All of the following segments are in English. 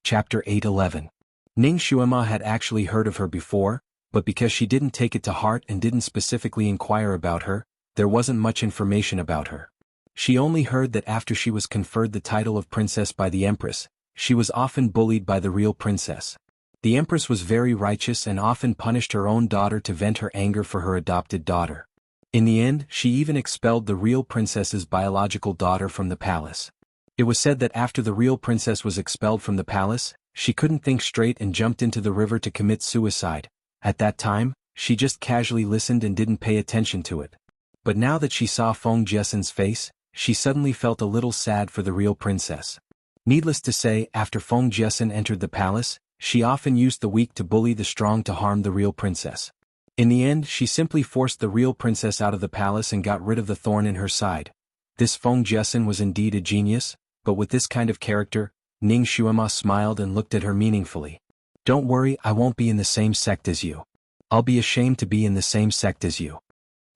Chapter 8:11. Ning Xuema had actually heard of her before, but because she didn't take it to heart and didn't specifically inquire about her, there wasn't much information about her. She only heard that after she was conferred the title of princess by the empress, she was often bullied by the real princess. The empress was very righteous and often punished her own daughter to vent her anger for her adopted daughter. In the end, she even expelled the real princess's biological daughter from the palace. It was said that after the real princess was expelled from the palace, she couldn't think straight and jumped into the river to commit suicide. At that time, she just casually listened and didn't pay attention to it. But now that she saw Feng Jessen's face, she suddenly felt a little sad for the real princess. Needless to say, after Feng Jessen entered the palace, she often used the weak to bully the strong to harm the real princess. In the end, she simply forced the real princess out of the palace and got rid of the thorn in her side. This Feng Jessen was indeed a genius, but with this kind of character, Ning Xuema smiled and looked at her meaningfully. "Don't worry, I won't be in the same sect as you. I'll be ashamed to be in the same sect as you."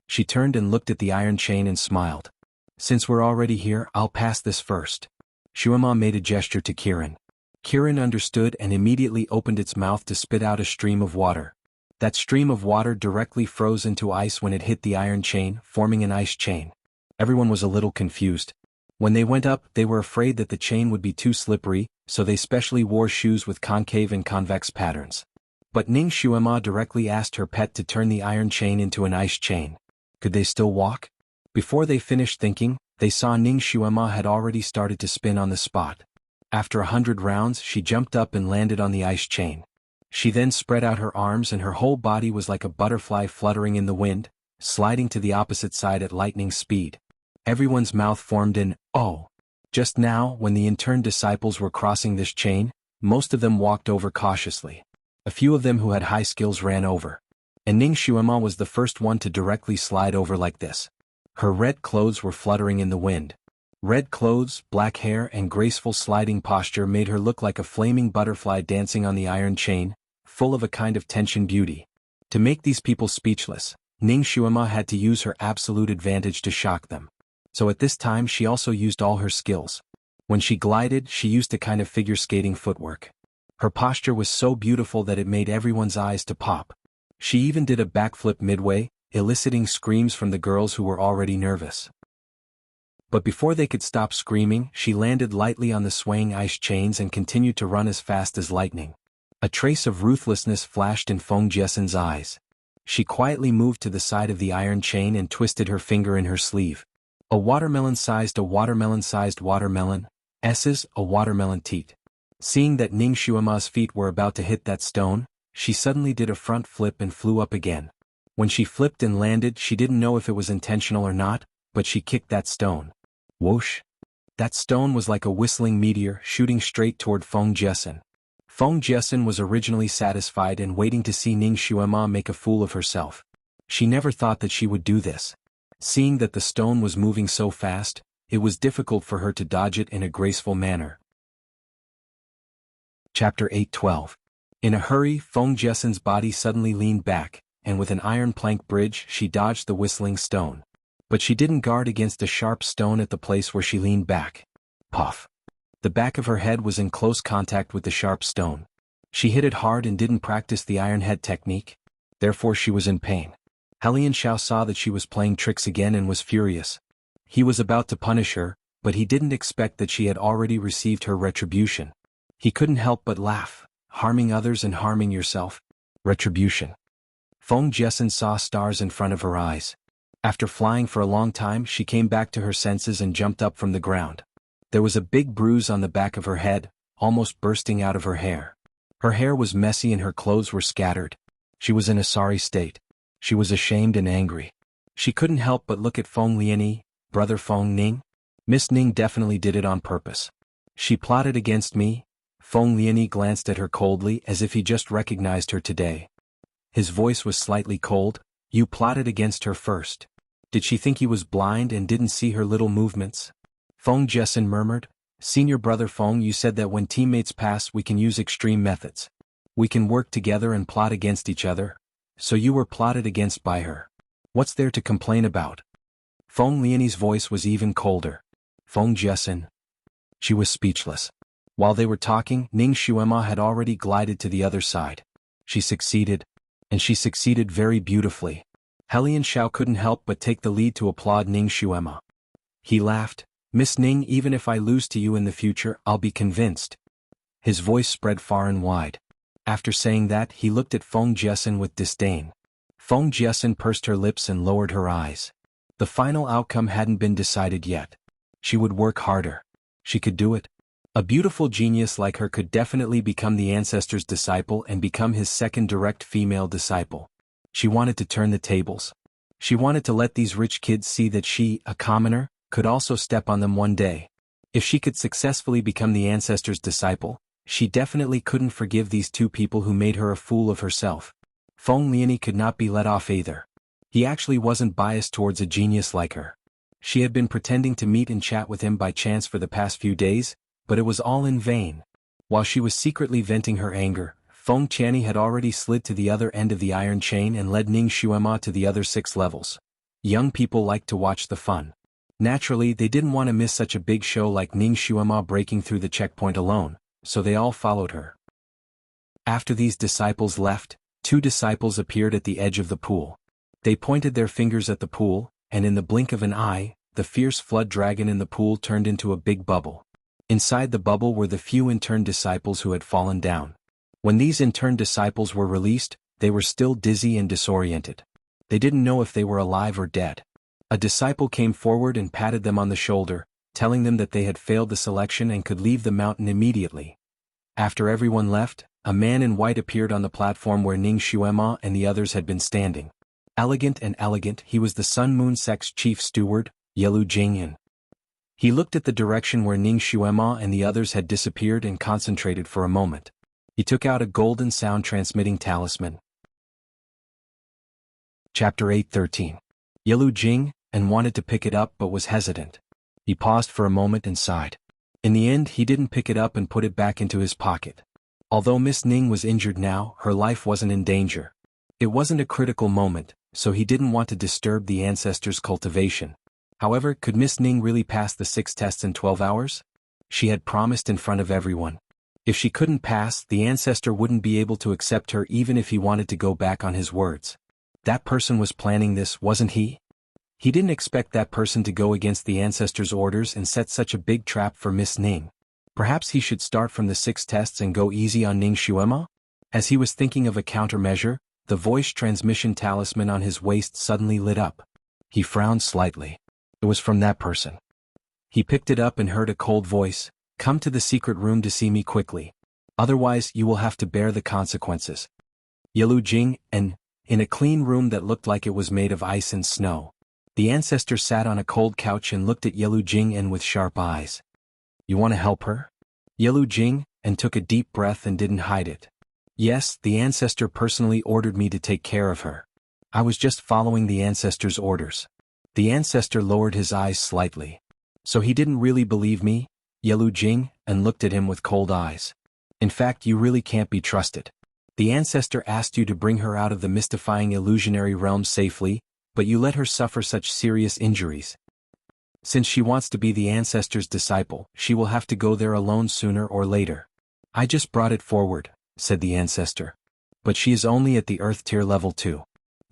She turned and looked at the iron chain and smiled. "Since we're already here, I'll pass this first." Xuema made a gesture to Kirin. Kirin understood and immediately opened its mouth to spit out a stream of water. That stream of water directly froze into ice when it hit the iron chain, forming an ice chain. Everyone was a little confused. When they went up, they were afraid that the chain would be too slippery, so they specially wore shoes with concave and convex patterns. But Ning Xuema directly asked her pet to turn the iron chain into an ice chain. Could they still walk? Before they finished thinking, they saw Ning Xuema had already started to spin on the spot. After 100 rounds, she jumped up and landed on the ice chain. She then spread out her arms and her whole body was like a butterfly fluttering in the wind, sliding to the opposite side at lightning speed. Everyone's mouth formed an "oh." Just now, when the intern disciples were crossing this chain, most of them walked over cautiously. A few of them who had high skills ran over. And Ning Xuema was the first one to directly slide over like this. Her red clothes were fluttering in the wind. Red clothes, black hair and graceful sliding posture made her look like a flaming butterfly dancing on the iron chain, full of a kind of tension beauty. To make these people speechless, Ning Xuema had to use her absolute advantage to shock them. So at this time she also used all her skills. When she glided, she used a kind of figure skating footwork. Her posture was so beautiful that it made everyone's eyes to pop. She even did a backflip midway, eliciting screams from the girls who were already nervous. But before they could stop screaming, she landed lightly on the swaying ice chains and continued to run as fast as lightning. A trace of ruthlessness flashed in Feng Jessen's eyes. She quietly moved to the side of the iron chain and twisted her finger in her sleeve. A watermelon-sized watermelon, S's a watermelon teat. Seeing that Ning Xuema's feet were about to hit that stone, she suddenly did a front flip and flew up again. When she flipped and landed, she didn't know if it was intentional or not, but she kicked that stone. Whoosh! That stone was like a whistling meteor shooting straight toward Feng Jessen. Feng Jessen was originally satisfied and waiting to see Ning Xuema make a fool of herself. She never thought that she would do this. Seeing that the stone was moving so fast, it was difficult for her to dodge it in a graceful manner. Chapter 8:12. In a hurry, Feng Jessen's body suddenly leaned back, and with an iron plank bridge she dodged the whistling stone. But she didn't guard against a sharp stone at the place where she leaned back. Puff! The back of her head was in close contact with the sharp stone. She hit it hard and didn't practice the iron head technique. Therefore she was in pain. Helian Xiao saw that she was playing tricks again and was furious. He was about to punish her, but he didn't expect that she had already received her retribution. He couldn't help but laugh. Harming others and harming yourself. Retribution. Feng Jessen saw stars in front of her eyes. After flying for a long time, she came back to her senses and jumped up from the ground. There was a big bruise on the back of her head, almost bursting out of her hair. Her hair was messy and her clothes were scattered. She was in a sorry state. She was ashamed and angry. She couldn't help but look at Feng Lianyi, brother Feng Ning. Miss Ning definitely did it on purpose. She plotted against me. Feng Lianyi glanced at her coldly as if he just recognized her today. His voice was slightly cold. You plotted against her first. Did she think he was blind and didn't see her little movements? Feng Jessen murmured. Senior brother Feng, you said that when teammates pass we can use extreme methods. We can work together and plot against each other. So you were plotted against by her. What's there to complain about? Feng Lianyi's voice was even colder. Feng Jessen. She was speechless. While they were talking, Ning Xuema had already glided to the other side. She succeeded. And she succeeded very beautifully. Helian Shao couldn't help but take the lead to applaud Ning Xuema. He laughed. Miss Ning, even if I lose to you in the future, I'll be convinced. His voice spread far and wide. After saying that, he looked at Feng Jiasen with disdain. Feng Jiasen pursed her lips and lowered her eyes. The final outcome hadn't been decided yet. She would work harder. She could do it. A beautiful genius like her could definitely become the ancestor's disciple and become his second direct female disciple. She wanted to turn the tables. She wanted to let these rich kids see that she, a commoner, could also step on them one day. If she could successfully become the ancestor's disciple, she definitely couldn't forgive these two people who made her a fool of herself. Feng Liani could not be let off either. He actually wasn't biased towards a genius like her. She had been pretending to meet and chat with him by chance for the past few days, but it was all in vain. While she was secretly venting her anger, Feng Qianni had already slid to the other end of the iron chain and led Ning Xuema to the other 6 levels. Young people liked to watch the fun. Naturally, they didn't want to miss such a big show like Ning Xuema breaking through the checkpoint alone, so they all followed her. After these disciples left, 2 disciples appeared at the edge of the pool. They pointed their fingers at the pool, and in the blink of an eye, the fierce flood dragon in the pool turned into a big bubble. Inside the bubble were the few interned disciples who had fallen down. When these interned disciples were released, they were still dizzy and disoriented. They didn't know if they were alive or dead. A disciple came forward and patted them on the shoulder, telling them that they had failed the selection and could leave the mountain immediately. After everyone left, a man in white appeared on the platform where Ning Xuema and the others had been standing. Elegant, he was the Sun Moon Sect's chief steward, Yelu Jingyan. He looked at the direction where Ning Xuema and the others had disappeared and concentrated for a moment. He took out a golden sound-transmitting talisman. Chapter 8:13. Yelu Jing, and wanted to pick it up but was hesitant. He paused for a moment and sighed. In the end, he didn't pick it up and put it back into his pocket. Although Miss Ning was injured now, her life wasn't in danger. It wasn't a critical moment, so he didn't want to disturb the ancestor's cultivation. However, could Miss Ning really pass the 6 tests in 12 hours? She had promised in front of everyone. If she couldn't pass, the ancestor wouldn't be able to accept her even if he wanted to go back on his words. That person was planning this, wasn't he? He didn't expect that person to go against the ancestor's orders and set such a big trap for Miss Ning. Perhaps he should start from the 6 tests and go easy on Ning Xuema? As he was thinking of a countermeasure, the voice transmission talisman on his waist suddenly lit up. He frowned slightly. It was from that person. He picked it up and heard a cold voice, "Come to the secret room to see me quickly. Otherwise you will have to bear the consequences." Yelu Jing, and, in a clean room that looked like it was made of ice and snow. The ancestor sat on a cold couch and looked at Yelu Jing and with sharp eyes. "You want to help her?" Yelu Jing, and took a deep breath and didn't hide it. "Yes, the ancestor personally ordered me to take care of her. I was just following the ancestor's orders." The ancestor lowered his eyes slightly. "So he didn't really believe me?" Yelu Jing, and looked at him with cold eyes. "In fact, you really can't be trusted. The ancestor asked you to bring her out of the mystifying illusionary realm safely, but you let her suffer such serious injuries. Since she wants to be the ancestor's disciple, she will have to go there alone sooner or later. I just brought it forward," said the ancestor. "But she is only at the Earth tier level 2.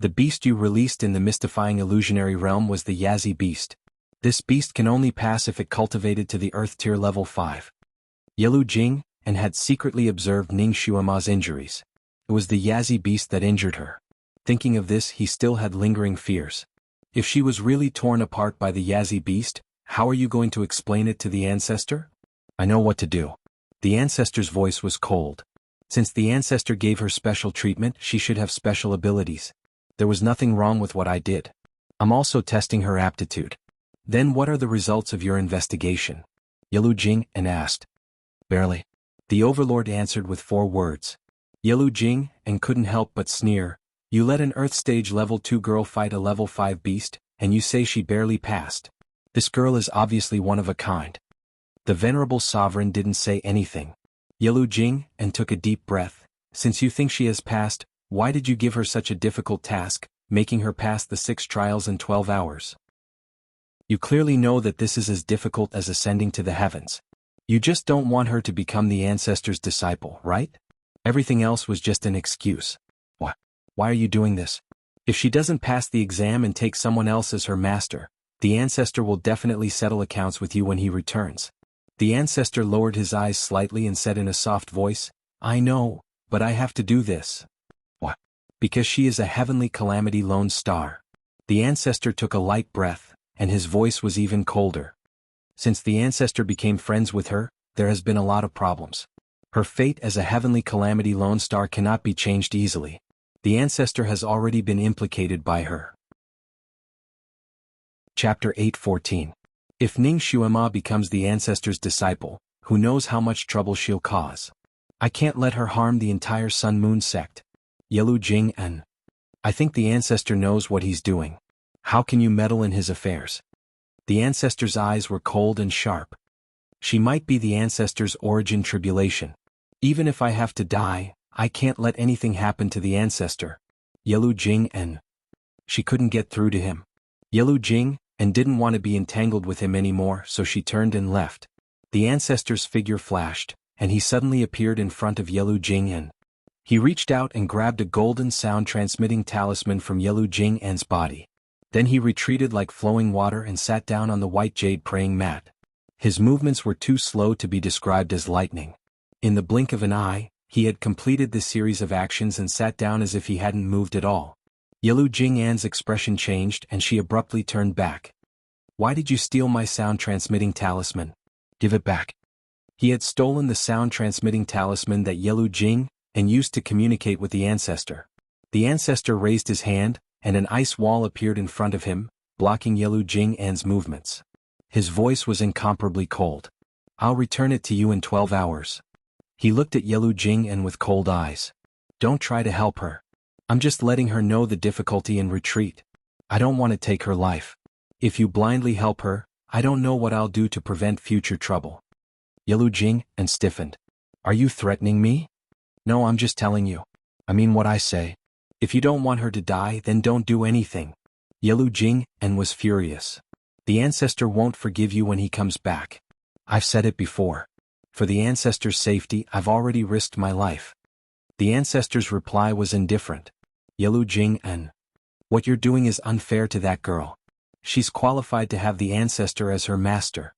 The beast you released in the mystifying illusionary realm was the Yazi beast. This beast can only pass if it cultivated to the Earth tier level 5. Yelu Jing, and had secretly observed Ning Xuema's injuries. It was the Yazi beast that injured her. Thinking of this, he still had lingering fears. If she was really torn apart by the Yazi beast, how are you going to explain it to the ancestor? "I know what to do." The ancestor's voice was cold. Since the ancestor gave her special treatment, she should have special abilities. There was nothing wrong with what I did. I'm also testing her aptitude. "Then what are the results of your investigation?" Yelu Jing, and asked. "Barely." The overlord answered with 4 words. Yelu Jing, and couldn't help but sneer. "You let an Earth stage level 2 girl fight a level 5 beast, and you say she barely passed. This girl is obviously one of a kind." The venerable sovereign didn't say anything. Yelu Jing, and took a deep breath. "Since you think she has passed, why did you give her such a difficult task, making her pass the 6 trials in 12 hours? You clearly know that this is as difficult as ascending to the heavens." You just don't want her to become the ancestor's disciple, right? Everything else was just an excuse. What? Why are you doing this? If she doesn't pass the exam and take someone else as her master, the ancestor will definitely settle accounts with you when he returns. The ancestor lowered his eyes slightly and said in a soft voice, I know, but I have to do this. What? Because she is a heavenly calamity lone star. The ancestor took a light breath, and his voice was even colder. Since the ancestor became friends with her, there has been a lot of problems. Her fate as a heavenly calamity lone star cannot be changed easily. The ancestor has already been implicated by her. Chapter 8:14. If Ning Xuema becomes the ancestor's disciple, who knows how much trouble she'll cause. I can't let her harm the entire Sun Moon sect. Yelu Jing En. I think the ancestor knows what he's doing. How can you meddle in his affairs? The ancestor's eyes were cold and sharp. She might be the ancestor's origin tribulation. Even if I have to die, I can't let anything happen to the ancestor. Yelu Jing En. She couldn't get through to him. Yelu Jing En didn't want to be entangled with him anymore, so she turned and left. The ancestor's figure flashed, and he suddenly appeared in front of Yelu Jing En. He reached out and grabbed a golden sound-transmitting talisman from Yelu Jing En's body. Then he retreated like flowing water and sat down on the white jade praying mat. His movements were too slow to be described as lightning. In the blink of an eye, he had completed the series of actions and sat down as if he hadn't moved at all. Yelu Jing En's expression changed and she abruptly turned back. Why did you steal my sound-transmitting talisman? Give it back. He had stolen the sound-transmitting talisman that Yelu Jing En used to communicate with the ancestor. The ancestor raised his hand, and an ice wall appeared in front of him, blocking Yelu Jing En's movements. His voice was incomparably cold. I'll return it to you in 12 hours. He looked at Yelu Jing En with cold eyes. Don't try to help her. I'm just letting her know the difficulty and retreat. I don't want to take her life. If you blindly help her, I don't know what I'll do to prevent future trouble. Yelu Jing En stiffened. Are you threatening me? No, I'm just telling you. I mean what I say. If you don't want her to die, then don't do anything. Yelu Jing En was furious. The ancestor won't forgive you when he comes back. I've said it before. For the ancestor's safety, I've already risked my life. The ancestor's reply was indifferent. Yelu Jing En. What you're doing is unfair to that girl. She's qualified to have the ancestor as her master.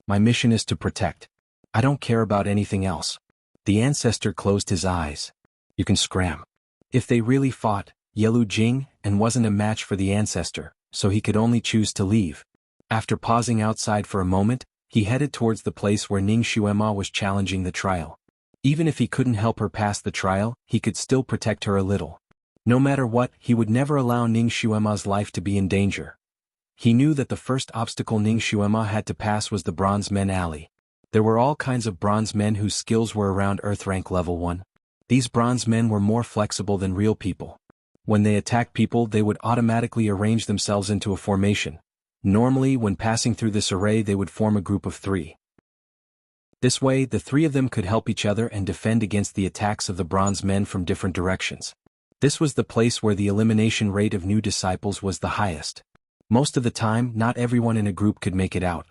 My mission is to protect. I don't care about anything else. The ancestor closed his eyes. You can scram. If they really fought, Yelu Jing En wasn't a match for the ancestor, so he could only choose to leave. After pausing outside for a moment, he headed towards the place where Ning Xuema was challenging the trial. Even if he couldn't help her pass the trial, he could still protect her a little. No matter what, he would never allow Ning Xuema's life to be in danger. He knew that the first obstacle Ning Xuema had to pass was the Bronze Men Alley. There were all kinds of bronze men whose skills were around Earth rank level 1. These bronze men were more flexible than real people. When they attacked people, they would automatically arrange themselves into a formation. Normally, when passing through this array, they would form a group of 3. This way, the 3 of them could help each other and defend against the attacks of the bronze men from different directions. This was the place where the elimination rate of new disciples was the highest. Most of the time, not everyone in a group could make it out.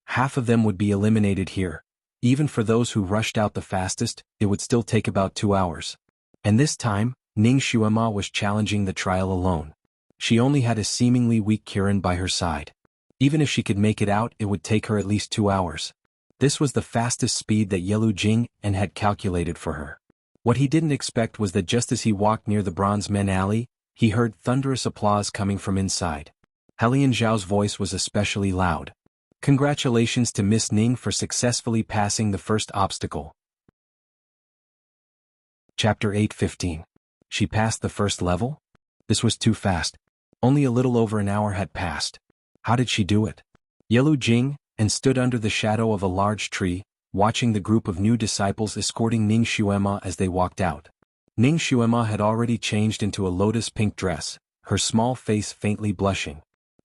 Half of them would be eliminated here. Even for those who rushed out the fastest, it would still take about 2 hours. And this time, Ning Xuema was challenging the trial alone. She only had a seemingly weak Kirin by her side. Even if she could make it out, it would take her at least 2 hours. This was the fastest speed that Yelu Jing En had calculated for her. What he didn't expect was that just as he walked near the Bronze Men Alley, he heard thunderous applause coming from inside. Helian Zhao's voice was especially loud. Congratulations to Miss Ning for successfully passing the first obstacle. Chapter 8:15. She passed the first level? This was too fast. Only a little over an hour had passed. How did she do it? Yelu Jing En stood under the shadow of a large tree, watching the group of new disciples escorting Ning Xuema as they walked out. Ning Xuema had already changed into a lotus-pink dress, her small face faintly blushing.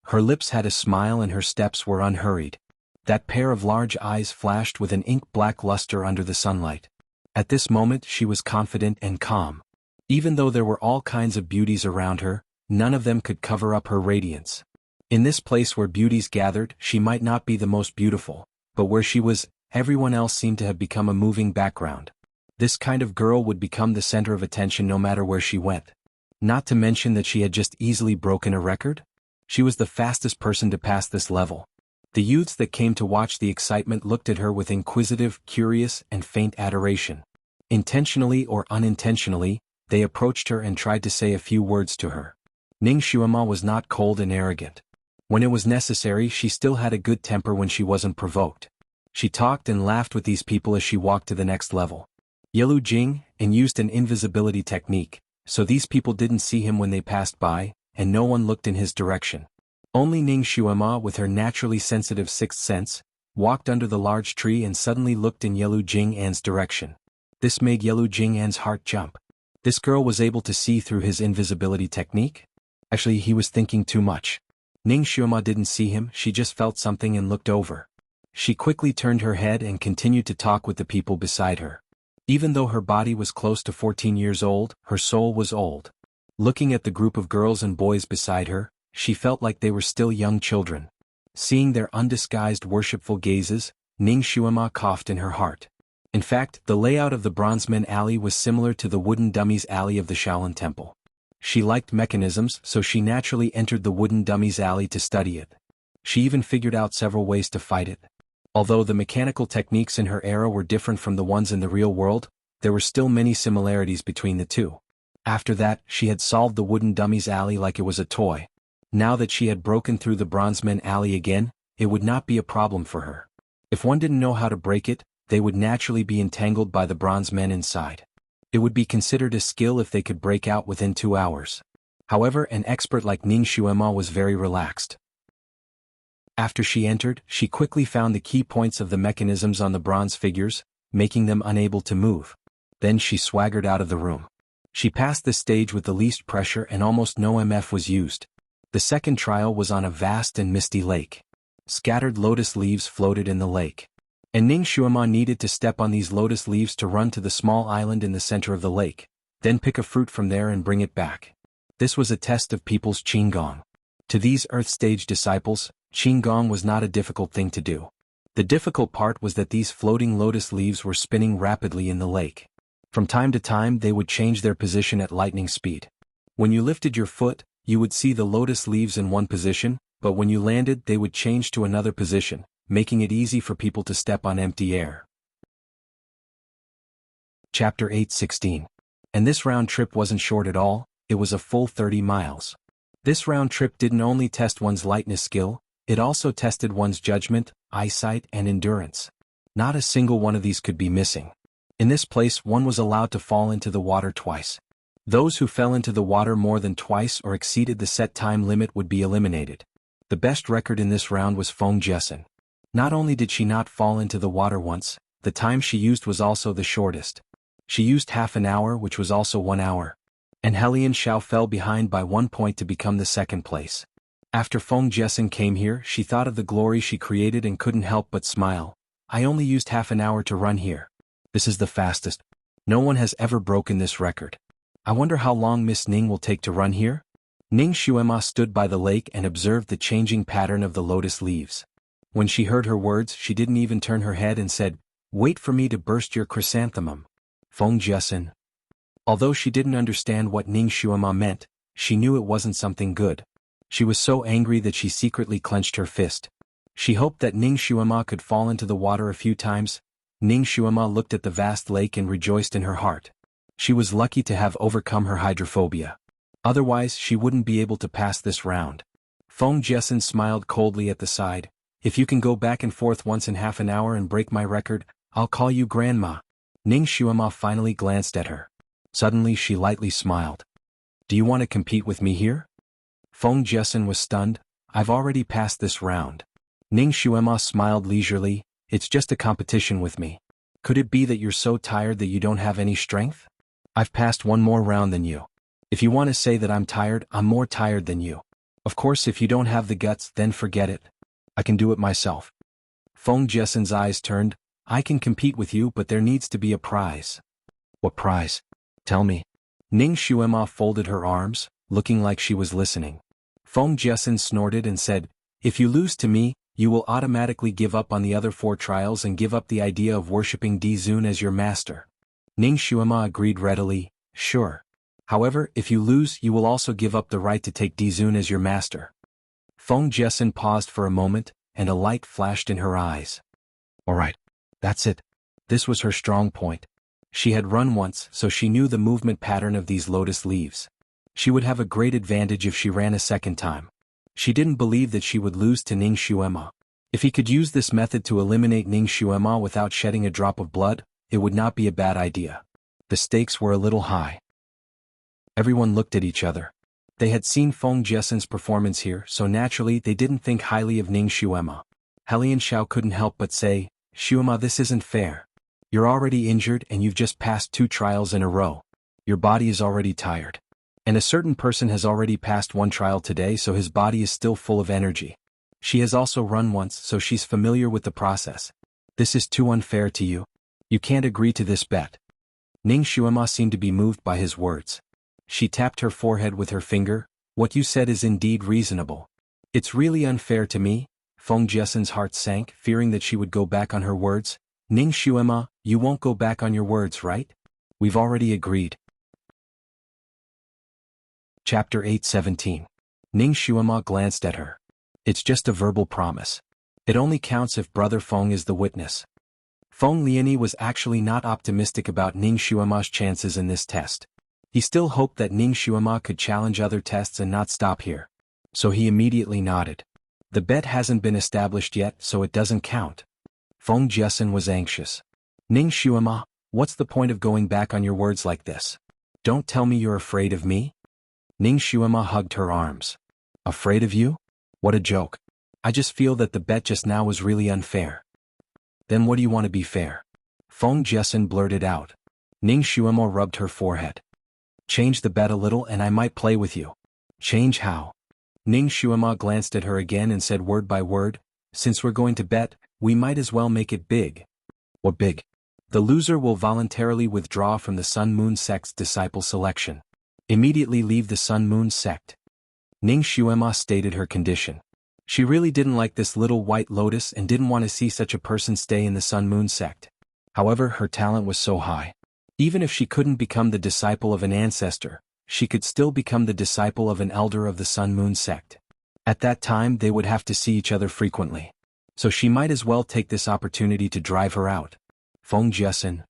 Her lips had a smile and her steps were unhurried. That pair of large eyes flashed with an ink-black luster under the sunlight. At this moment she was confident and calm. Even though there were all kinds of beauties around her, none of them could cover up her radiance. In this place where beauties gathered, she might not be the most beautiful, but where she was, everyone else seemed to have become a moving background. This kind of girl would become the center of attention no matter where she went. Not to mention that she had just easily broken a record? She was the fastest person to pass this level. The youths that came to watch the excitement looked at her with inquisitive, curious, and faint adoration. Intentionally or unintentionally, they approached her and tried to say a few words to her. Ning Xuema was not cold and arrogant. When it was necessary, she still had a good temper when she wasn't provoked. She talked and laughed with these people as she walked to the next level. Yelu Jing and used an invisibility technique, so these people didn't see him when they passed by, and no one looked in his direction. Only Ning Xuema, with her naturally sensitive sixth sense, walked under the large tree and suddenly looked in Yelu Jing'an's direction. This made Yelu Jing'an's heart jump. This girl was able to see through his invisibility technique? Actually, he was thinking too much. Ning Xuema didn't see him, she just felt something and looked over. She quickly turned her head and continued to talk with the people beside her. Even though her body was close to 14 years old, her soul was old. Looking at the group of girls and boys beside her, she felt like they were still young children. Seeing their undisguised worshipful gazes, Ning Xuema coughed in her heart. In fact, the layout of the Bronzemen Alley was similar to the Wooden Dummies Alley of the Shaolin Temple. She liked mechanisms, so she naturally entered the Wooden Dummies Alley to study it. She even figured out several ways to fight it. Although the mechanical techniques in her era were different from the ones in the real world, there were still many similarities between the two. After that, she had solved the Wooden Dummies Alley like it was a toy. Now that she had broken through the Bronzemen Alley again, it would not be a problem for her. If one didn't know how to break it, they would naturally be entangled by the bronze men inside. It would be considered a skill if they could break out within 2 hours. However, an expert like Ning Xuema was very relaxed. After she entered, she quickly found the key points of the mechanisms on the bronze figures, making them unable to move. Then she swaggered out of the room. She passed the stage with the least pressure and almost no MF was used. The second trial was on a vast and misty lake. Scattered lotus leaves floated in the lake. And Ning Xuema needed to step on these lotus leaves to run to the small island in the center of the lake, then pick a fruit from there and bring it back. This was a test of people's Qinggong. To these Earth Stage disciples, Qinggong was not a difficult thing to do. The difficult part was that these floating lotus leaves were spinning rapidly in the lake. From time to time they would change their position at lightning speed. When you lifted your foot, you would see the lotus leaves in one position, but when you landed they would change to another position, making it easy for people to step on empty air. Chapter 8:16. And this round trip wasn't short at all, it was a full 30 miles. This round trip didn't only test one's lightness skill, it also tested one's judgment, eyesight, and endurance. Not a single one of these could be missing. In this place one was allowed to fall into the water twice. Those who fell into the water more than twice or exceeded the set time limit would be eliminated. The best record in this round was Feng Jessen. Not only did she not fall into the water once, the time she used was also the shortest. She used half an hour, which was also 1 hour. And Helian Xiao fell behind by 1 point to become the second place. After Feng Jessen came here, she thought of the glory she created and couldn't help but smile. I only used half an hour to run here. This is the fastest. No one has ever broken this record. I wonder how long Miss Ning will take to run here? Ning Xuema stood by the lake and observed the changing pattern of the lotus leaves. When she heard her words, she didn't even turn her head and said, "Wait for me to burst your chrysanthemum." Feng Jessen. Although she didn't understand what Ning Xuema meant, she knew it wasn't something good. She was so angry that she secretly clenched her fist. She hoped that Ning Xuema could fall into the water a few times. Ning Xuema looked at the vast lake and rejoiced in her heart. She was lucky to have overcome her hydrophobia. Otherwise, she wouldn't be able to pass this round. Feng Jessen smiled coldly at the side. If you can go back and forth once in half an hour and break my record, I'll call you Grandma. Ning Xuema finally glanced at her. Suddenly she lightly smiled. Do you want to compete with me here? Feng Jessen was stunned. I've already passed this round. Ning Xuema smiled leisurely. It's just a competition with me. Could it be that you're so tired that you don't have any strength? I've passed one more round than you. If you want to say that I'm tired, I'm more tired than you. Of course, if you don't have the guts, then forget it. I can do it myself. Feng Jessen's eyes turned. I can compete with you, but there needs to be a prize. What prize? Tell me. Ning Xuema folded her arms, looking like she was listening. Feng Jessen snorted and said, If you lose to me, you will automatically give up on the other 4 trials and give up the idea of worshipping Dizun as your master. Ning Xuema agreed readily, sure. However, if you lose you will also give up the right to take Dizun as your master. Feng Jiesin paused for a moment, and a light flashed in her eyes. Alright. That's it. This was her strong point. She had run once, so she knew the movement pattern of these lotus leaves. She would have a great advantage if she ran a second time. She didn't believe that she would lose to Ning Xuema. If he could use this method to eliminate Ning Xuema without shedding a drop of blood, it would not be a bad idea. The stakes were a little high. Everyone looked at each other. They had seen Feng Jiesin's performance here, so naturally they didn't think highly of Ning Xuema. Helian Xiao couldn't help but say, Xuema, this isn't fair. You're already injured and you've just passed 2 trials in a row. Your body is already tired. And a certain person has already passed 1 trial today, so his body is still full of energy. She has also run once, so she's familiar with the process. This is too unfair to you. You can't agree to this bet. Ning Xuema seemed to be moved by his words. She tapped her forehead with her finger. What you said is indeed reasonable. It's really unfair to me. Feng Jiesin's heart sank, fearing that she would go back on her words. Ning Xuema, you won't go back on your words, right? We've already agreed. Chapter 8:17. Ning Xuema glanced at her. It's just a verbal promise. It only counts if Brother Feng is the witness. Feng Liani was actually not optimistic about Ning Xuema's chances in this test. He still hoped that Ning Xuema could challenge other tests and not stop here. So he immediately nodded. The bet hasn't been established yet, so it doesn't count. Feng Jiesin was anxious. Ning Xuema, what's the point of going back on your words like this? Don't tell me you're afraid of me? Ning Xuema hugged her arms. Afraid of you? What a joke. I just feel that the bet just now was really unfair. Then what do you want to be fair? Feng Jiesin blurted out. Ning Xuema rubbed her forehead. Change the bet a little and I might play with you. Change how? Ning Xuema glanced at her again and said word by word, since we're going to bet, we might as well make it big. What big? The loser will voluntarily withdraw from the Sun Moon sect's disciple selection. Immediately leave the Sun Moon sect. Ning Xuema stated her condition. She really didn't like this little white lotus and didn't want to see such a person stay in the Sun Moon sect. However, her talent was so high. Even if she couldn't become the disciple of an ancestor, she could still become the disciple of an elder of the Sun Moon sect. At that time they would have to see each other frequently. So she might as well take this opportunity to drive her out. Feng Jiesin.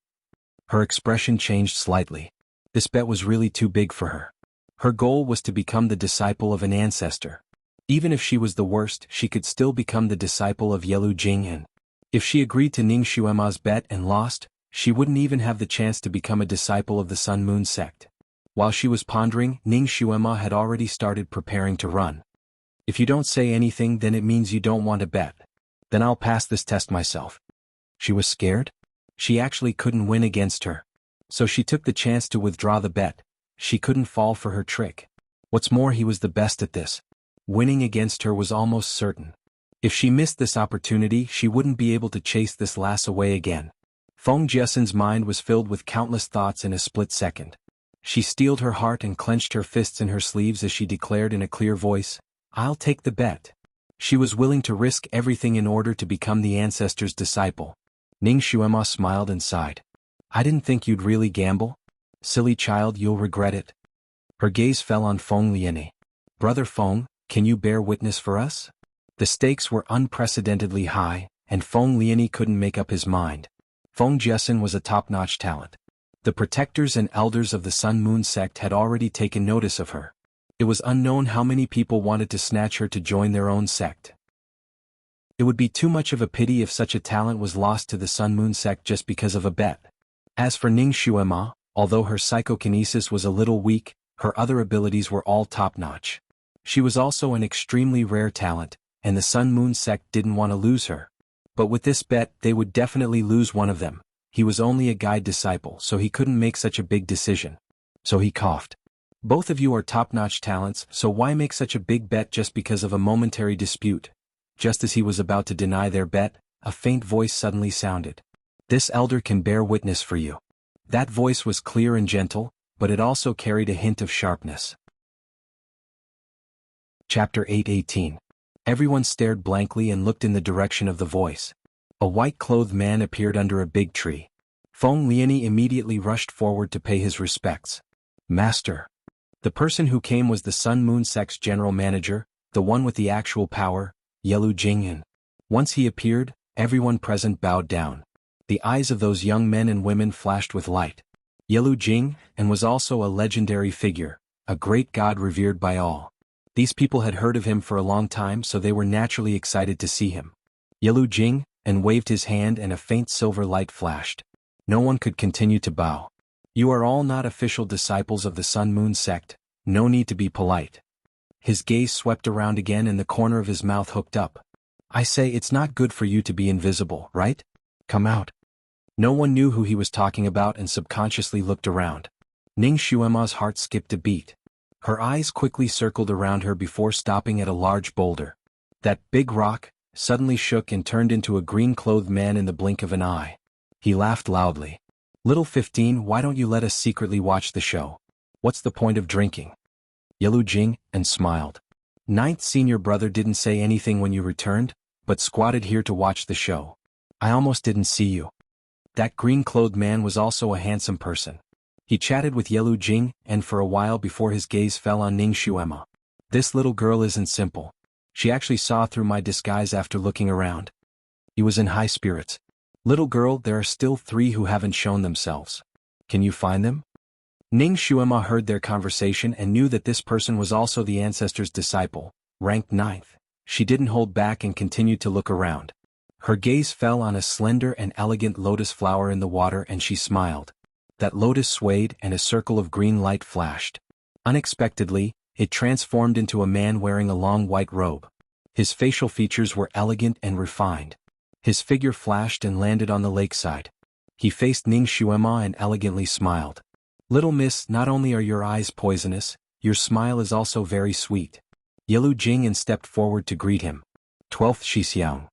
Her expression changed slightly. This bet was really too big for her. Her goal was to become the disciple of an ancestor. Even if she was the worst, she could still become the disciple of Yelu Jing'an. If she agreed to Ning Xuema's bet and lost, she wouldn't even have the chance to become a disciple of the Sun Moon sect. While she was pondering, Ning Xuema had already started preparing to run. If you don't say anything, then it means you don't want to bet. Then I'll pass this test myself. She was scared? She actually couldn't win against her. So she took the chance to withdraw the bet. She couldn't fall for her trick. What's more, he was the best at this. Winning against her was almost certain. If she missed this opportunity, she wouldn't be able to chase this lass away again. Feng Jiesin's mind was filled with countless thoughts in a split second. She steeled her heart and clenched her fists in her sleeves as she declared in a clear voice, I'll take the bet. She was willing to risk everything in order to become the ancestor's disciple. Ning Xuema smiled and sighed. I didn't think you'd really gamble. Silly child, you'll regret it. Her gaze fell on Feng Liani. Brother Feng, can you bear witness for us? The stakes were unprecedentedly high, and Feng Liani couldn't make up his mind. Feng Jiesin was a top-notch talent. The protectors and elders of the Sun Moon sect had already taken notice of her. It was unknown how many people wanted to snatch her to join their own sect. It would be too much of a pity if such a talent was lost to the Sun Moon sect just because of a bet. As for Ning Xuema, although her psychokinesis was a little weak, her other abilities were all top-notch. She was also an extremely rare talent, and the Sun Moon sect didn't want to lose her. But with this bet, they would definitely lose one of them. He was only a guide disciple, so he couldn't make such a big decision. So he coughed. Both of you are top-notch talents, so why make such a big bet just because of a momentary dispute? Just as he was about to deny their bet, a faint voice suddenly sounded. This elder can bear witness for you. That voice was clear and gentle, but it also carried a hint of sharpness. Chapter 8:18. Everyone stared blankly and looked in the direction of the voice. A white-clothed man appeared under a big tree. Feng Liani immediately rushed forward to pay his respects. Master. The person who came was the Sun Moon Sect's general manager, the one with the actual power, Yelu Jingyan. Once he appeared, everyone present bowed down. The eyes of those young men and women flashed with light. Yelu Jing, and was also a legendary figure, a great god revered by all. These people had heard of him for a long time, so they were naturally excited to see him. Yelu Jing, and waved his hand and a faint silver light flashed. No one could continue to bow. You are all not official disciples of the Sun Moon Sect, no need to be polite. His gaze swept around again and the corner of his mouth hooked up. I say it's not good for you to be invisible, right? Come out. No one knew who he was talking about and subconsciously looked around. Ning Xuema's heart skipped a beat. Her eyes quickly circled around her before stopping at a large boulder. That big rock suddenly shook and turned into a green-clothed man in the blink of an eye. He laughed loudly. Little 15, why don't you let us secretly watch the show? What's the point of drinking? Yelu Jing, and smiled. Ninth senior brother didn't say anything when you returned, but squatted here to watch the show. I almost didn't see you. That green-clothed man was also a handsome person. He chatted with Yelu Jing, and for a while before his gaze fell on Ning Xuema. This little girl isn't simple. She actually saw through my disguise after looking around. He was in high spirits. Little girl, there are still 3 who haven't shown themselves. Can you find them? Ning Xuema heard their conversation and knew that this person was also the ancestor's disciple, ranked 9th. She didn't hold back and continued to look around. Her gaze fell on a slender and elegant lotus flower in the water and she smiled. That lotus swayed and a circle of green light flashed. Unexpectedly, it transformed into a man wearing a long white robe. His facial features were elegant and refined. His figure flashed and landed on the lakeside. He faced Ning Xuema and elegantly smiled. Little miss, not only are your eyes poisonous, your smile is also very sweet. Yelu Jing stepped forward to greet him. 12th Shixiang.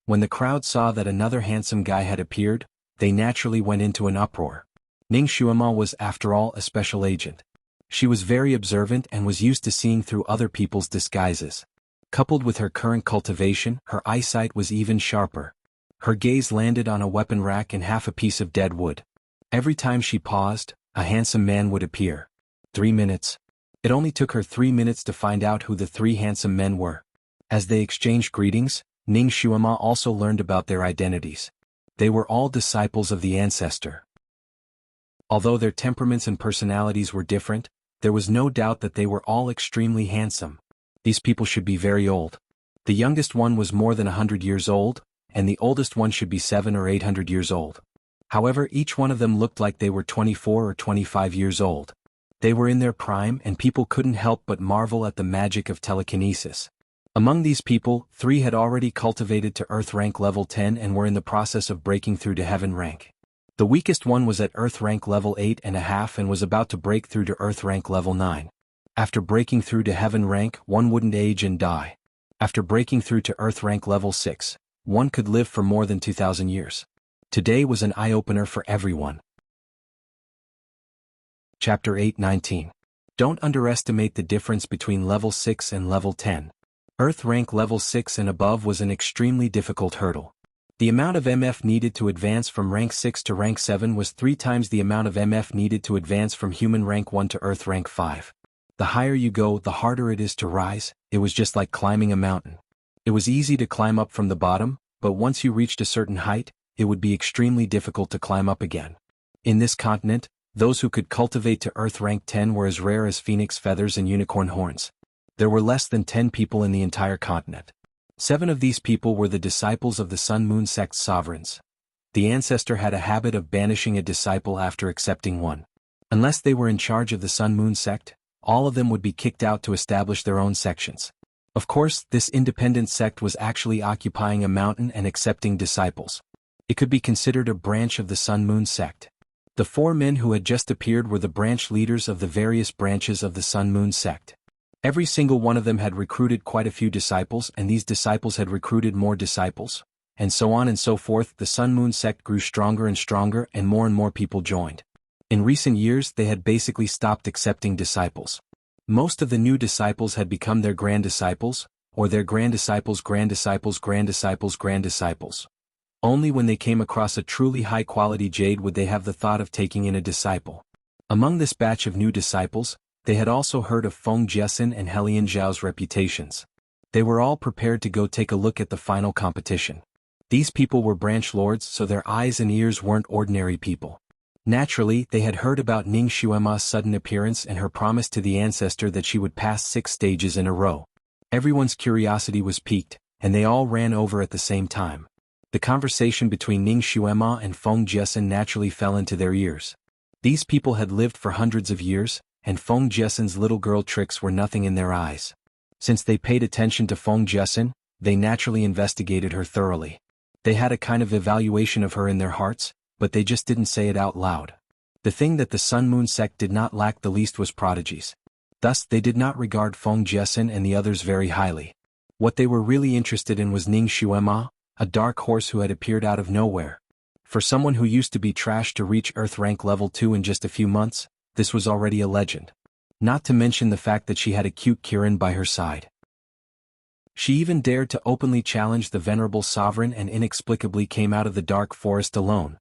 When the crowd saw that another handsome guy had appeared, they naturally went into an uproar. Ning Xuema was, after all, a special agent. She was very observant and was used to seeing through other people's disguises. Coupled with her current cultivation, her eyesight was even sharper. Her gaze landed on a weapon rack and half a piece of dead wood. Every time she paused, a handsome man would appear. 3 minutes. It only took her 3 minutes to find out who the 3 handsome men were. As they exchanged greetings, Ning Xuema also learned about their identities. They were all disciples of the ancestor. Although their temperaments and personalities were different, there was no doubt that they were all extremely handsome. These people should be very old. The youngest one was more than 100 years old, and the oldest one should be 700 or 800 years old. However, each one of them looked like they were 24 or 25 years old. They were in their prime and people couldn't help but marvel at the magic of telekinesis. Among these people, 3 had already cultivated to Earth rank level 10 and were in the process of breaking through to Heaven rank. The weakest one was at Earth rank level 8.5 and was about to break through to Earth rank level 9. After breaking through to Heaven rank, one wouldn't age and die. After breaking through to Earth rank level 6, one could live for more than 2,000 years. Today was an eye-opener for everyone. Chapter 8:19. Don't underestimate the difference between level 6 and level 10. Earth rank level 6 and above was an extremely difficult hurdle. The amount of MF needed to advance from rank 6 to rank 7 was 3 times the amount of MF needed to advance from human rank 1 to Earth rank 5. The higher you go, the harder it is to rise. It was just like climbing a mountain. It was easy to climb up from the bottom, but once you reached a certain height, it would be extremely difficult to climb up again. In this continent, those who could cultivate to Earth rank 10 were as rare as phoenix feathers and unicorn horns. There were less than 10 people in the entire continent. 7 of these people were the disciples of the Sun Moon Sect's sovereigns. The ancestor had a habit of banishing a disciple after accepting one. Unless they were in charge of the Sun Moon Sect, all of them would be kicked out to establish their own sections. Of course, this independent sect was actually occupying a mountain and accepting disciples. It could be considered a branch of the Sun Moon Sect. The 4 men who had just appeared were the branch leaders of the various branches of the Sun Moon Sect. Every single one of them had recruited quite a few disciples, and these disciples had recruited more disciples, and so on and so forth. The Sun Moon Sect grew stronger and more people joined. In recent years they had basically stopped accepting disciples. Most of the new disciples had become their grand disciples, or their granddisciples' granddisciples' granddisciples' granddisciples. Only when they came across a truly high-quality jade would they have the thought of taking in a disciple. Among this batch of new disciples, they had also heard of Feng Jiesin and Helian Zhao's reputations. They were all prepared to go take a look at the final competition. These people were branch lords, so their eyes and ears weren't ordinary people. Naturally, they had heard about Ning Xuema's sudden appearance and her promise to the ancestor that she would pass 6 stages in a row. Everyone's curiosity was piqued, and they all ran over at the same time. The conversation between Ning Xuema and Feng Jiesin naturally fell into their ears. These people had lived for hundreds of years, and Feng Jiesin's little girl tricks were nothing in their eyes. Since they paid attention to Feng Jiesin, they naturally investigated her thoroughly. They had a kind of evaluation of her in their hearts, but they just didn't say it out loud. The thing that the Sun Moon sect did not lack the least was prodigies. Thus they did not regard Feng Jiesin and the others very highly. What they were really interested in was Ning Xuema, a dark horse who had appeared out of nowhere. For someone who used to be trash to reach Earth rank level 2 in just a few months, this was already a legend. Not to mention the fact that she had a cute Kirin by her side. She even dared to openly challenge the venerable sovereign and inexplicably came out of the dark forest alone.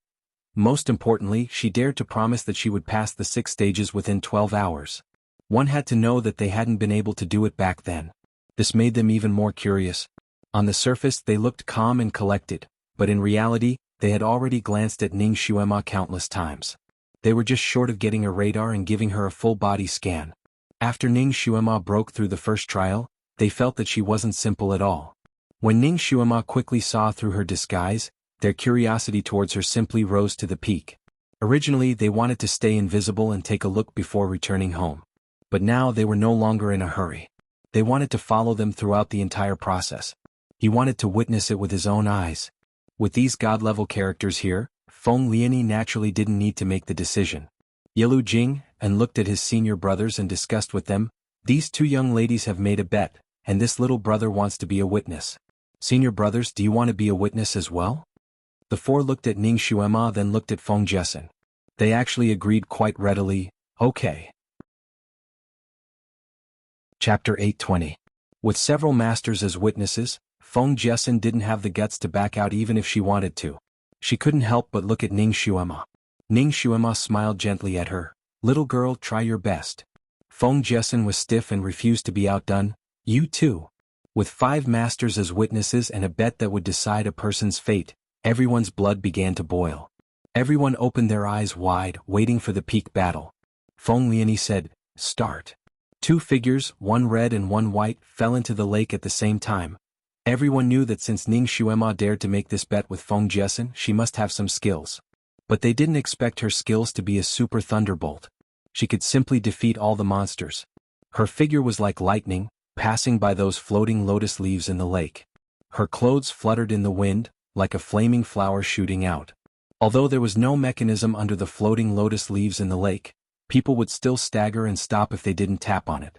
Most importantly, she dared to promise that she would pass the 6 stages within 12 hours. One had to know that they hadn't been able to do it back then. This made them even more curious. On the surface they looked calm and collected, but in reality, they had already glanced at Ning Xuema countless times. They were just short of getting a radar and giving her a full-body scan. After Ning Xuema broke through the first trial, they felt that she wasn't simple at all. When Ning Xuema quickly saw through her disguise, their curiosity towards her simply rose to the peak. Originally they wanted to stay invisible and take a look before returning home. But now they were no longer in a hurry. They wanted to follow them throughout the entire process. He wanted to witness it with his own eyes. With these god-level characters here, Feng Liani naturally didn't need to make the decision. Yilu Jing and looked at his senior brothers and discussed with them, "These 2 young ladies have made a bet, and this little brother wants to be a witness. Senior brothers, do you want to be a witness as well?" The 4 looked at Ning Xuema then looked at Feng Jiesin. They actually agreed quite readily, "Okay." Chapter 820. With several masters as witnesses, Feng Jiesin didn't have the guts to back out even if she wanted to. She couldn't help but look at Ning Xuema. Ning Xuema smiled gently at her. "Little girl, try your best." Feng Jiesin was stiff and refused to be outdone. "You too." With 5 masters as witnesses and a bet that would decide a person's fate, everyone's blood began to boil. Everyone opened their eyes wide, waiting for the peak battle. Feng Liani said, "Start." 2 figures, one red and one white, fell into the lake at the same time. Everyone knew that since Ning Xuema dared to make this bet with Feng Jiesin, she must have some skills. But they didn't expect her skills to be a super thunderbolt. She could simply defeat all the monsters. Her figure was like lightning, passing by those floating lotus leaves in the lake. Her clothes fluttered in the wind, like a flaming flower shooting out. Although there was no mechanism under the floating lotus leaves in the lake, people would still stagger and stop if they didn't tap on it.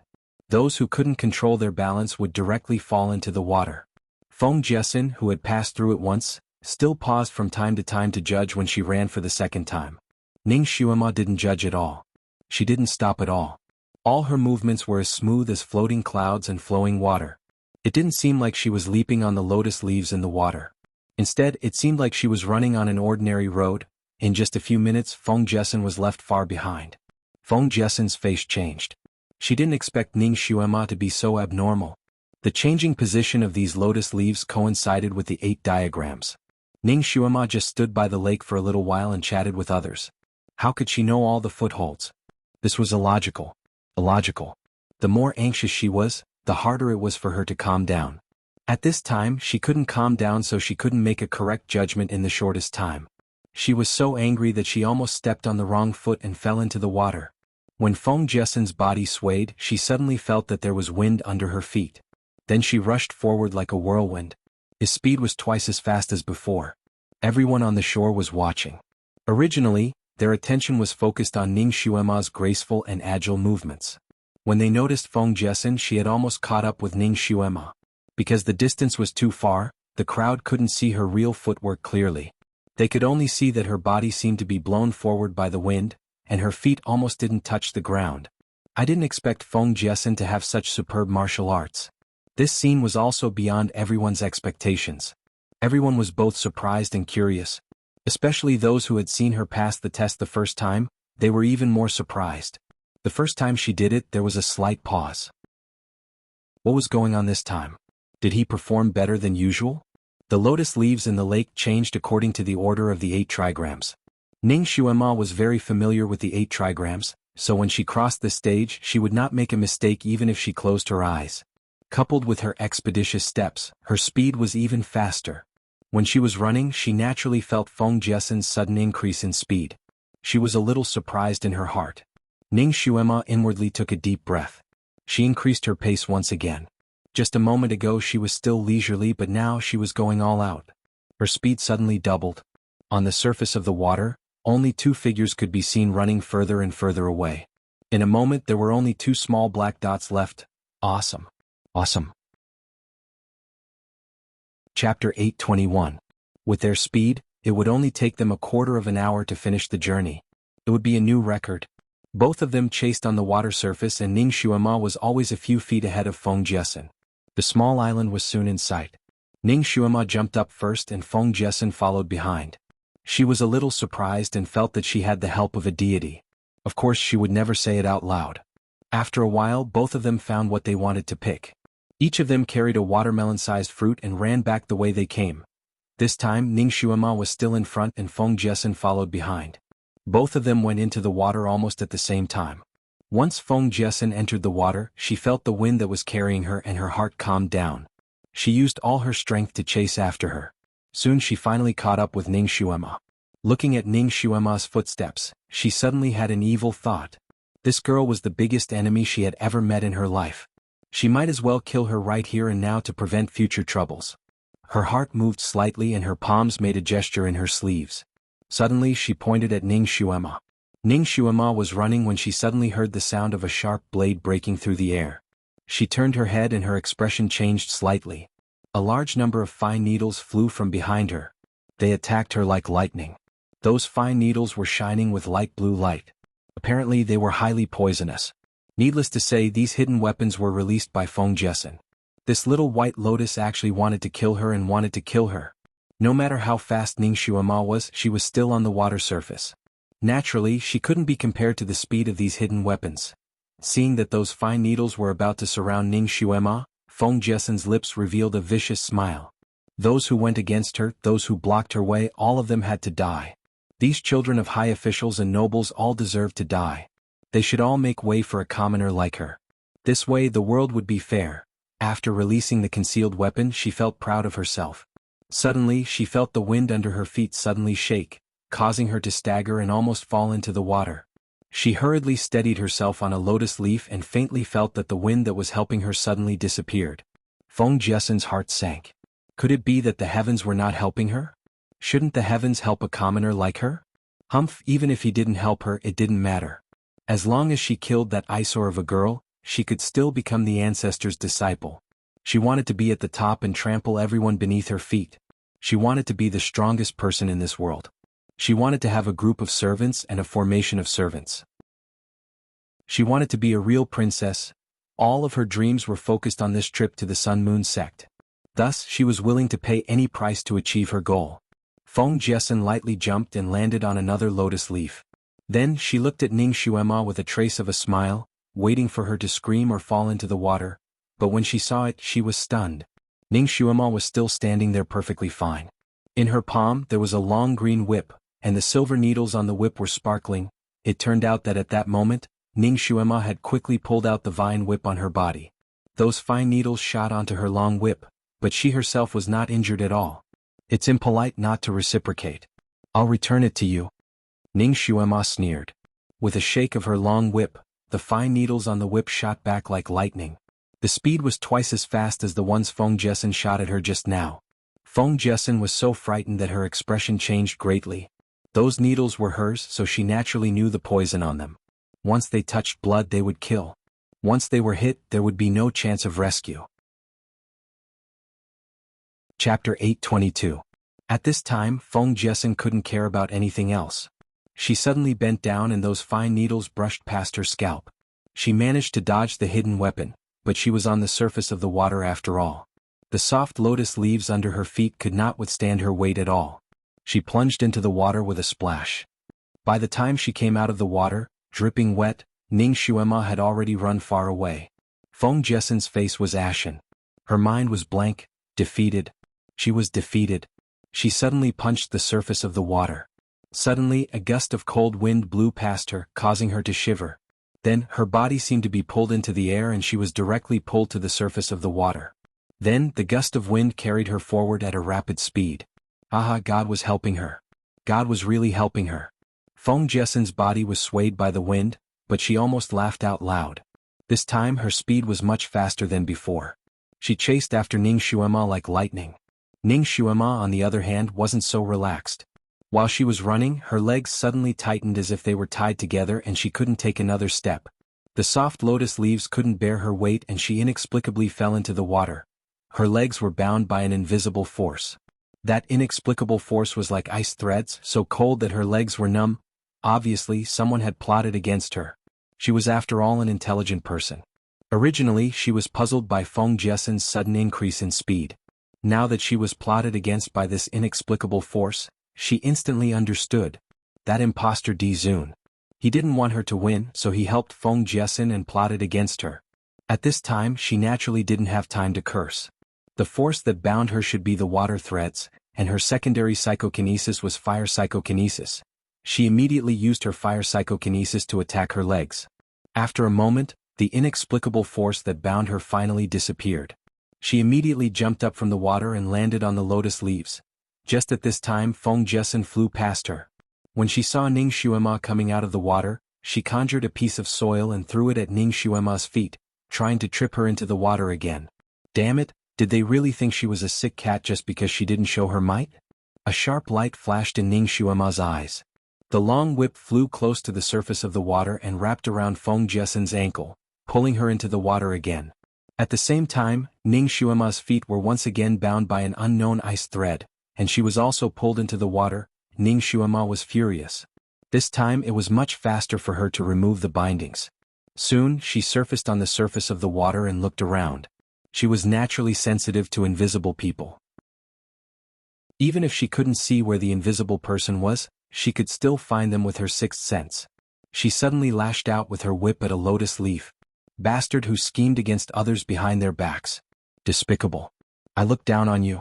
Those who couldn't control their balance would directly fall into the water. Feng Jiesin, who had passed through it once, still paused from time to time to judge when she ran for the second time. Ning Xuema didn't judge at all. She didn't stop at all. All her movements were as smooth as floating clouds and flowing water. It didn't seem like she was leaping on the lotus leaves in the water. Instead, it seemed like she was running on an ordinary road. In just a few minutes, Feng Jiesin was left far behind. Feng Jiesin's face changed. She didn't expect Ning Xuema to be so abnormal. The changing position of these lotus leaves coincided with the 8 diagrams. Ning Xuema just stood by the lake for a little while and chatted with others. How could she know all the footholds? This was illogical. Illogical. The more anxious she was, the harder it was for her to calm down. At this time, she couldn't calm down, so she couldn't make a correct judgment in the shortest time. She was so angry that she almost stepped on the wrong foot and fell into the water. When Feng Jiesin's body swayed, she suddenly felt that there was wind under her feet. Then she rushed forward like a whirlwind. His speed was twice as fast as before. Everyone on the shore was watching. Originally, their attention was focused on Ning Xuema's graceful and agile movements. When they noticed Feng Jiesin, she had almost caught up with Ning Xuema. Because the distance was too far, the crowd couldn't see her real footwork clearly. They could only see that her body seemed to be blown forward by the wind, and her feet almost didn't touch the ground. I didn't expect Feng Jiesin to have such superb martial arts. This scene was also beyond everyone's expectations. Everyone was both surprised and curious. Especially those who had seen her pass the test the first time, they were even more surprised. The first time she did it, there was a slight pause. What was going on this time? Did he perform better than usual? The lotus leaves in the lake changed according to the order of the 8 trigrams. Ning Xuema was very familiar with the 8 trigrams, so when she crossed the stage she would not make a mistake even if she closed her eyes. Coupled with her expeditious steps, her speed was even faster. When she was running, she naturally felt Feng Jiesen's sudden increase in speed. She was a little surprised in her heart. Ning Xuema inwardly took a deep breath. She increased her pace once again. Just a moment ago she was still leisurely, but now she was going all out. Her speed suddenly doubled. On the surface of the water, only 2 figures could be seen running further and further away. In a moment there were only 2 small black dots left. Awesome. Awesome. Chapter 8:21. With their speed, it would only take them a quarter of an hour to finish the journey. It would be a new record. Both of them chased on the water surface, and Ning Xuema was always a few feet ahead of Feng Jiesen. The small island was soon in sight. Ning Xuema jumped up first and Feng Jiesen followed behind. She was a little surprised and felt that she had the help of a deity. Of course she would never say it out loud. After a while both of them found what they wanted to pick. Each of them carried a watermelon-sized fruit and ran back the way they came. This time Ning Xuema was still in front and Feng Jiesen followed behind. Both of them went into the water almost at the same time. Once Feng Jiesen entered the water, she felt the wind that was carrying her and her heart calmed down. She used all her strength to chase after her. Soon she finally caught up with Ning Xuema. Looking at Ning Xuema's footsteps, she suddenly had an evil thought. This girl was the biggest enemy she had ever met in her life. She might as well kill her right here and now to prevent future troubles. Her heart moved slightly and her palms made a gesture in her sleeves. Suddenly she pointed at Ning Xuema. Ning Xuema was running when she suddenly heard the sound of a sharp blade breaking through the air. She turned her head and her expression changed slightly. A large number of fine needles flew from behind her. They attacked her like lightning. Those fine needles were shining with light blue light. Apparently they were highly poisonous. Needless to say, these hidden weapons were released by Feng Jiesen. This little white lotus actually wanted to kill her and wanted to kill her. No matter how fast Ning Xuema was, she was still on the water surface. Naturally, she couldn't be compared to the speed of these hidden weapons. Seeing that those fine needles were about to surround Ning Xuema, Feng Jiesen's lips revealed a vicious smile. Those who went against her, those who blocked her way, all of them had to die. These children of high officials and nobles all deserved to die. They should all make way for a commoner like her. This way the world would be fair. After releasing the concealed weapon, she felt proud of herself. Suddenly, she felt the wind under her feet suddenly shake, causing her to stagger and almost fall into the water. She hurriedly steadied herself on a lotus leaf and faintly felt that the wind that was helping her suddenly disappeared. Feng Jiesen's heart sank. Could it be that the heavens were not helping her? Shouldn't the heavens help a commoner like her? Humph, even if he didn't help her, it didn't matter. As long as she killed that eyesore of a girl, she could still become the ancestors' disciple. She wanted to be at the top and trample everyone beneath her feet. She wanted to be the strongest person in this world. She wanted to have a group of servants and a formation of servants. She wanted to be a real princess. All of her dreams were focused on this trip to the Sun Moon sect. Thus, she was willing to pay any price to achieve her goal. Feng Jiesen lightly jumped and landed on another lotus leaf. Then she looked at Ning Xuema with a trace of a smile, waiting for her to scream or fall into the water, but when she saw it, she was stunned. Ning Xuema was still standing there perfectly fine. In her palm there was a long green whip, and the silver needles on the whip were sparkling. It turned out that at that moment, Ning Xuema had quickly pulled out the vine whip on her body. Those fine needles shot onto her long whip, but she herself was not injured at all. It's impolite not to reciprocate. I'll return it to you. Ning Xuema sneered. With a shake of her long whip, the fine needles on the whip shot back like lightning. The speed was twice as fast as the ones Feng Jiesen shot at her just now. Feng Jiesen was so frightened that her expression changed greatly. Those needles were hers, so she naturally knew the poison on them. Once they touched blood, they would kill. Once they were hit, there would be no chance of rescue. Chapter 8:22. At this time, Feng Jiesen couldn't care about anything else. She suddenly bent down and those fine needles brushed past her scalp. She managed to dodge the hidden weapon, but she was on the surface of the water after all. The soft lotus leaves under her feet could not withstand her weight at all. She plunged into the water with a splash. By the time she came out of the water, dripping wet, Ning Xuema had already run far away. Feng Jessen's face was ashen. Her mind was blank, defeated. She was defeated. She suddenly punched the surface of the water. Suddenly, a gust of cold wind blew past her, causing her to shiver. Then, her body seemed to be pulled into the air and she was directly pulled to the surface of the water. Then, the gust of wind carried her forward at a rapid speed. Aha, God was helping her. God was really helping her. Feng Jessen's body was swayed by the wind, but she almost laughed out loud. This time her speed was much faster than before. She chased after Ning Xuema like lightning. Ning Xuema, on the other hand, wasn't so relaxed. While she was running, her legs suddenly tightened as if they were tied together and she couldn't take another step. The soft lotus leaves couldn't bear her weight and she inexplicably fell into the water. Her legs were bound by an invisible force. That inexplicable force was like ice threads, so cold that her legs were numb. Obviously, someone had plotted against her. She was after all an intelligent person. Originally, she was puzzled by Feng Jessen's sudden increase in speed. Now that she was plotted against by this inexplicable force, she instantly understood. That imposter Di Zun. He didn't want her to win, so he helped Feng Jessen and plotted against her. At this time, she naturally didn't have time to curse. The force that bound her should be the water threads, and her secondary psychokinesis was fire psychokinesis. She immediately used her fire psychokinesis to attack her legs. After a moment, the inexplicable force that bound her finally disappeared. She immediately jumped up from the water and landed on the lotus leaves. Just at this time, Feng Jessen flew past her. When she saw Ning Xuema coming out of the water, she conjured a piece of soil and threw it at Ning Xuema's feet, trying to trip her into the water again. Damn it, did they really think she was a sick cat just because she didn't show her might? A sharp light flashed in Ning Xuema's eyes. The long whip flew close to the surface of the water and wrapped around Feng Jessen's ankle, pulling her into the water again. At the same time, Ning Xuema's feet were once again bound by an unknown ice thread, and she was also pulled into the water. Ning Xuema was furious. This time it was much faster for her to remove the bindings. Soon, she surfaced on the surface of the water and looked around. She was naturally sensitive to invisible people. Even if she couldn't see where the invisible person was, she could still find them with her sixth sense. She suddenly lashed out with her whip at a lotus leaf. Bastard who schemed against others behind their backs. Despicable. I looked down on you.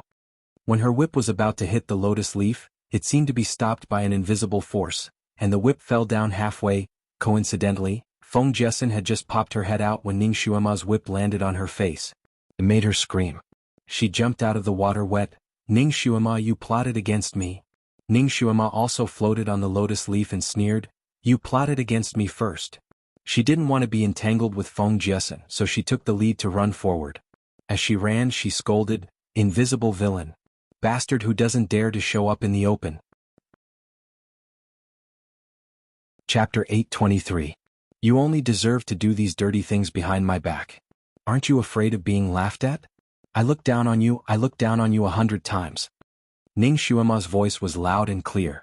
When her whip was about to hit the lotus leaf, it seemed to be stopped by an invisible force, and the whip fell down halfway. Coincidentally, Feng Jessen had just popped her head out when Ning Xuema's whip landed on her face. It made her scream. She jumped out of the water wet. Ning Xuema, you plotted against me. Ning Xuema also floated on the lotus leaf and sneered, you plotted against me first. She didn't want to be entangled with Feng Jessen, so she took the lead to run forward. As she ran, she scolded, invisible villain. Bastard who doesn't dare to show up in the open. Chapter 823. You only deserve to do these dirty things behind my back. Aren't you afraid of being laughed at? I looked down on you 100 times. Ning Xuema's voice was loud and clear.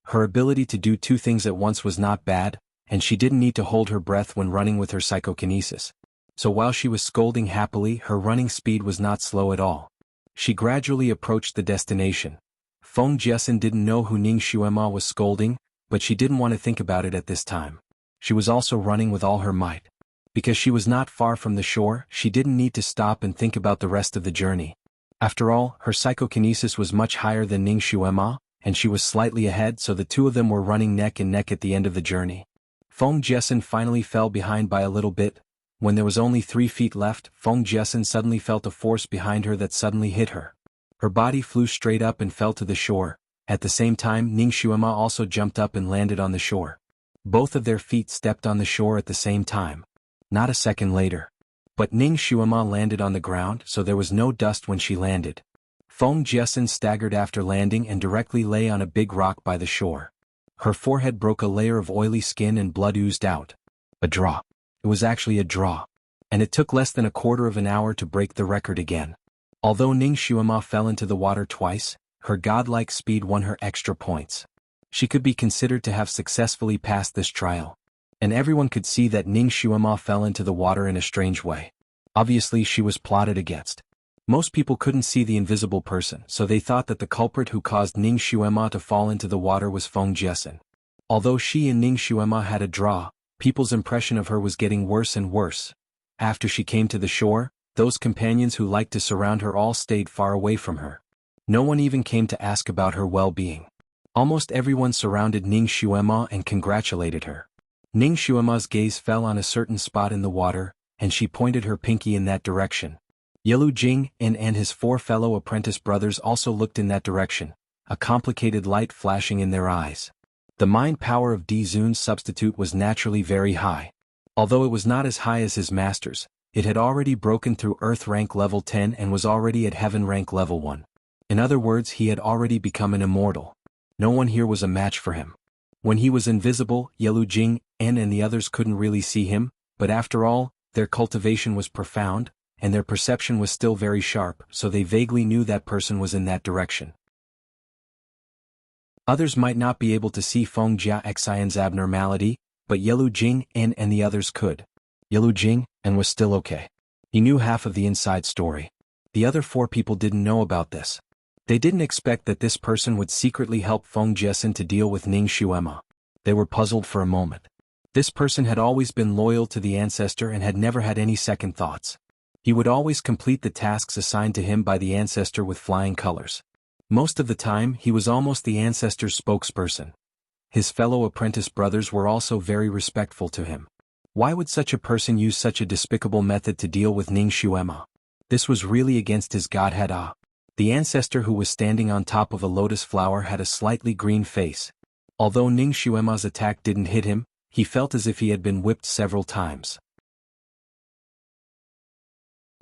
Her ability to do two things at once was not bad, and she didn't need to hold her breath when running with her psychokinesis. So while she was scolding happily, her running speed was not slow at all. She gradually approached the destination. Feng Jessen didn't know who Ning Xuema was scolding, but she didn't want to think about it at this time. She was also running with all her might. Because she was not far from the shore, she didn't need to stop and think about the rest of the journey. After all, her psychokinesis was much higher than Ning Xuema, and she was slightly ahead, so the two of them were running neck and neck at the end of the journey. Feng Jessen finally fell behind by a little bit. When there was only 3 feet left, Feng Jessen suddenly felt a force behind her that suddenly hit her. Her body flew straight up and fell to the shore. At the same time, Ning Xuema also jumped up and landed on the shore. Both of their feet stepped on the shore at the same time. Not a second later. But Ning Xuema landed on the ground, so there was no dust when she landed. Feng Jessen staggered after landing and directly lay on a big rock by the shore. Her forehead broke a layer of oily skin and blood oozed out. A draw. It was actually a draw. And it took less than a quarter of an hour to break the record again. Although Ning Xuema fell into the water twice, her godlike speed won her extra points. She could be considered to have successfully passed this trial. And everyone could see that Ning Xuema fell into the water in a strange way. Obviously she was plotted against. Most people couldn't see the invisible person, so they thought that the culprit who caused Ning Xuema to fall into the water was Feng Jiesin. Although she and Ning Xuema had a draw, people's impression of her was getting worse and worse. After she came to the shore, those companions who liked to surround her all stayed far away from her. No one even came to ask about her well-being. Almost everyone surrounded Ning Xuema and congratulated her. Ning Xuema's gaze fell on a certain spot in the water, and she pointed her pinky in that direction. Yilu Jing and his 4 fellow apprentice brothers also looked in that direction, a complicated light flashing in their eyes. The mind power of Di Zun's substitute was naturally very high. Although it was not as high as his master's, it had already broken through Earth rank level 10 and was already at Heaven rank level 1. In other words, he had already become an immortal. No one here was a match for him. When he was invisible, Yilu Jing and the others couldn't really see him, but after all, their cultivation was profound, and their perception was still very sharp, so they vaguely knew that person was in that direction. Others might not be able to see Feng Jiaxian's abnormality, but Yilu Jing and the others could. Yilu Jing was still okay. He knew half of the inside story. The other 4 people didn't know about this. They didn't expect that this person would secretly help Feng Jiesin to deal with Ning Xuema. They were puzzled for a moment. This person had always been loyal to the ancestor and had never had any second thoughts. He would always complete the tasks assigned to him by the ancestor with flying colors. Most of the time, he was almost the ancestor's spokesperson. His fellow apprentice brothers were also very respectful to him. Why would such a person use such a despicable method to deal with Ning Xuema? This was really against his godhead. The ancestor who was standing on top of a lotus flower had a slightly green face. Although Ning Xuema's attack didn't hit him, he felt as if he had been whipped several times.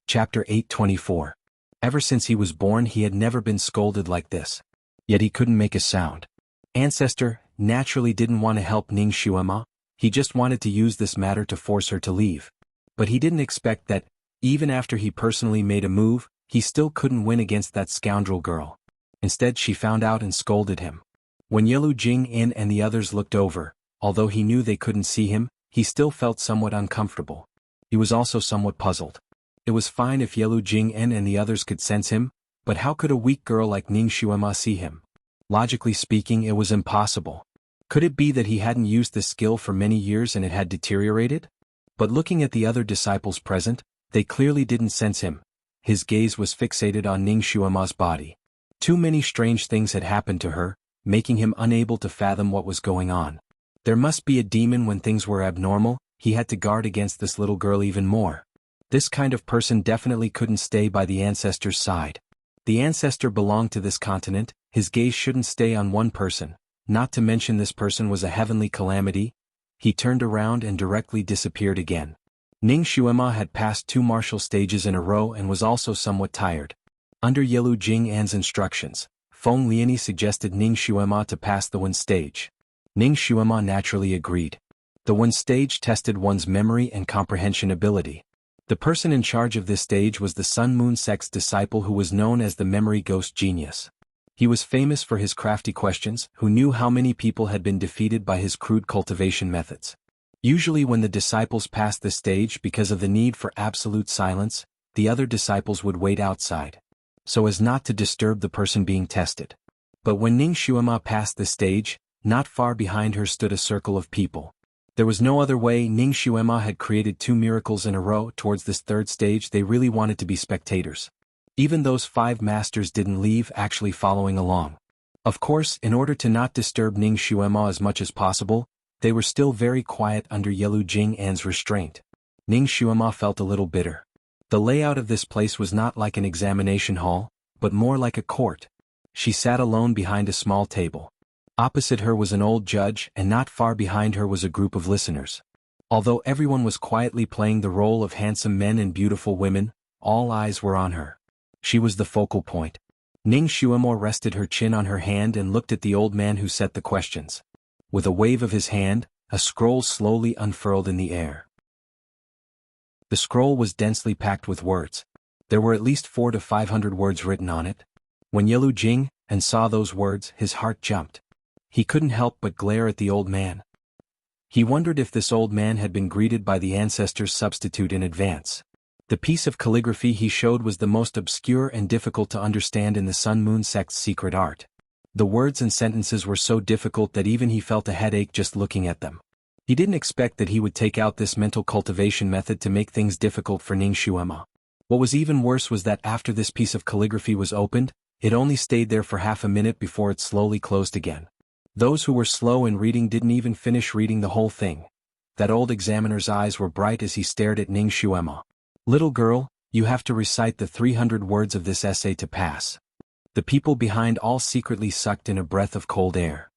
Chapter 824. Ever since he was born he had never been scolded like this. Yet he couldn't make a sound. Ancestor naturally didn't want to help Ning Xuema, he just wanted to use this matter to force her to leave. But he didn't expect that, even after he personally made a move, he still couldn't win against that scoundrel girl. Instead she found out and scolded him. When Yilu Jing and the others looked over, although he knew they couldn't see him, he still felt somewhat uncomfortable. He was also somewhat puzzled. It was fine if Yilu Jing and the others could sense him, but how could a weak girl like Ning Xuema see him? Logically speaking, it was impossible. Could it be that he hadn't used this skill for many years and it had deteriorated? But looking at the other disciples present, they clearly didn't sense him. His gaze was fixated on Ning Xuema's body. Too many strange things had happened to her, making him unable to fathom what was going on. There must be a demon when things were abnormal. He had to guard against this little girl even more. This kind of person definitely couldn't stay by the ancestor's side. The ancestor belonged to this continent, his gaze shouldn't stay on one person, not to mention this person was a heavenly calamity. He turned around and directly disappeared again. Ning Xuema had passed 2 martial stages in a row and was also somewhat tired. Under Yilu Jing An's instructions, Feng Liani suggested Ning Xuema to pass the 1 stage. Ning Xuema naturally agreed. The 1 stage tested one's memory and comprehension ability. The person in charge of this stage was the Sun Moon sect's disciple who was known as the Memory Ghost Genius. He was famous for his crafty questions, who knew how many people had been defeated by his crude cultivation methods. Usually when the disciples passed this stage because of the need for absolute silence, the other disciples would wait outside, so as not to disturb the person being tested. But when Ning Xuema passed this stage, not far behind her stood a circle of people. There was no other way. Ning Xuema had created 2 miracles in a row. Towards this 3rd stage they really wanted to be spectators. Even those 5 masters didn't leave, actually following along. Of course, in order to not disturb Ning Xuema as much as possible, they were still very quiet under Yilu Jing An's restraint. Ning Xuema felt a little bitter. The layout of this place was not like an examination hall, but more like a court. She sat alone behind a small table. Opposite her was an old judge, and not far behind her was a group of listeners. Although everyone was quietly playing the role of handsome men and beautiful women, all eyes were on her. She was the focal point. Ning Xuema rested her chin on her hand and looked at the old man who set the questions. With a wave of his hand, a scroll slowly unfurled in the air. The scroll was densely packed with words. There were at least 400 to 500 words written on it. When Yilu Jing saw those words, his heart jumped. He couldn't help but glare at the old man. He wondered if this old man had been greeted by the ancestor's substitute in advance. The piece of calligraphy he showed was the most obscure and difficult to understand in the Sun Moon sect's secret art. The words and sentences were so difficult that even he felt a headache just looking at them. He didn't expect that he would take out this mental cultivation method to make things difficult for Ning Xuema. What was even worse was that after this piece of calligraphy was opened, it only stayed there for half a minute before it slowly closed again. Those who were slow in reading didn't even finish reading the whole thing. That old examiner's eyes were bright as he stared at Ning Xuema. "Little girl, you have to recite the 300 words of this essay to pass." The people behind all secretly sucked in a breath of cold air.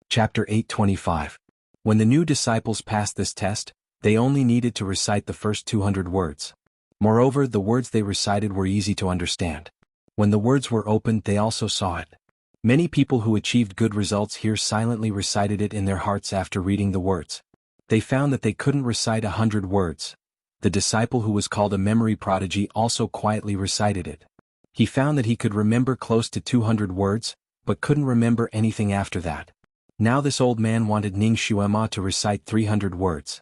Chapter 825. When the new disciples passed this test, they only needed to recite the first 200 words. Moreover, the words they recited were easy to understand. When the words were opened, they also saw it. Many people who achieved good results here silently recited it in their hearts after reading the words. They found that they couldn't recite 100 words. The disciple who was called a memory prodigy also quietly recited it. He found that he could remember close to 200 words, but couldn't remember anything after that. Now this old man wanted Ning Xuema to recite 300 words.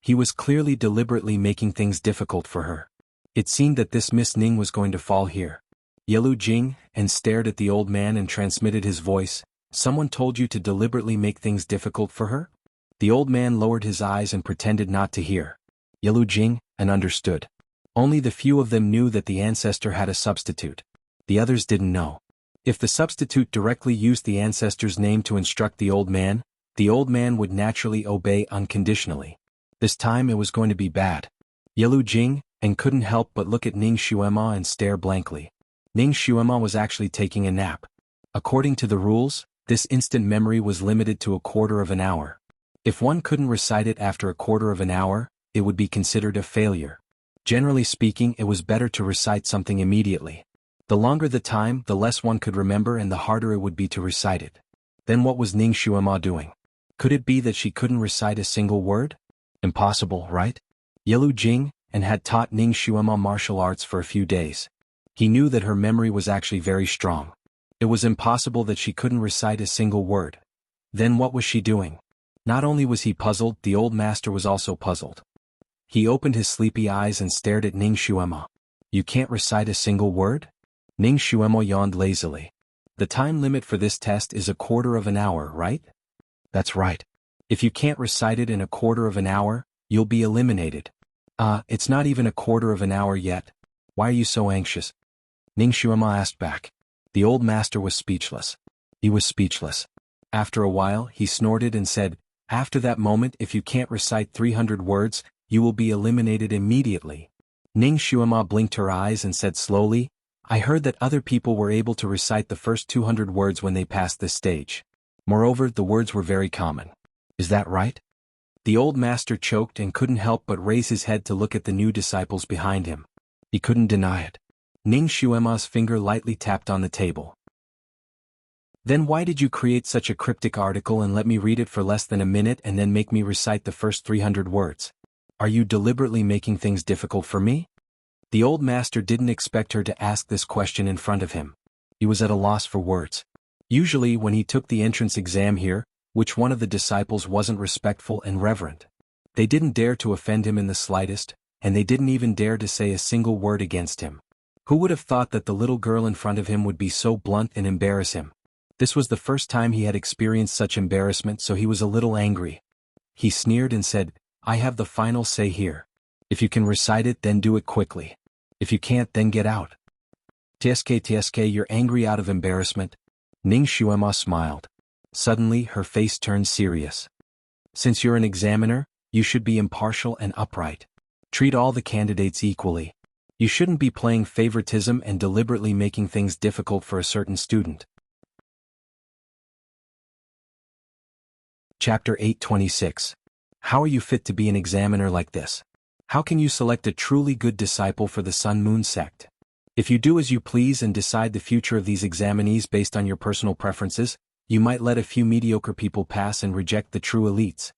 He was clearly deliberately making things difficult for her. It seemed that this Miss Ning was going to fall here. Yelu Jing and stared at the old man and transmitted his voice. "Someone told you to deliberately make things difficult for her?" The old man lowered his eyes and pretended not to hear. Yelu Jing and understood. Only the few of them knew that the ancestor had a substitute. The others didn't know. If the substitute directly used the ancestor's name to instruct the old man would naturally obey unconditionally. This time it was going to be bad. Yelu Jing and couldn't help but look at Ning Xuema and stare blankly. Ning Xuema was actually taking a nap. According to the rules, this instant memory was limited to a quarter of an hour. If one couldn't recite it after a quarter of an hour, it would be considered a failure. Generally speaking, it was better to recite something immediately. The longer the time, the less one could remember and the harder it would be to recite it. Then what was Ning Xuema doing? Could it be that she couldn't recite a single word? Impossible, right? Yelu Jing and had taught Ning Xuema martial arts for a few days. He knew that her memory was actually very strong. It was impossible that she couldn't recite a single word. Then what was she doing? Not only was he puzzled, the old master was also puzzled. He opened his sleepy eyes and stared at Ning Xuema. "You can't recite a single word?" Ning Xuema yawned lazily. "The time limit for this test is a quarter of an hour, right?" "That's right. If you can't recite it in a quarter of an hour, you'll be eliminated." It's not even a quarter of an hour yet. Why are you so anxious?" Ning Xuema asked back. The old master was speechless. He was speechless. After a while, he snorted and said, "After that moment, if you can't recite 300 words, you will be eliminated immediately." Ning Xuema blinked her eyes and said slowly, "I heard that other people were able to recite the first 200 words when they passed this stage. Moreover, the words were very common. Is that right?" The old master choked and couldn't help but raise his head to look at the new disciples behind him. He couldn't deny it. Ning Xuema's finger lightly tapped on the table. "Then why did you create such a cryptic article and let me read it for less than a minute and then make me recite the first 300 words? Are you deliberately making things difficult for me?" The old master didn't expect her to ask this question in front of him. He was at a loss for words. Usually when he took the entrance exam here, which one of the disciples wasn't respectful and reverent? They didn't dare to offend him in the slightest, and they didn't even dare to say a single word against him. Who would have thought that the little girl in front of him would be so blunt and embarrass him? This was the first time he had experienced such embarrassment, so he was a little angry. He sneered and said, "I have the final say here. If you can recite it, then do it quickly. If you can't, then get out." "Tsk, you're angry out of embarrassment?" Ning Xuema smiled. Suddenly, her face turned serious. "Since you're an examiner, you should be impartial and upright. Treat all the candidates equally. You shouldn't be playing favoritism and deliberately making things difficult for a certain student." Chapter 826. How are you fit to be an examiner like this? How can you select a truly good disciple for the Sun Moon sect? If you do as you please and decide the future of these examinees based on your personal preferences, you might let a few mediocre people pass and reject the true elites.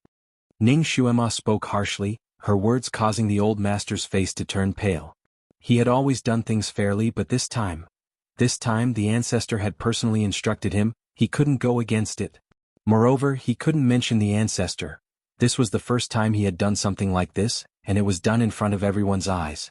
Ning Xuema spoke harshly, her words causing the old master's face to turn pale. He had always done things fairly, but this time the ancestor had personally instructed him, he couldn't go against it. Moreover, he couldn't mention the ancestor. This was the first time he had done something like this, and it was done in front of everyone's eyes.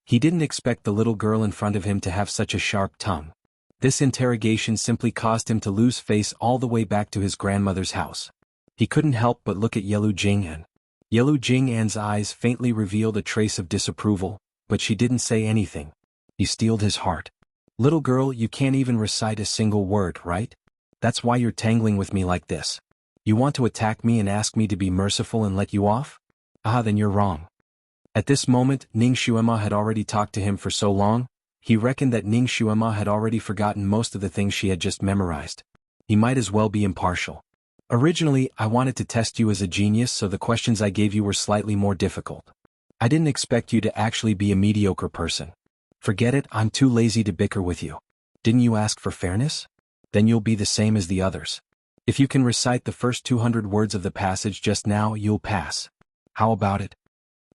He didn't expect the little girl in front of him to have such a sharp tongue. This interrogation simply caused him to lose face all the way back to his grandmother's house. He couldn't help but look at Yelu Jing'an. Yelu Jing'an's eyes faintly revealed a trace of disapproval, but she didn't say anything. He steeled his heart. Little girl, you can't even recite a single word, right? That's why you're tangling with me like this. You want to attack me and ask me to be merciful and let you off? Ah, then you're wrong. At this moment, Ning Xuema had already talked to him for so long, he reckoned that Ning Xuema had already forgotten most of the things she had just memorized. He might as well be impartial. Originally, I wanted to test you as a genius, so the questions I gave you were slightly more difficult. I didn't expect you to actually be a mediocre person. Forget it, I'm too lazy to bicker with you. Didn't you ask for fairness? Then you'll be the same as the others. If you can recite the first 200 words of the passage just now, you'll pass. How about it?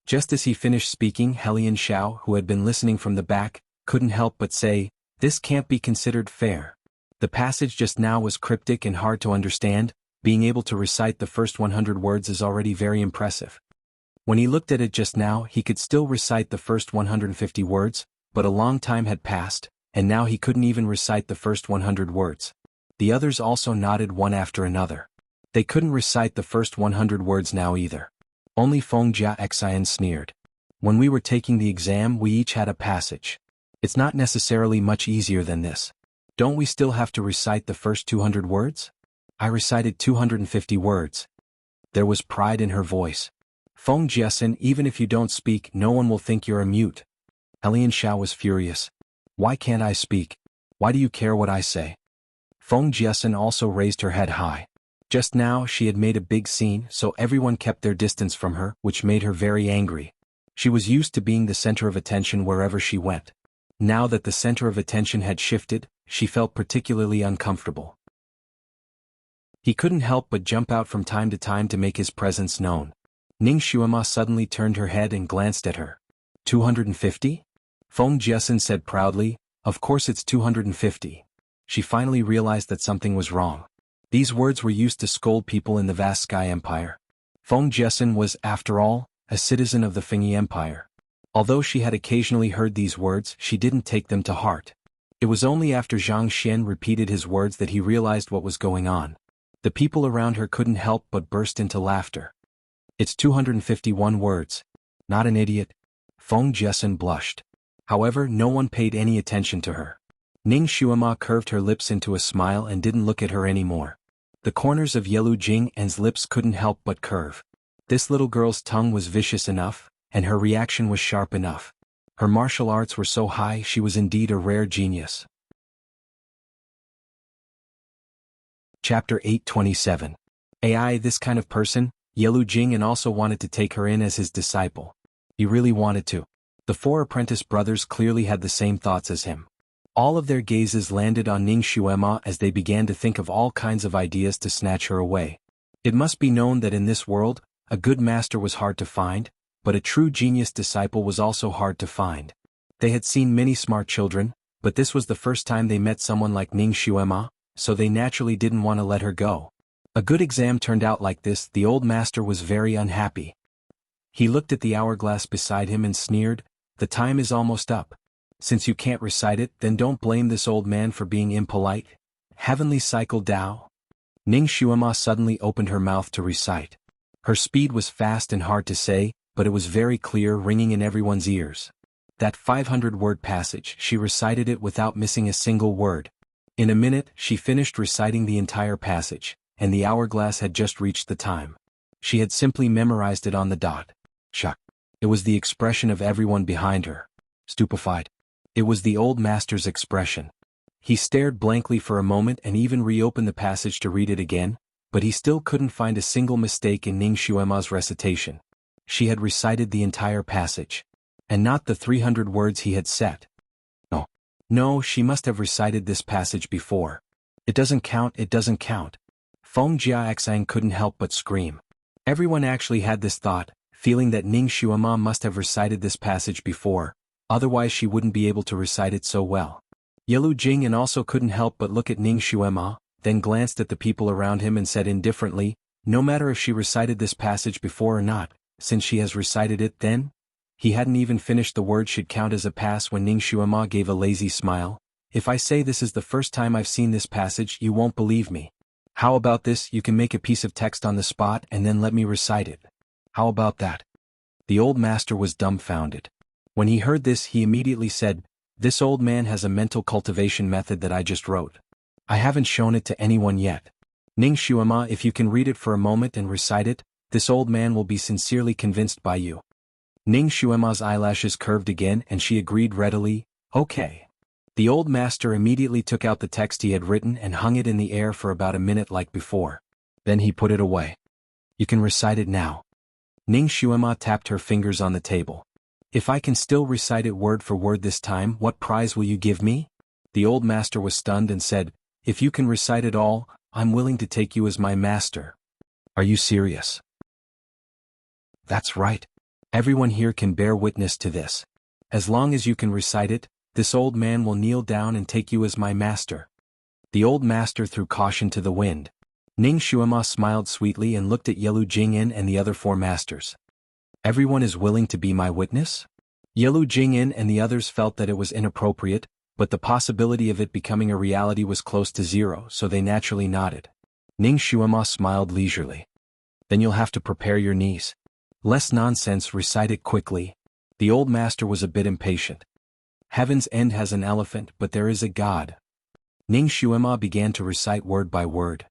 Just as he finished speaking, Helian Xiao, who had been listening from the back, couldn't help but say, "This can't be considered fair." The passage just now was cryptic and hard to understand. Being able to recite the first 100 words is already very impressive. When he looked at it just now, he could still recite the first 150 words, but a long time had passed, and now he couldn't even recite the first 100 words. The others also nodded one after another. They couldn't recite the first 100 words now either. Only Feng Jia Xian sneered. When we were taking the exam, we each had a passage. It's not necessarily much easier than this. Don't we still have to recite the first 200 words? I recited 250 words. There was pride in her voice. Feng Jiasen, even if you don't speak, no one will think you're a mute. Helian Xiao was furious. Why can't I speak? Why do you care what I say? Feng Jiasen also raised her head high. Just now she had made a big scene, so everyone kept their distance from her, which made her very angry. She was used to being the center of attention wherever she went. Now that the center of attention had shifted, she felt particularly uncomfortable. He couldn't help but jump out from time to time to make his presence known. Ning Xuema suddenly turned her head and glanced at her. 250? Feng Jiasen said proudly, "Of course it's 250. She finally realized that something was wrong. These words were used to scold people in the vast Sky Empire. Feng Jiasen was, after all, a citizen of the Fengyi Empire. Although she had occasionally heard these words, she didn't take them to heart. It was only after Zhang Xian repeated his words that he realized what was going on. The people around her couldn't help but burst into laughter. It's 251 words. Not an idiot. Feng Jiasen blushed. However, no one paid any attention to her. Ning Xuema curved her lips into a smile and didn't look at her anymore. The corners of Yelu Jing'an's lips couldn't help but curve. This little girl's tongue was vicious enough, and her reaction was sharp enough. Her martial arts were so high, she was indeed a rare genius. Chapter 827. AI, this kind of person, Yelu Jing'an also wanted to take her in as his disciple. He really wanted to. The four apprentice brothers clearly had the same thoughts as him. All of their gazes landed on Ning Xuema as they began to think of all kinds of ideas to snatch her away. It must be known that in this world, a good master was hard to find, but a true genius disciple was also hard to find. They had seen many smart children, but this was the first time they met someone like Ning Xuema, so they naturally didn't want to let her go. A good exam turned out like this. The old master was very unhappy. He looked at the hourglass beside him and sneered, "The time is almost up. Since you can't recite it, then don't blame this old man for being impolite. Heavenly Cycle Tao." Ning Xuema suddenly opened her mouth to recite. Her speed was fast and hard to say, but it was very clear, ringing in everyone's ears. That 500-word passage, she recited it without missing a single word. In a minute, she finished reciting the entire passage, and the hourglass had just reached the time. She had simply memorized it on the dot. Shock. It was the expression of everyone behind her. Stupefied. It was the old master's expression. He stared blankly for a moment and even reopened the passage to read it again, but he still couldn't find a single mistake in Ning Xuema's recitation. She had recited the entire passage. And not the 300 words he had set. No, she must have recited this passage before. It doesn't count, it doesn't count. Feng Jiaxang couldn't help but scream. Everyone actually had this thought, feeling that Ning Xuema must have recited this passage before, otherwise she wouldn't be able to recite it so well. Yelu Jing'an also couldn't help but look at Ning Xuema, then glanced at the people around him and said indifferently, No matter if she recited this passage before or not, since she has recited it then? He hadn't even finished the word should count as a pass when Ning Xuema gave a lazy smile. If I say this is the first time I've seen this passage, you won't believe me. How about this, you can make a piece of text on the spot and then let me recite it. How about that? The old master was dumbfounded. When he heard this, he immediately said, "This old man has a mental cultivation method that I just wrote. I haven't shown it to anyone yet. Ning Xuema, if you can read it for a moment and recite it, this old man will be sincerely convinced by you." Ning Xuema's eyelashes curved again and she agreed readily, "Okay." The old master immediately took out the text he had written and hung it in the air for about a minute like before. Then he put it away. "You can recite it now." Ning Xuema tapped her fingers on the table. "If I can still recite it word for word this time, what prize will you give me?" The old master was stunned and said, "If you can recite it all, I'm willing to take you as my master." "Are you serious?" "That's right. Everyone here can bear witness to this. As long as you can recite it, this old man will kneel down and take you as my master." The old master threw caution to the wind. Ning Xuema smiled sweetly and looked at Yelu Jingyin and the other 4 masters. "Everyone is willing to be my witness?" Yelu Jingyin and the others felt that it was inappropriate, but the possibility of it becoming a reality was close to zero, so they naturally nodded. Ning Xuema smiled leisurely. "Then you'll have to prepare your knees. Less nonsense, recite it quickly." The old master was a bit impatient. "Heaven's End has an elephant, but there is a god." Ning Xuema began to recite word by word.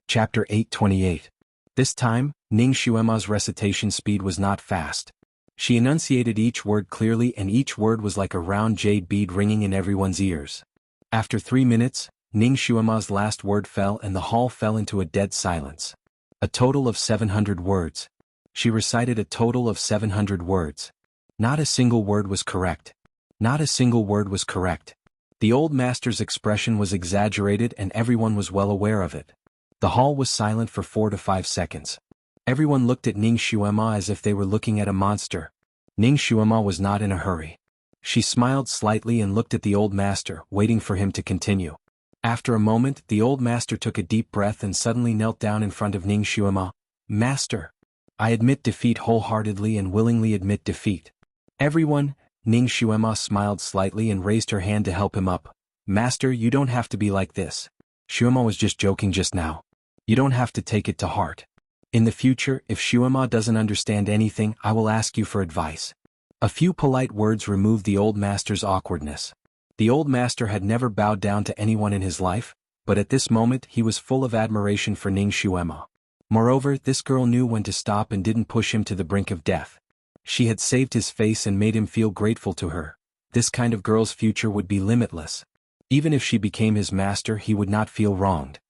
Chapter 828. This time, Ning Xuema's recitation speed was not fast. She enunciated each word clearly and each word was like a round jade bead ringing in everyone's ears. After 3 minutes, Ning Xuema's last word fell and the hall fell into a dead silence. A total of 700 words. She recited a total of 700 words. Not a single word was correct. Not a single word was correct. The old master's expression was exaggerated and everyone was well aware of it. The hall was silent for 4 to 5 seconds. Everyone looked at Ning Xuema as if they were looking at a monster. Ning Xuema was not in a hurry. She smiled slightly and looked at the old master, waiting for him to continue. After a moment, the old master took a deep breath and suddenly knelt down in front of Ning Xuema. "Master, I admit defeat wholeheartedly and willingly admit defeat." "Everyone," Ning Xuema smiled slightly and raised her hand to help him up. "Master, you don't have to be like this. Xuema was just joking just now. You don't have to take it to heart. In the future, if Xuema doesn't understand anything, I will ask you for advice." A few polite words removed the old master's awkwardness. The old master had never bowed down to anyone in his life, but at this moment he was full of admiration for Ning Xuema. Moreover, this girl knew when to stop and didn't push him to the brink of death. She had saved his face and made him feel grateful to her. This kind of girl's future would be limitless. Even if she became his master, he would not feel wronged.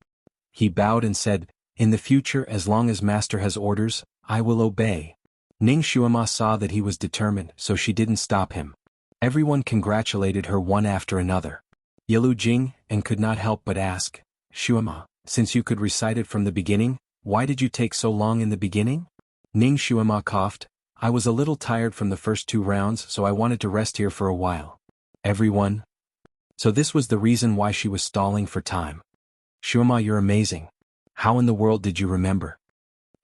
He bowed and said, "In the future, as long as master has orders, I will obey." Ning Xuema saw that he was determined, so she didn't stop him. Everyone congratulated her one after another. Yelu Jing and could not help but ask, "Xuema, since you could recite it from the beginning, why did you take so long in the beginning?" Ning Xuema coughed, "I was a little tired from the first 2 rounds, so I wanted to rest here for a while." Everyone. So this was the reason why she was stalling for time. "Xuema, you're amazing. How in the world did you remember?"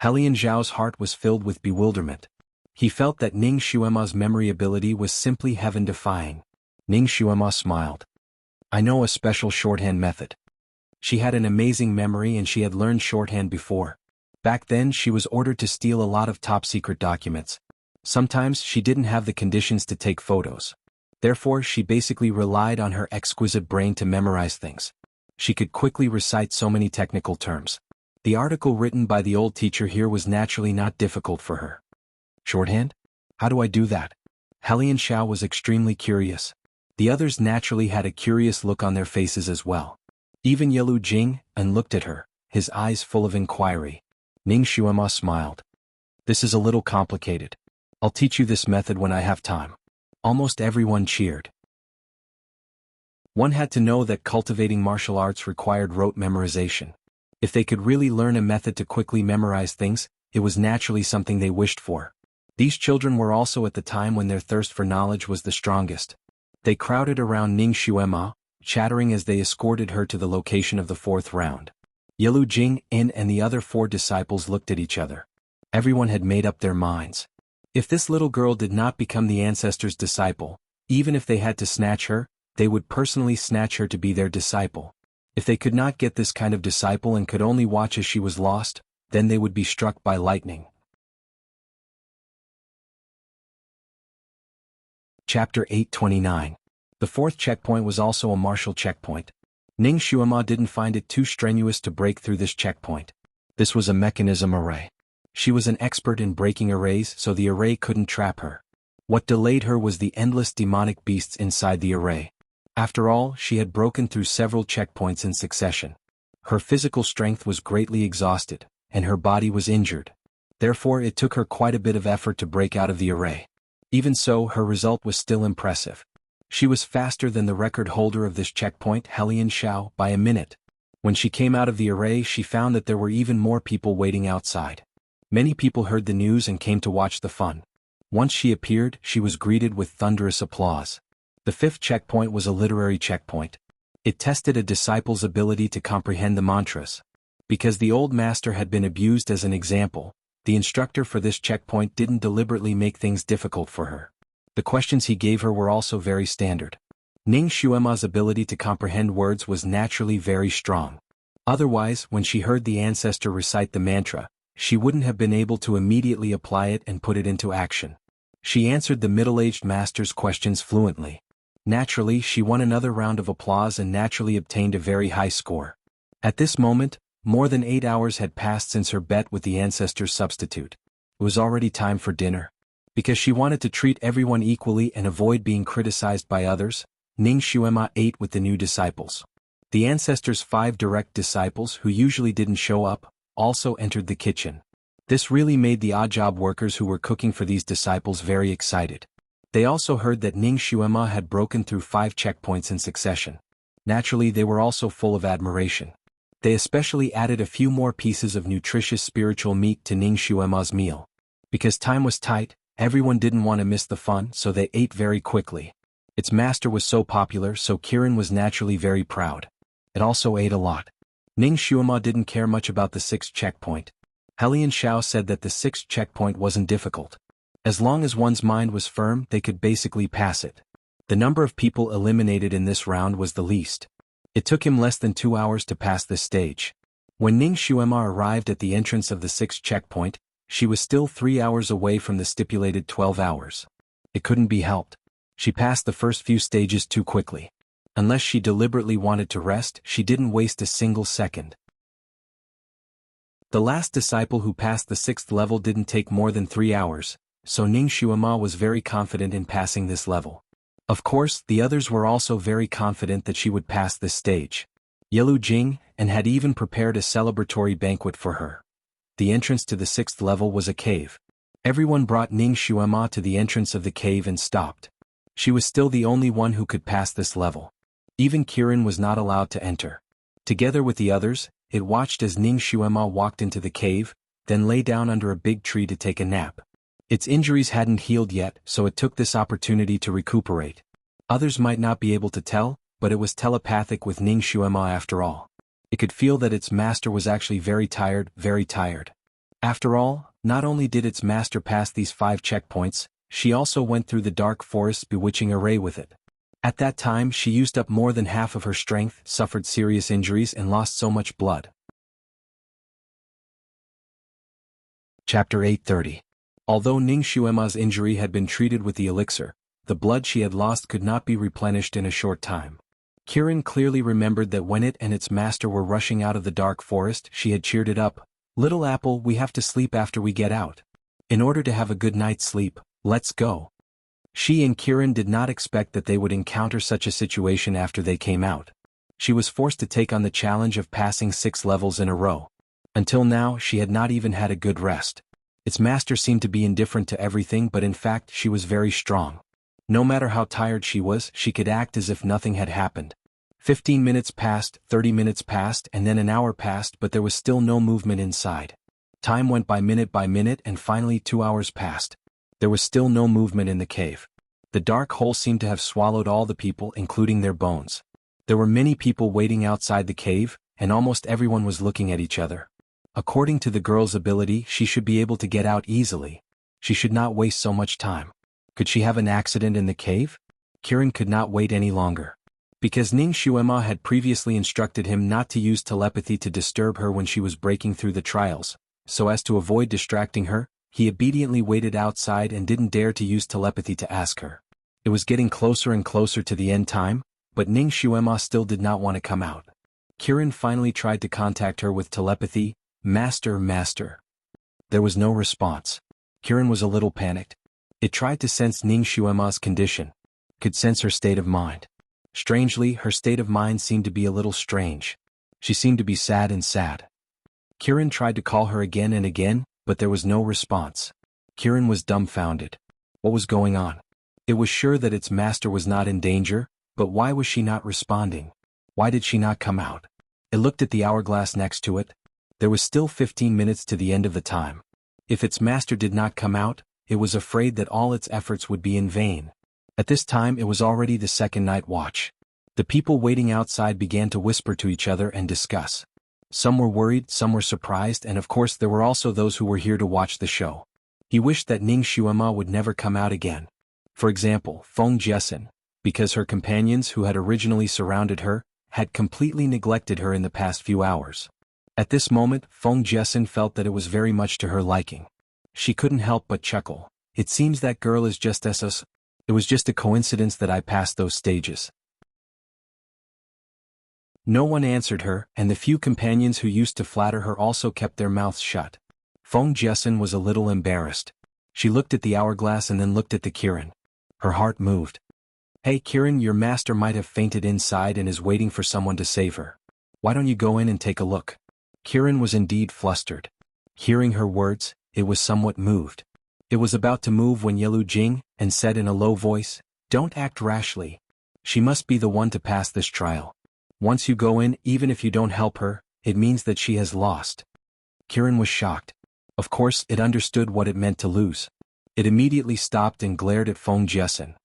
Helian Zhao's heart was filled with bewilderment. He felt that Ning Xuema's memory ability was simply heaven-defying. Ning Xuema smiled. "I know a special shorthand method." She had an amazing memory and she had learned shorthand before. Back then she was ordered to steal a lot of top-secret documents. Sometimes she didn't have the conditions to take photos. Therefore she basically relied on her exquisite brain to memorize things. She could quickly recite so many technical terms. The article written by the old teacher here was naturally not difficult for her. "Shorthand? How do I do that?" Helian Xiao was extremely curious. The others naturally had a curious look on their faces as well. Even Yelu Jing and looked at her, his eyes full of inquiry. Ning Xuema smiled. "This is a little complicated. I'll teach you this method when I have time." Almost everyone cheered. One had to know that cultivating martial arts required rote memorization. If they could really learn a method to quickly memorize things, it was naturally something they wished for. These children were also at the time when their thirst for knowledge was the strongest. They crowded around Ning Xuema, chattering as they escorted her to the location of the 4th round. Yilu Jing, In and the other 4 disciples looked at each other. Everyone had made up their minds. If this little girl did not become the ancestor's disciple, even if they had to snatch her, they would personally snatch her to be their disciple. If they could not get this kind of disciple and could only watch as she was lost, then they would be struck by lightning. Chapter 829. The 4th checkpoint was also a martial checkpoint. Ning Xuema didn't find it too strenuous to break through this checkpoint. This was a mechanism array. She was an expert in breaking arrays, so the array couldn't trap her. What delayed her was the endless demonic beasts inside the array. After all, she had broken through several checkpoints in succession. Her physical strength was greatly exhausted, and her body was injured. Therefore, it took her quite a bit of effort to break out of the array. Even so, her result was still impressive. She was faster than the record holder of this checkpoint, Helian Xiao, by a minute. When she came out of the array, she found that there were even more people waiting outside. Many people heard the news and came to watch the fun. Once she appeared, she was greeted with thunderous applause. The 5th checkpoint was a literary checkpoint. It tested a disciple's ability to comprehend the mantras. Because the old master had been abused as an example, the instructor for this checkpoint didn't deliberately make things difficult for her. The questions he gave her were also very standard. Ning Xuema's ability to comprehend words was naturally very strong. Otherwise, when she heard the ancestor recite the mantra, she wouldn't have been able to immediately apply it and put it into action. She answered the middle-aged master's questions fluently. Naturally, she won another round of applause and naturally obtained a very high score. At this moment, more than 8 hours had passed since her bet with the ancestor's substitute. It was already time for dinner. Because she wanted to treat everyone equally and avoid being criticized by others, Ning Xuema ate with the new disciples. The ancestor's 5 direct disciples who usually didn't show up, also entered the kitchen. This really made the odd-job workers who were cooking for these disciples very excited. They also heard that Ning Xuema had broken through 5 checkpoints in succession. Naturally, they were also full of admiration. They especially added a few more pieces of nutritious spiritual meat to Ning Xuema's meal. Because time was tight, everyone didn't want to miss the fun, so they ate very quickly. Its master was so popular, so Kirin was naturally very proud. It also ate a lot. Ning Xuema didn't care much about the 6th checkpoint. Helian Xiao said that the 6th checkpoint wasn't difficult. As long as one's mind was firm, they could basically pass it. The number of people eliminated in this round was the least. It took him less than 2 hours to pass this stage. When Ning Xuema arrived at the entrance of the 6th checkpoint, she was still 3 hours away from the stipulated 12 hours. It couldn't be helped. She passed the first few stages too quickly. Unless she deliberately wanted to rest, she didn't waste a single second. The last disciple who passed the 6th level didn't take more than 3 hours, so Ning Xuema was very confident in passing this level. Of course, the others were also very confident that she would pass this stage. Yilu Jing, and had even prepared a celebratory banquet for her. The entrance to the 6th level was a cave. Everyone brought Ning Xuema to the entrance of the cave and stopped. She was still the only one who could pass this level. Even Kirin was not allowed to enter. Together with the others, it watched as Ning Xuema walked into the cave, then lay down under a big tree to take a nap. Its injuries hadn't healed yet, so it took this opportunity to recuperate. Others might not be able to tell, but it was telepathic with Ning Xuema after all. It could feel that its master was actually very tired, very tired. After all, not only did its master pass these 5 checkpoints, she also went through the dark forest's bewitching array with it. At that time, she used up more than half of her strength, suffered serious injuries and lost so much blood. Chapter 830. Although Ning Xuema's injury had been treated with the elixir, the blood she had lost could not be replenished in a short time. Kirin clearly remembered that when it and its master were rushing out of the dark forest, she had cheered it up. "Little apple, we have to sleep after we get out. In order to have a good night's sleep, let's go." She and Kirin did not expect that they would encounter such a situation after they came out. She was forced to take on the challenge of passing 6 levels in a row. Until now, she had not even had a good rest. Its master seemed to be indifferent to everything, but in fact she was very strong. No matter how tired she was, she could act as if nothing had happened. 15 minutes passed, 30 minutes passed, and then an hour passed, but there was still no movement inside. Time went by minute, and finally 2 hours passed. There was still no movement in the cave. The dark hole seemed to have swallowed all the people, including their bones. There were many people waiting outside the cave, and almost everyone was looking at each other. According to the girl's ability, she should be able to get out easily. She should not waste so much time. Could she have an accident in the cave? Kiran could not wait any longer. Because Ning Xuema had previously instructed him not to use telepathy to disturb her when she was breaking through the trials, so as to avoid distracting her, he obediently waited outside and didn't dare to use telepathy to ask her. It was getting closer and closer to the end time, but Ning Xuema still did not want to come out. Kiran finally tried to contact her with telepathy, "Master, master." There was no response. Kiran was a little panicked. It tried to sense Ning Xuema's condition. Could sense her state of mind. Strangely, her state of mind seemed to be a little strange. She seemed to be sad and sad. Kiran tried to call her again and again, but there was no response. Kiran was dumbfounded. What was going on? It was sure that its master was not in danger, but why was she not responding? Why did she not come out? It looked at the hourglass next to it. There was still 15 minutes to the end of the time. If its master did not come out, it was afraid that all its efforts would be in vain. At this time it was already the second night watch. The people waiting outside began to whisper to each other and discuss. Some were worried, some were surprised, and of course there were also those who were here to watch the show. He wished that Ning Xuema would never come out again. For example, Feng Jiesin, because her companions who had originally surrounded her, had completely neglected her in the past few hours. At this moment, Feng Jiesin felt that it was very much to her liking. She couldn't help but chuckle. It seems that girl is just as us. It was just a coincidence that I passed those stages. No one answered her, and the few companions who used to flatter her also kept their mouths shut. Feng Jiesin was a little embarrassed. She looked at the hourglass and then looked at the Kiran. Her heart moved. "Hey Kiran, your master might have fainted inside and is waiting for someone to save her. Why don't you go in and take a look?" Kiran was indeed flustered. Hearing her words, it was somewhat moved. It was about to move when Yelu Jing, and said in a low voice, "Don't act rashly. She must be the one to pass this trial. Once you go in, even if you don't help her, it means that she has lost." Kiran was shocked. Of course, it understood what it meant to lose. It immediately stopped and glared at Feng Jiesin.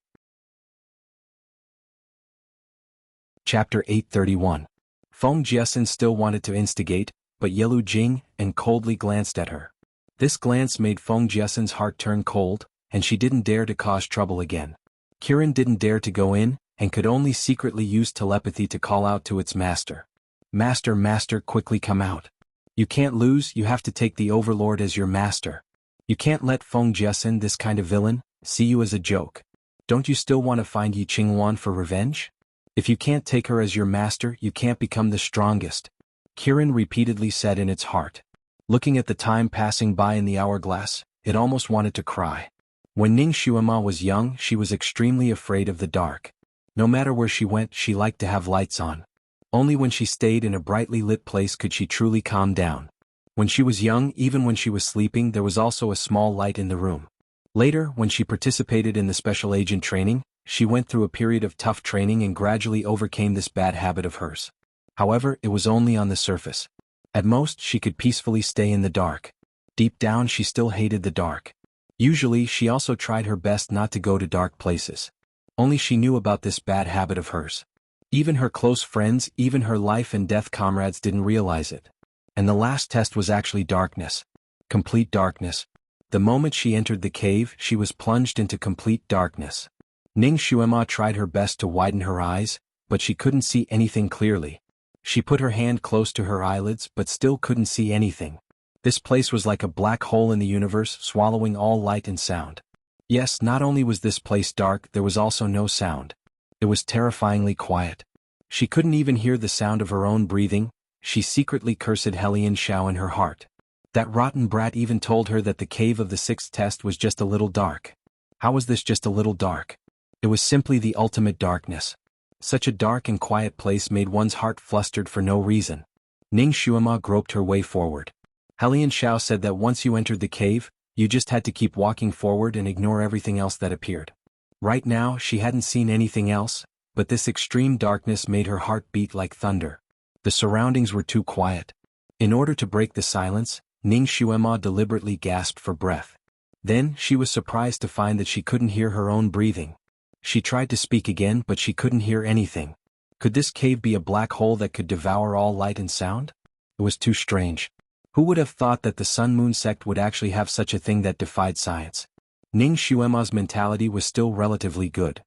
Chapter 831. Feng Jiesin still wanted to instigate, but Yelu Jing and coldly glanced at her. This glance made Feng Jiesin's heart turn cold, and she didn't dare to cause trouble again. Kiran didn't dare to go in, and could only secretly use telepathy to call out to its master. "Master, master, quickly come out. You can't lose, you have to take the overlord as your master. You can't let Feng Jiesin, this kind of villain, see you as a joke. Don't you still want to find Yi Qingwan for revenge? If you can't take her as your master, you can't become the strongest," Kiran repeatedly said in its heart. Looking at the time passing by in the hourglass, it almost wanted to cry. When Ning Xuema was young, she was extremely afraid of the dark. No matter where she went, she liked to have lights on. Only when she stayed in a brightly lit place could she truly calm down. When she was young, even when she was sleeping, there was also a small light in the room. Later, when she participated in the special agent training, she went through a period of tough training and gradually overcame this bad habit of hers. However, it was only on the surface. At most, she could peacefully stay in the dark. Deep down, she still hated the dark. Usually, she also tried her best not to go to dark places. Only she knew about this bad habit of hers. Even her close friends, even her life and death comrades didn't realize it. And the last test was actually darkness. Complete darkness. The moment she entered the cave, she was plunged into complete darkness. Ning Xuema tried her best to widen her eyes, but she couldn't see anything clearly. She put her hand close to her eyelids but still couldn't see anything. This place was like a black hole in the universe, swallowing all light and sound. Yes, not only was this place dark, there was also no sound. It was terrifyingly quiet. She couldn't even hear the sound of her own breathing. She secretly cursed Helian Shao in her heart. That rotten brat even told her that the cave of the sixth test was just a little dark. How was this just a little dark? It was simply the ultimate darkness. Such a dark and quiet place made one's heart flustered for no reason. Ning Xuema groped her way forward. Helian Shao said that once you entered the cave, you just had to keep walking forward and ignore everything else that appeared. Right now, she hadn't seen anything else, but this extreme darkness made her heart beat like thunder. The surroundings were too quiet. In order to break the silence, Ning Xuema deliberately gasped for breath. Then, she was surprised to find that she couldn't hear her own breathing. She tried to speak again but she couldn't hear anything. Could this cave be a black hole that could devour all light and sound? It was too strange. Who would have thought that the Sun Moon sect would actually have such a thing that defied science? Ning Xuema's mentality was still relatively good.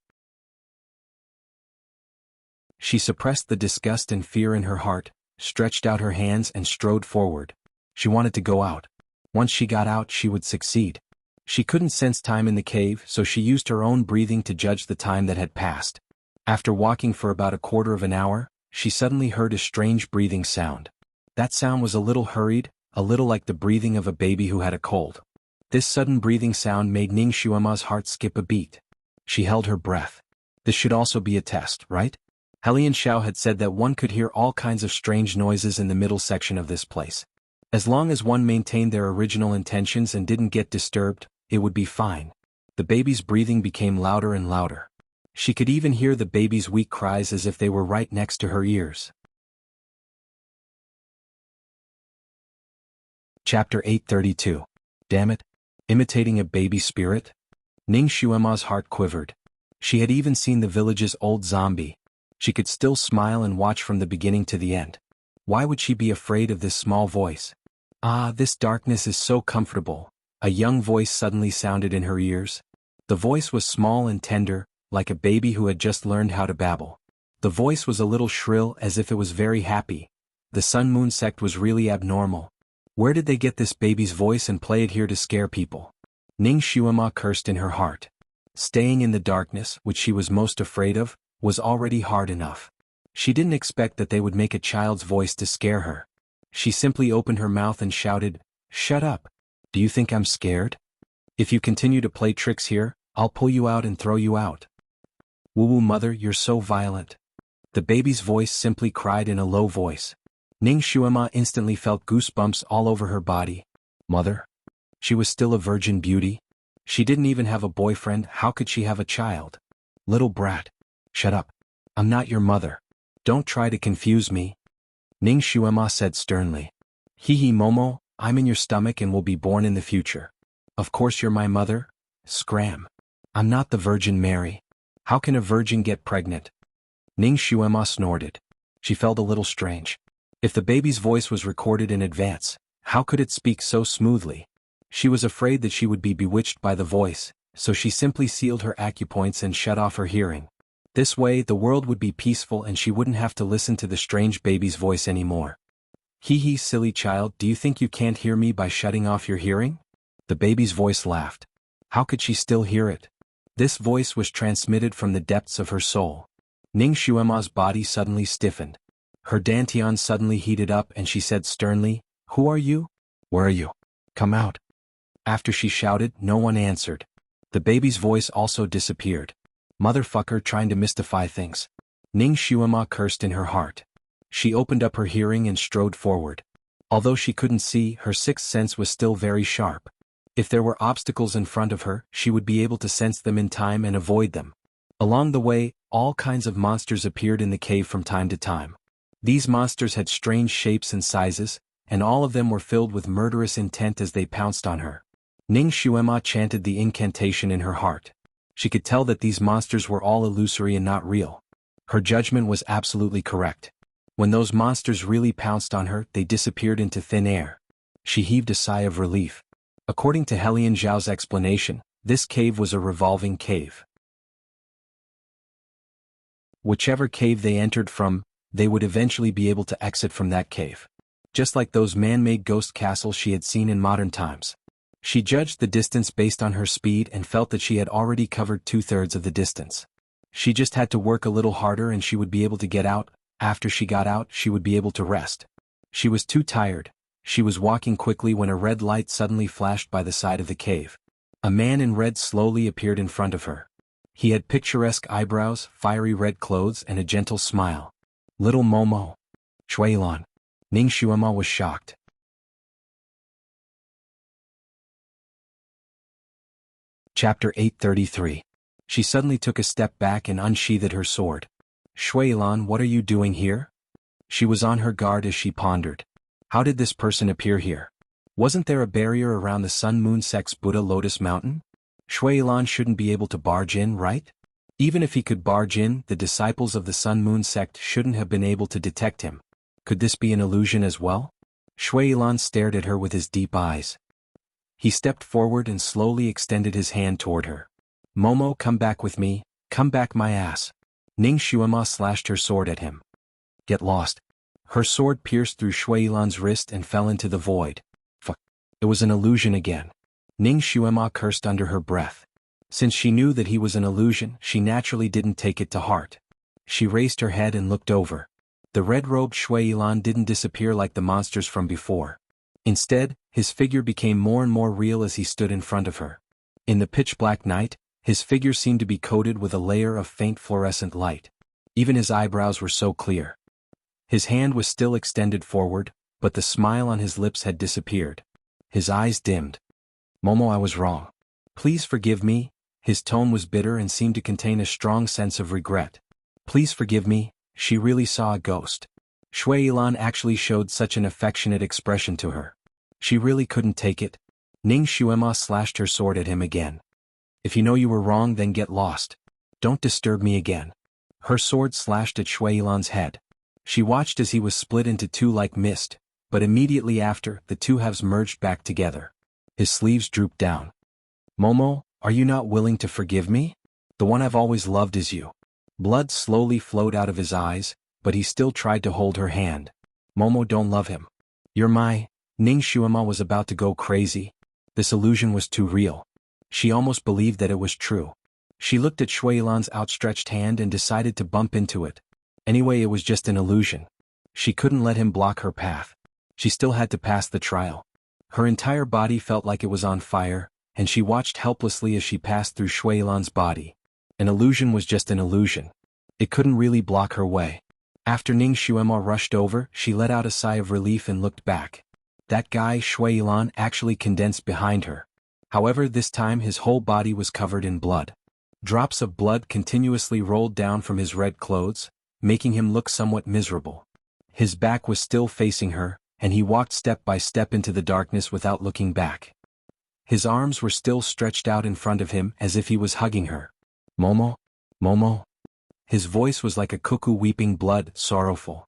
She suppressed the disgust and fear in her heart, stretched out her hands and strode forward. She wanted to go out. Once she got out, she would succeed. She couldn't sense time in the cave, so she used her own breathing to judge the time that had passed. After walking for about a quarter of an hour, she suddenly heard a strange breathing sound. That sound was a little hurried, a little like the breathing of a baby who had a cold. This sudden breathing sound made Ning Xuema's heart skip a beat. She held her breath. This should also be a test, right? Helian Xiao had said that one could hear all kinds of strange noises in the middle section of this place. As long as one maintained their original intentions and didn't get disturbed, it would be fine. The baby's breathing became louder and louder. She could even hear the baby's weak cries as if they were right next to her ears. Chapter 832. Damn it. Imitating a baby spirit? Ning Xuema's heart quivered. She had even seen the village's old zombie. She could still smile and watch from the beginning to the end. Why would she be afraid of this small voice? Ah, this darkness is so comfortable. A young voice suddenly sounded in her ears. The voice was small and tender, like a baby who had just learned how to babble. The voice was a little shrill, as if it was very happy. The Sun Moon sect was really abnormal. Where did they get this baby's voice and play it here to scare people? Ning Xuema cursed in her heart. Staying in the darkness, which she was most afraid of, was already hard enough. She didn't expect that they would make a child's voice to scare her. She simply opened her mouth and shouted, "Shut up. Do you think I'm scared? If you continue to play tricks here, I'll pull you out and throw you out." "Woo-woo mother, you're so violent." The baby's voice simply cried in a low voice. Ning Xuema instantly felt goosebumps all over her body. Mother? She was still a virgin beauty. She didn't even have a boyfriend, how could she have a child? Little brat. Shut up. I'm not your mother. Don't try to confuse me. Ning Xuema said sternly. Hee Momo, I'm in your stomach and will be born in the future. Of course you're my mother? Scram. I'm not the Virgin Mary. How can a virgin get pregnant? Ning Xuema snorted. She felt a little strange. If the baby's voice was recorded in advance, how could it speak so smoothly? She was afraid that she would be bewitched by the voice, so she simply sealed her acupoints and shut off her hearing. This way the world would be peaceful and she wouldn't have to listen to the strange baby's voice anymore. Hee silly child, do you think you can't hear me by shutting off your hearing? The baby's voice laughed. How could she still hear it? This voice was transmitted from the depths of her soul. Ning Xuema's body suddenly stiffened. Her dantian suddenly heated up and she said sternly, Who are you? Where are you? Come out. After she shouted, no one answered. The baby's voice also disappeared. Motherfucker trying to mystify things. Ning Xuema cursed in her heart. She opened up her hearing and strode forward. Although she couldn't see, her sixth sense was still very sharp. If there were obstacles in front of her, she would be able to sense them in time and avoid them. Along the way, all kinds of monsters appeared in the cave from time to time. These monsters had strange shapes and sizes, and all of them were filled with murderous intent as they pounced on her. Ning Xuema chanted the incantation in her heart. She could tell that these monsters were all illusory and not real. Her judgment was absolutely correct. When those monsters really pounced on her, they disappeared into thin air. She heaved a sigh of relief. According to Helian Zhao's explanation, this cave was a revolving cave. Whichever cave they entered from, they would eventually be able to exit from that cave. Just like those man-made ghost castles she had seen in modern times. She judged the distance based on her speed and felt that she had already covered 2/3 of the distance. She just had to work a little harder and she would be able to get out. After she got out, she would be able to rest. She was too tired. She was walking quickly when a red light suddenly flashed by the side of the cave. A man in red slowly appeared in front of her. He had picturesque eyebrows, fiery red clothes, and a gentle smile. Little Momo. Shuilan. Ning Xuema was shocked. Chapter 833. She suddenly took a step back and unsheathed her sword. Shuilan, what are you doing here? She was on her guard as she pondered. How did this person appear here? Wasn't there a barrier around the Sun Moon sect's Buddha Lotus Mountain? Shuilan shouldn't be able to barge in, right? Even if he could barge in, the disciples of the Sun Moon sect shouldn't have been able to detect him. Could this be an illusion as well? Shui Yilan stared at her with his deep eyes. He stepped forward and slowly extended his hand toward her. Momo, come back with me, come back my ass. Ning Xuema slashed her sword at him. Get lost. Her sword pierced through Shui Yilan's wrist and fell into the void. Fuck. It was an illusion again. Ning Xuema cursed under her breath. Since she knew that he was an illusion, she naturally didn't take it to heart. She raised her head and looked over. The red-robed Shui Yilan didn't disappear like the monsters from before. Instead, his figure became more and more real as he stood in front of her. In the pitch-black night, his figure seemed to be coated with a layer of faint fluorescent light. Even his eyebrows were so clear. His hand was still extended forward, but the smile on his lips had disappeared. His eyes dimmed. Momo, I was wrong. Please forgive me. His tone was bitter and seemed to contain a strong sense of regret. Please forgive me, she really saw a ghost. Shui Yilan actually showed such an affectionate expression to her. She really couldn't take it. Ning Xuema slashed her sword at him again. If you know you were wrong, then get lost. Don't disturb me again. Her sword slashed at Shui Yilan's head. She watched as he was split into two like mist, but immediately after, the two halves merged back together. His sleeves drooped down. Momo, are you not willing to forgive me? The one I've always loved is you. Blood slowly flowed out of his eyes, but he still tried to hold her hand. Momo, don't love him. You're my... Ning Xuema was about to go crazy. This illusion was too real. She almost believed that it was true. She looked at Shui Yilan's outstretched hand and decided to bump into it. Anyway, it was just an illusion. She couldn't let him block her path. She still had to pass the trial. Her entire body felt like it was on fire, and she watched helplessly as she passed through Shui Yilan's body. An illusion was just an illusion. It couldn't really block her way. After Ning Xuema rushed over, she let out a sigh of relief and looked back. That guy, Shui Yilan, actually condensed behind her. However, this time his whole body was covered in blood. Drops of blood continuously rolled down from his red clothes, making him look somewhat miserable. His back was still facing her, and he walked step by step into the darkness without looking back. His arms were still stretched out in front of him as if he was hugging her. Momo? Momo? His voice was like a cuckoo weeping blood, sorrowful.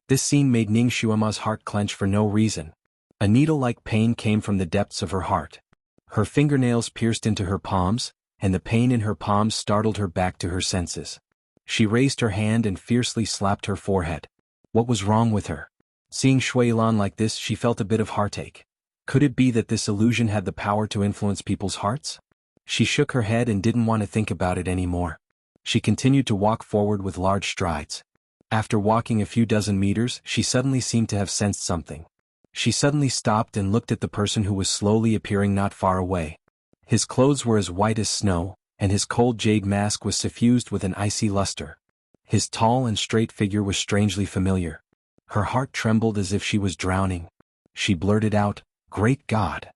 This scene made Ning Xuema's heart clench for no reason. A needle-like pain came from the depths of her heart. Her fingernails pierced into her palms, and the pain in her palms startled her back to her senses. She raised her hand and fiercely slapped her forehead. What was wrong with her? Seeing Shui Yilan like this, she felt a bit of heartache. Could it be that this illusion had the power to influence people's hearts? She shook her head and didn't want to think about it anymore. She continued to walk forward with large strides. After walking a few dozen meters, she suddenly seemed to have sensed something. She suddenly stopped and looked at the person who was slowly appearing not far away. His clothes were as white as snow, and his cold jade mask was suffused with an icy luster. His tall and straight figure was strangely familiar. Her heart trembled as if she was drowning. She blurted out, "Great God!"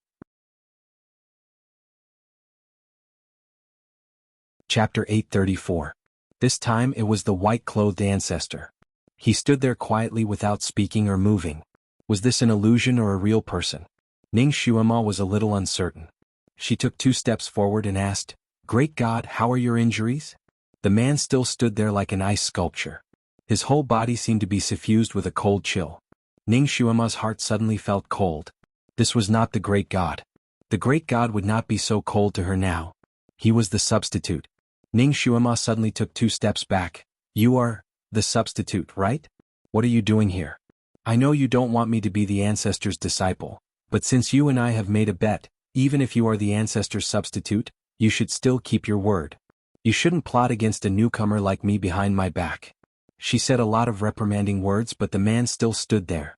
Chapter 834. This time it was the white-clothed ancestor. He stood there quietly without speaking or moving. Was this an illusion or a real person? Ning Xuema was a little uncertain. She took 2 steps forward and asked, "Great God, how are your injuries?" The man still stood there like an ice sculpture. His whole body seemed to be suffused with a cold chill. Ning Xuema's heart suddenly felt cold. This was not the Great God. The Great God would not be so cold to her now. He was the substitute. Ning Xuema suddenly took 2 steps back. "You are the substitute, right? What are you doing here? I know you don't want me to be the ancestor's disciple, but since you and I have made a bet, even if you are the ancestor's substitute, you should still keep your word. You shouldn't plot against a newcomer like me behind my back." She said a lot of reprimanding words, but the man still stood there.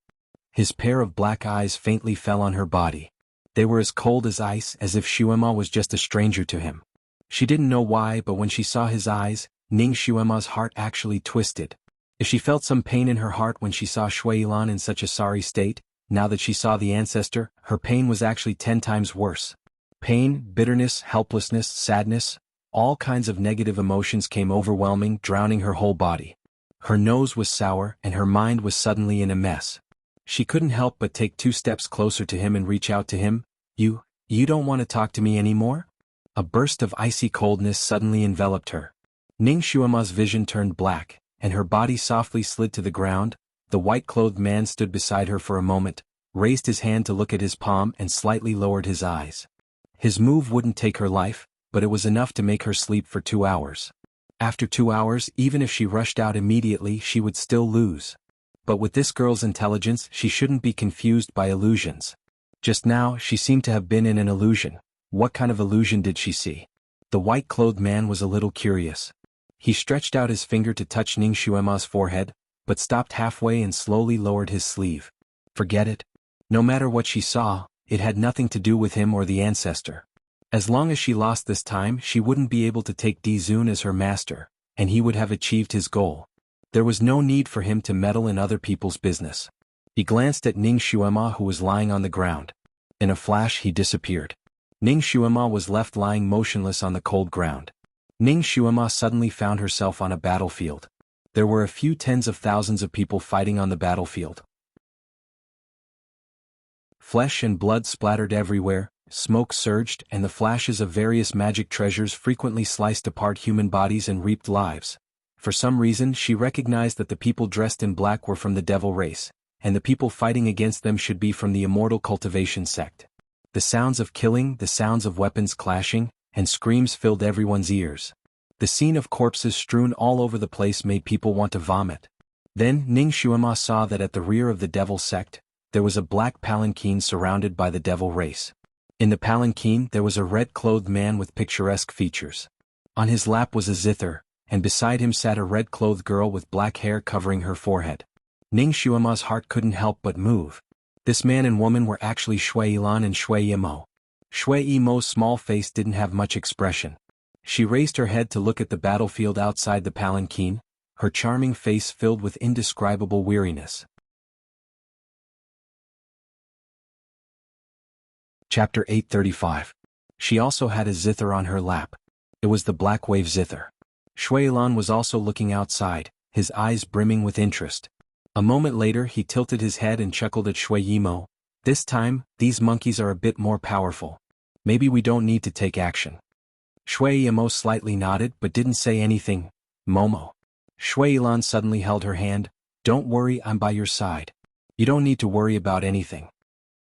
His pair of black eyes faintly fell on her body. They were as cold as ice, as if Xuema was just a stranger to him. She didn't know why, but when she saw his eyes, Ning Xuema's heart actually twisted. If she felt some pain in her heart when she saw Shui Yilan in such a sorry state, now that she saw the ancestor, her pain was actually 10 times worse. Pain, bitterness, helplessness, sadness, all kinds of negative emotions came overwhelming, drowning her whole body. Her nose was sour, and her mind was suddenly in a mess. She couldn't help but take 2 steps closer to him and reach out to him. You don't want to talk to me anymore?" A burst of icy coldness suddenly enveloped her. Ning Xuema's vision turned black, and her body softly slid to the ground. The white-clothed man stood beside her for a moment, raised his hand to look at his palm and slightly lowered his eyes. His move wouldn't take her life, but it was enough to make her sleep for 2 hours. After 2 hours, even if she rushed out immediately, she would still lose. But with this girl's intelligence, she shouldn't be confused by illusions. Just now, she seemed to have been in an illusion. What kind of illusion did she see? The white-clothed man was a little curious. He stretched out his finger to touch Ning Xuema's forehead, but stopped halfway and slowly lowered his sleeve. Forget it. No matter what she saw, it had nothing to do with him or the ancestor. As long as she lost this time, she wouldn't be able to take Di Zun as her master, and he would have achieved his goal. There was no need for him to meddle in other people's business. He glanced at Ning Xuema, who was lying on the ground. In a flash he disappeared. Ning Xuema was left lying motionless on the cold ground. Ning Xuema suddenly found herself on a battlefield. There were a few tens of thousands of people fighting on the battlefield. Flesh and blood splattered everywhere, smoke surged, and the flashes of various magic treasures frequently sliced apart human bodies and reaped lives. For some reason she recognized that the people dressed in black were from the devil race, and the people fighting against them should be from the immortal cultivation sect. The sounds of killing, the sounds of weapons clashing, and screams filled everyone's ears. The scene of corpses strewn all over the place made people want to vomit. Then Ning Xuema saw that at the rear of the devil sect, there was a black palanquin surrounded by the devil race. In the palanquin there was a red-clothed man with picturesque features. On his lap was a zither, and beside him sat a red-clothed girl with black hair covering her forehead. Ning Xuema's heart couldn't help but move. This man and woman were actually Shui Yilan and Shui Yimo. Shui Yimo's small face didn't have much expression. She raised her head to look at the battlefield outside the palanquin, her charming face filled with indescribable weariness. Chapter 835. She also had a zither on her lap. It was the Black Wave zither. Shui Yilan was also looking outside, his eyes brimming with interest. A moment later he tilted his head and chuckled at Shui Yimo. This time, these monkeys are a bit more powerful. Maybe we don't need to take action. Shui Yimo slightly nodded but didn't say anything. Momo. Shui Yilan suddenly held her hand. Don't worry, I'm by your side. You don't need to worry about anything.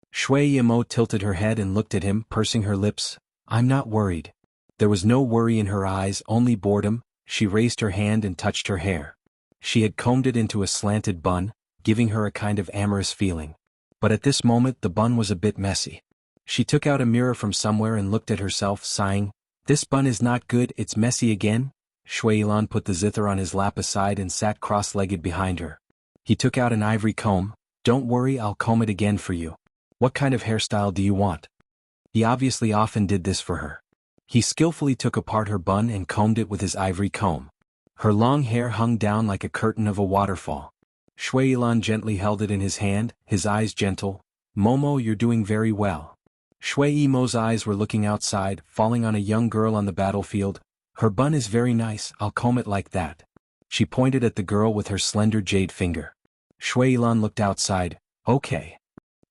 Shui Yimo tilted her head and looked at him, pursing her lips. I'm not worried. There was no worry in her eyes, only boredom. She raised her hand and touched her hair. She had combed it into a slanted bun, giving her a kind of amorous feeling. But at this moment the bun was a bit messy. She took out a mirror from somewhere and looked at herself, sighing. This bun is not good, it's messy again. Shui Yilan put the zither on his lap aside and sat cross-legged behind her. He took out an ivory comb. Don't worry, I'll comb it again for you. What kind of hairstyle do you want? He obviously often did this for her. He skillfully took apart her bun and combed it with his ivory comb. Her long hair hung down like a curtain of a waterfall. Shui Yilan gently held it in his hand, his eyes gentle. Momo, you're doing very well. Shui Yimo's eyes were looking outside, falling on a young girl on the battlefield. Her bun is very nice, I'll comb it like that. She pointed at the girl with her slender jade finger. Shui Yilan looked outside. Okay.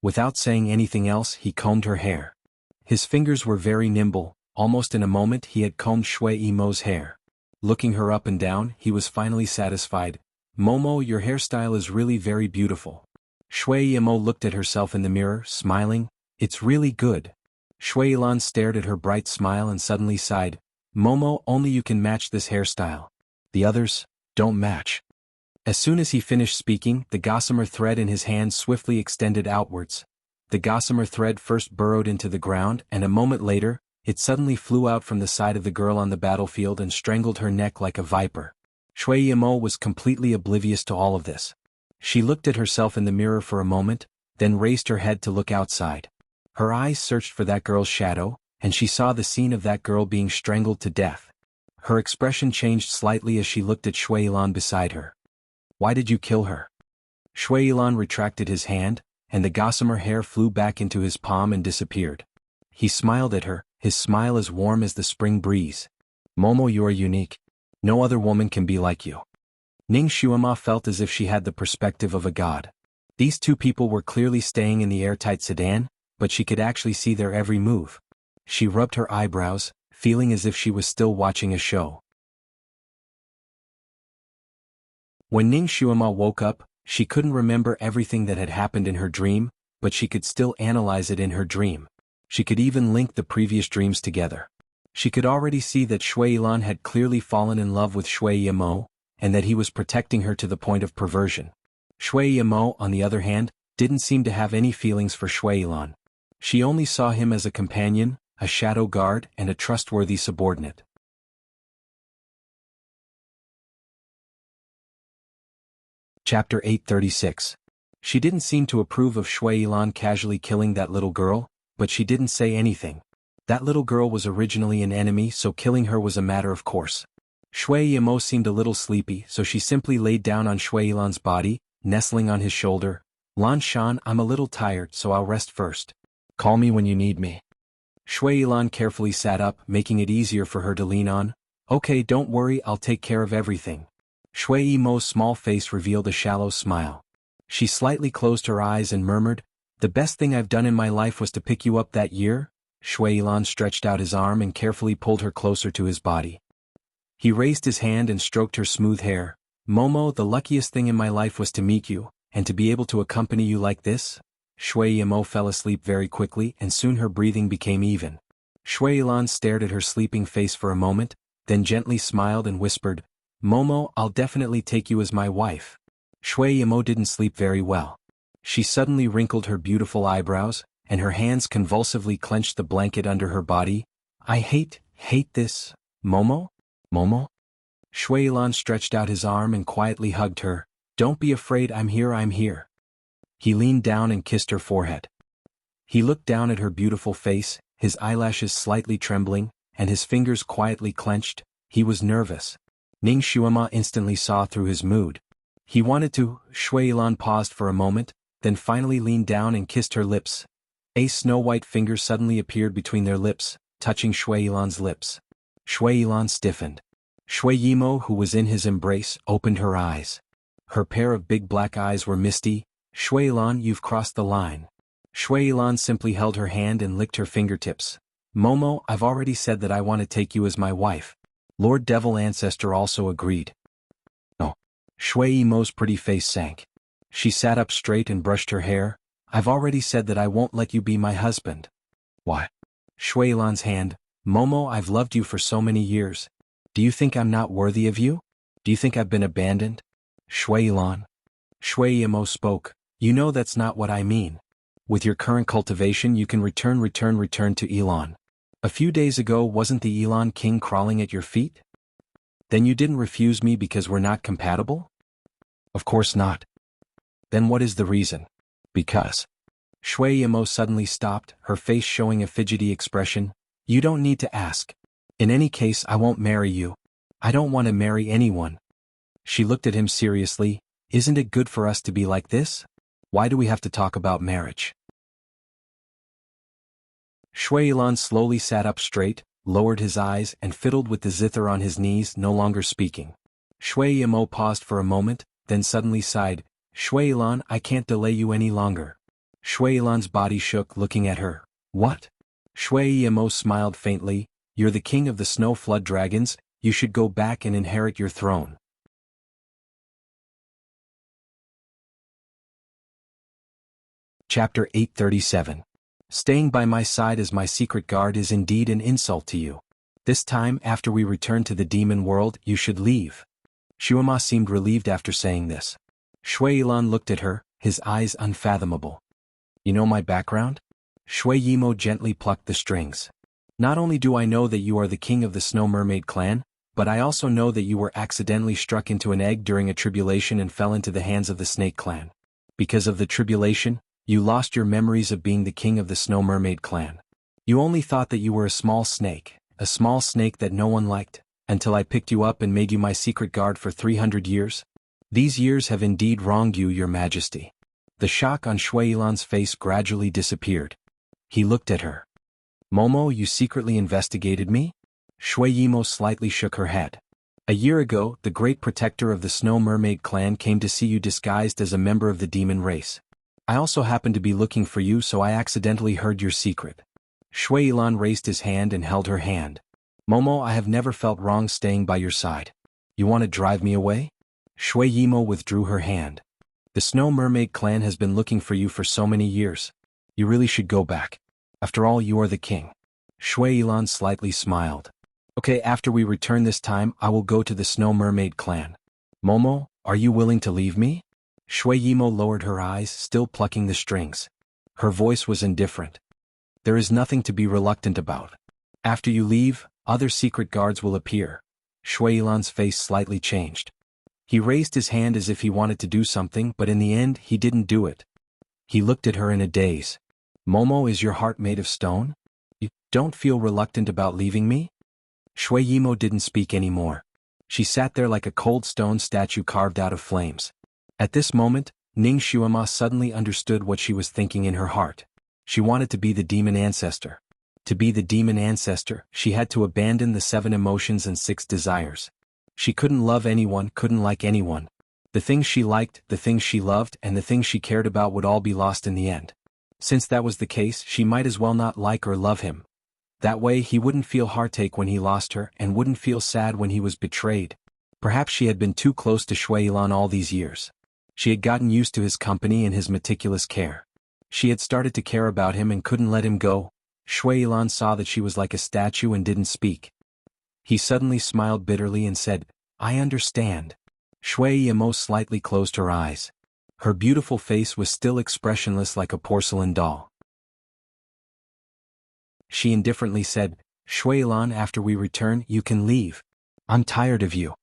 Without saying anything else, he combed her hair. His fingers were very nimble. Almost in a moment he had combed Shui Yimo's hair. Looking her up and down, he was finally satisfied. Momo, your hairstyle is really very beautiful. Shui Yimo looked at herself in the mirror, smiling. It's really good. Shui Yilan stared at her bright smile and suddenly sighed. Momo, only you can match this hairstyle. The others don't match. As soon as he finished speaking, the gossamer thread in his hand swiftly extended outwards. The gossamer thread first burrowed into the ground, and a moment later, it suddenly flew out from the side of the girl on the battlefield and strangled her neck like a viper. Shui Yimo was completely oblivious to all of this. She looked at herself in the mirror for a moment, then raised her head to look outside. Her eyes searched for that girl's shadow, and she saw the scene of that girl being strangled to death. Her expression changed slightly as she looked at Shui Yilan beside her. Why did you kill her? Shui Yilan retracted his hand, and the gossamer hair flew back into his palm and disappeared. He smiled at her, his smile as warm as the spring breeze. Momo, you are unique. No other woman can be like you. Ning Xuema felt as if she had the perspective of a god. These two people were clearly staying in the airtight sedan, but she could actually see their every move. She rubbed her eyebrows, feeling as if she was still watching a show. When Ning Xuema woke up, she couldn't remember everything that had happened in her dream, but she could still analyze it in her dream. She could even link the previous dreams together. She could already see that Shui Yilan had clearly fallen in love with Shui Yimo, and that he was protecting her to the point of perversion. Shui Yimo, on the other hand, didn't seem to have any feelings for Shui Yilan. She only saw him as a companion, a shadow guard, and a trustworthy subordinate. Chapter 836. She didn't seem to approve of Shui Yilan casually killing that little girl, but she didn't say anything. That little girl was originally an enemy, so killing her was a matter of course. Shui Yimo seemed a little sleepy, so she simply laid down on Shui Yilan's body, nestling on his shoulder. "Lan Shan, I'm a little tired, so I'll rest first. Call me when you need me." Shui Yilan carefully sat up, making it easier for her to lean on. "Okay, don't worry, I'll take care of everything." Shui Yimo's small face revealed a shallow smile. She slightly closed her eyes and murmured, "The best thing I've done in my life was to pick you up that year." Shui Yilan stretched out his arm and carefully pulled her closer to his body. He raised his hand and stroked her smooth hair. "Momo, the luckiest thing in my life was to meet you, and to be able to accompany you like this." Shui Yimo fell asleep very quickly, and soon her breathing became even. Shui Yilan stared at her sleeping face for a moment, then gently smiled and whispered, "Momo, I'll definitely take you as my wife." Shui Yimo didn't sleep very well. She suddenly wrinkled her beautiful eyebrows, and her hands convulsively clenched the blanket under her body. "I hate this, Momo? Momo?" Shui Yilan stretched out his arm and quietly hugged her. "Don't be afraid, I'm here." He leaned down and kissed her forehead. He looked down at her beautiful face, his eyelashes slightly trembling, and his fingers quietly clenched. He was nervous. Ning Xuema instantly saw through his mood. He wanted to. Shui Yilan paused for a moment, then finally leaned down and kissed her lips. A snow-white finger suddenly appeared between their lips, touching Shui Yilan's lips. Shui Yilan stiffened. Shui Yimo, who was in his embrace, opened her eyes. Her pair of big black eyes were misty. "Shui Yilan, you've crossed the line." Shui Yilan simply held her hand and licked her fingertips. "Momo, I've already said that I want to take you as my wife." Lord Devil Ancestor also agreed. "No." Shui Yimo's pretty face sank. She sat up straight and brushed her hair. "I've already said that I won't let you be my husband." "Why?" Shui Yilan's hand. "Momo, I've loved you for so many years. Do you think I'm not worthy of you? Do you think I've been abandoned?" "Shui Yilan." Shui Yimo spoke. "You know that's not what I mean. With your current cultivation you can return to Yilan. A few days ago wasn't the Yilan king crawling at your feet? Then you didn't refuse me because we're not compatible?" "Of course not." "Then what is the reason?" "Because." Shui Yimo suddenly stopped, her face showing a fidgety expression. "You don't need to ask. In any case, I won't marry you. I don't want to marry anyone." She looked at him seriously. "Isn't it good for us to be like this? Why do we have to talk about marriage?" Shui Yilan slowly sat up straight, lowered his eyes, and fiddled with the zither on his knees, no longer speaking. Shui Yimo paused for a moment, then suddenly sighed. "Shui Yilan, I can't delay you any longer." Shui Yilan's body shook, looking at her. "What?" Shui Yimo smiled faintly. "You're the king of the snow flood dragons, you should go back and inherit your throne." Chapter 837. Staying by my side as my secret guard is indeed an insult to you. This time, after we return to the demon world, you should leave. Xuema seemed relieved after saying this. Shui Yilan looked at her, his eyes unfathomable. "You know my background?" Shui Yimo gently plucked the strings. "Not only do I know that you are the king of the Snow Mermaid clan, but I also know that you were accidentally struck into an egg during a tribulation and fell into the hands of the Snake clan. Because of the tribulation, you lost your memories of being the king of the Snow Mermaid clan. You only thought that you were a small snake that no one liked, until I picked you up and made you my secret guard for 300 years. These years have indeed wronged you, your majesty." The shock on Shui Yilan's face gradually disappeared. He looked at her. "Momo, you secretly investigated me?" Shui Yimo slightly shook her head. "A year ago, the great protector of the Snow Mermaid clan came to see you disguised as a member of the demon race. I also happened to be looking for you, so I accidentally heard your secret." Shui Yilan raised his hand and held her hand. Momo, I have never felt wrong staying by your side. You want to drive me away? Shui Yimo withdrew her hand. The Snow Mermaid clan has been looking for you for so many years. You really should go back. After all, you are the king. Shui Yilan slightly smiled. Okay, after we return this time, I will go to the Snow Mermaid clan. Momo, are you willing to leave me? Shui Yimo lowered her eyes, still plucking the strings. Her voice was indifferent. There is nothing to be reluctant about. After you leave, other secret guards will appear. Shui Yilan's face slightly changed. He raised his hand as if he wanted to do something, but in the end, he didn't do it. He looked at her in a daze. Momo, is your heart made of stone? You don't feel reluctant about leaving me? Shui Yimo didn't speak anymore. She sat there like a cold stone statue carved out of flames. At this moment, Ning Xuema suddenly understood what she was thinking in her heart. She wanted to be the demon ancestor. To be the demon ancestor, she had to abandon the 7 emotions and 6 desires. She couldn't love anyone, couldn't like anyone. The things she liked, the things she loved, and the things she cared about would all be lost in the end. Since that was the case, she might as well not like or love him. That way he wouldn't feel heartache when he lost her and wouldn't feel sad when he was betrayed. Perhaps she had been too close to Shui Yilan all these years. She had gotten used to his company and his meticulous care. She had started to care about him and couldn't let him go. Shui Yilan saw that she was like a statue and didn't speak. He suddenly smiled bitterly and said, I understand. Shui Yimo slightly closed her eyes. Her beautiful face was still expressionless like a porcelain doll. She indifferently said, Shui Yilan, after we return, you can leave. I'm tired of you.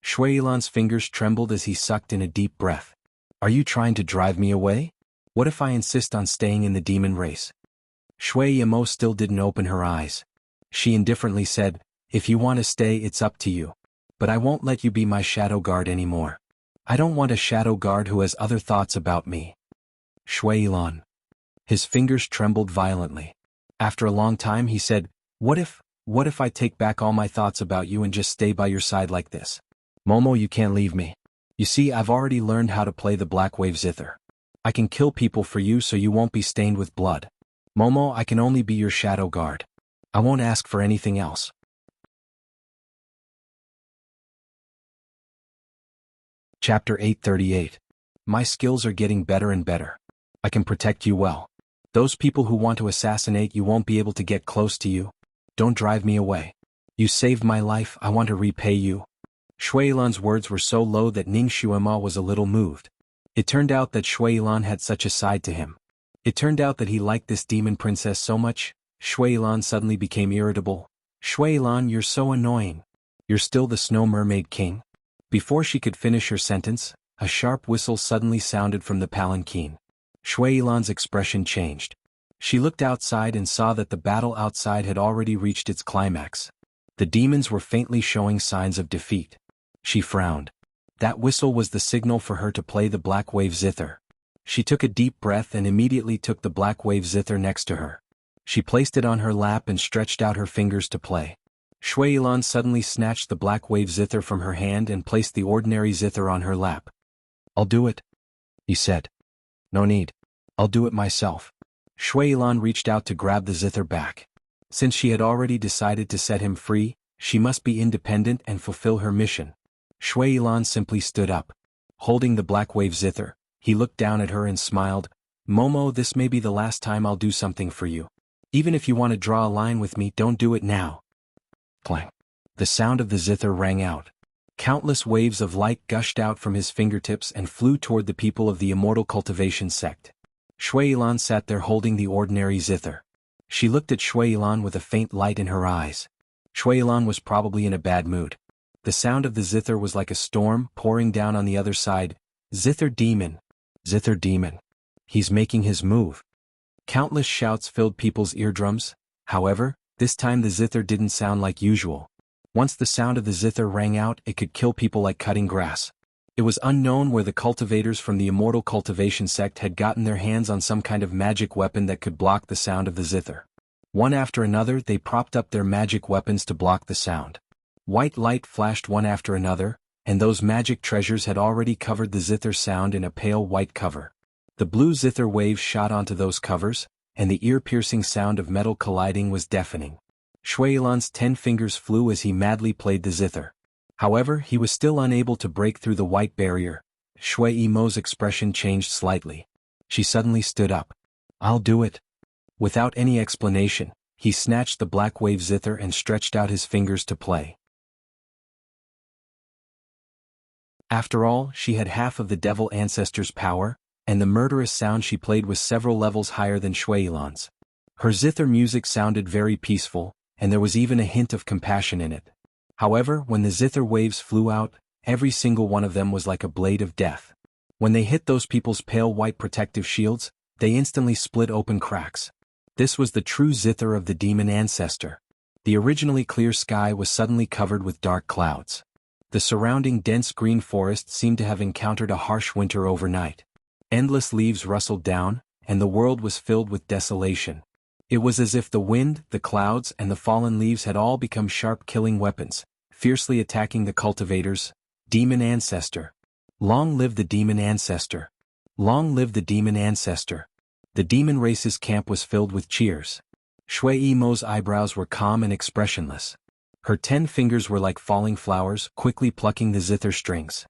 Shui Yilan's fingers trembled as he sucked in a deep breath. Are you trying to drive me away? What if I insist on staying in the demon race? Shui Yimo still didn't open her eyes. She indifferently said, if you want to stay, it's up to you. But I won't let you be my shadow guard anymore. I don't want a shadow guard who has other thoughts about me. Shui Yilan. His fingers trembled violently. After a long time he said, What if I take back all my thoughts about you and just stay by your side like this? Momo, you can't leave me. You see, I've already learned how to play the Black Wave Zither. I can kill people for you so you won't be stained with blood. Momo, I can only be your shadow guard. I won't ask for anything else. Chapter 838. My skills are getting better and better. I can protect you well. Those people who want to assassinate you won't be able to get close to you. Don't drive me away. You saved my life, I want to repay you. Shui Yilan's words were so low that Ning Xuema was a little moved. It turned out that Shui Yilan had such a side to him. It turned out that he liked this demon princess so much. Shui Yilan suddenly became irritable. Shui Yilan, you're so annoying. You're still the Snow Mermaid King? Before she could finish her sentence, a sharp whistle suddenly sounded from the palanquin. Shui Yilan's expression changed. She looked outside and saw that the battle outside had already reached its climax. The demons were faintly showing signs of defeat. She frowned. That whistle was the signal for her to play the Black Wave Zither. She took a deep breath and immediately took the Black Wave Zither next to her. She placed it on her lap and stretched out her fingers to play. Shui Yilan suddenly snatched the Black Wave Zither from her hand and placed the ordinary zither on her lap. I'll do it, he said. No need. I'll do it myself. Shui Yilan reached out to grab the zither back. Since she had already decided to set him free, she must be independent and fulfill her mission. Shui Yilan simply stood up. Holding the Black Wave Zither, he looked down at her and smiled. Momo, this may be the last time I'll do something for you. Even if you want to draw a line with me, don't do it now. Clang. The sound of the zither rang out. Countless waves of light gushed out from his fingertips and flew toward the people of the Immortal Cultivation sect. Shui Yilan sat there holding the ordinary zither. She looked at Shui Yilan with a faint light in her eyes. Shui Yilan was probably in a bad mood. The sound of the zither was like a storm pouring down on the other side. Zither demon. Zither demon. He's making his move. Countless shouts filled people's eardrums. However, this time the zither didn't sound like usual. Once the sound of the zither rang out, it could kill people like cutting grass. It was unknown where the cultivators from the Immortal Cultivation sect had gotten their hands on some kind of magic weapon that could block the sound of the zither. One after another, they propped up their magic weapons to block the sound. White light flashed one after another, and those magic treasures had already covered the zither sound in a pale white cover. The blue zither waves shot onto those covers, and the ear-piercing sound of metal colliding was deafening. Shui Yilan's 10 fingers flew as he madly played the zither. However, he was still unable to break through the white barrier. Shui Yimo's expression changed slightly. She suddenly stood up. "I'll do it." Without any explanation, he snatched the black wave zither and stretched out his fingers to play. After all, she had half of the devil ancestor's power, and the murderous sound she played was several levels higher than Shui Yilan's. Her zither music sounded very peaceful, and there was even a hint of compassion in it. However, when the zither waves flew out, every single one of them was like a blade of death. When they hit those people's pale white protective shields, they instantly split open cracks. This was the true zither of the demon ancestor. The originally clear sky was suddenly covered with dark clouds. The surrounding dense green forest seemed to have encountered a harsh winter overnight. Endless leaves rustled down, and the world was filled with desolation. It was as if the wind, the clouds, and the fallen leaves had all become sharp killing weapons, fiercely attacking the cultivators. Demon ancestor. Long live the demon ancestor. Long live the demon ancestor. The demon race's camp was filled with cheers. Shui Yimo's eyebrows were calm and expressionless. Her 10 fingers were like falling flowers, quickly plucking the zither strings.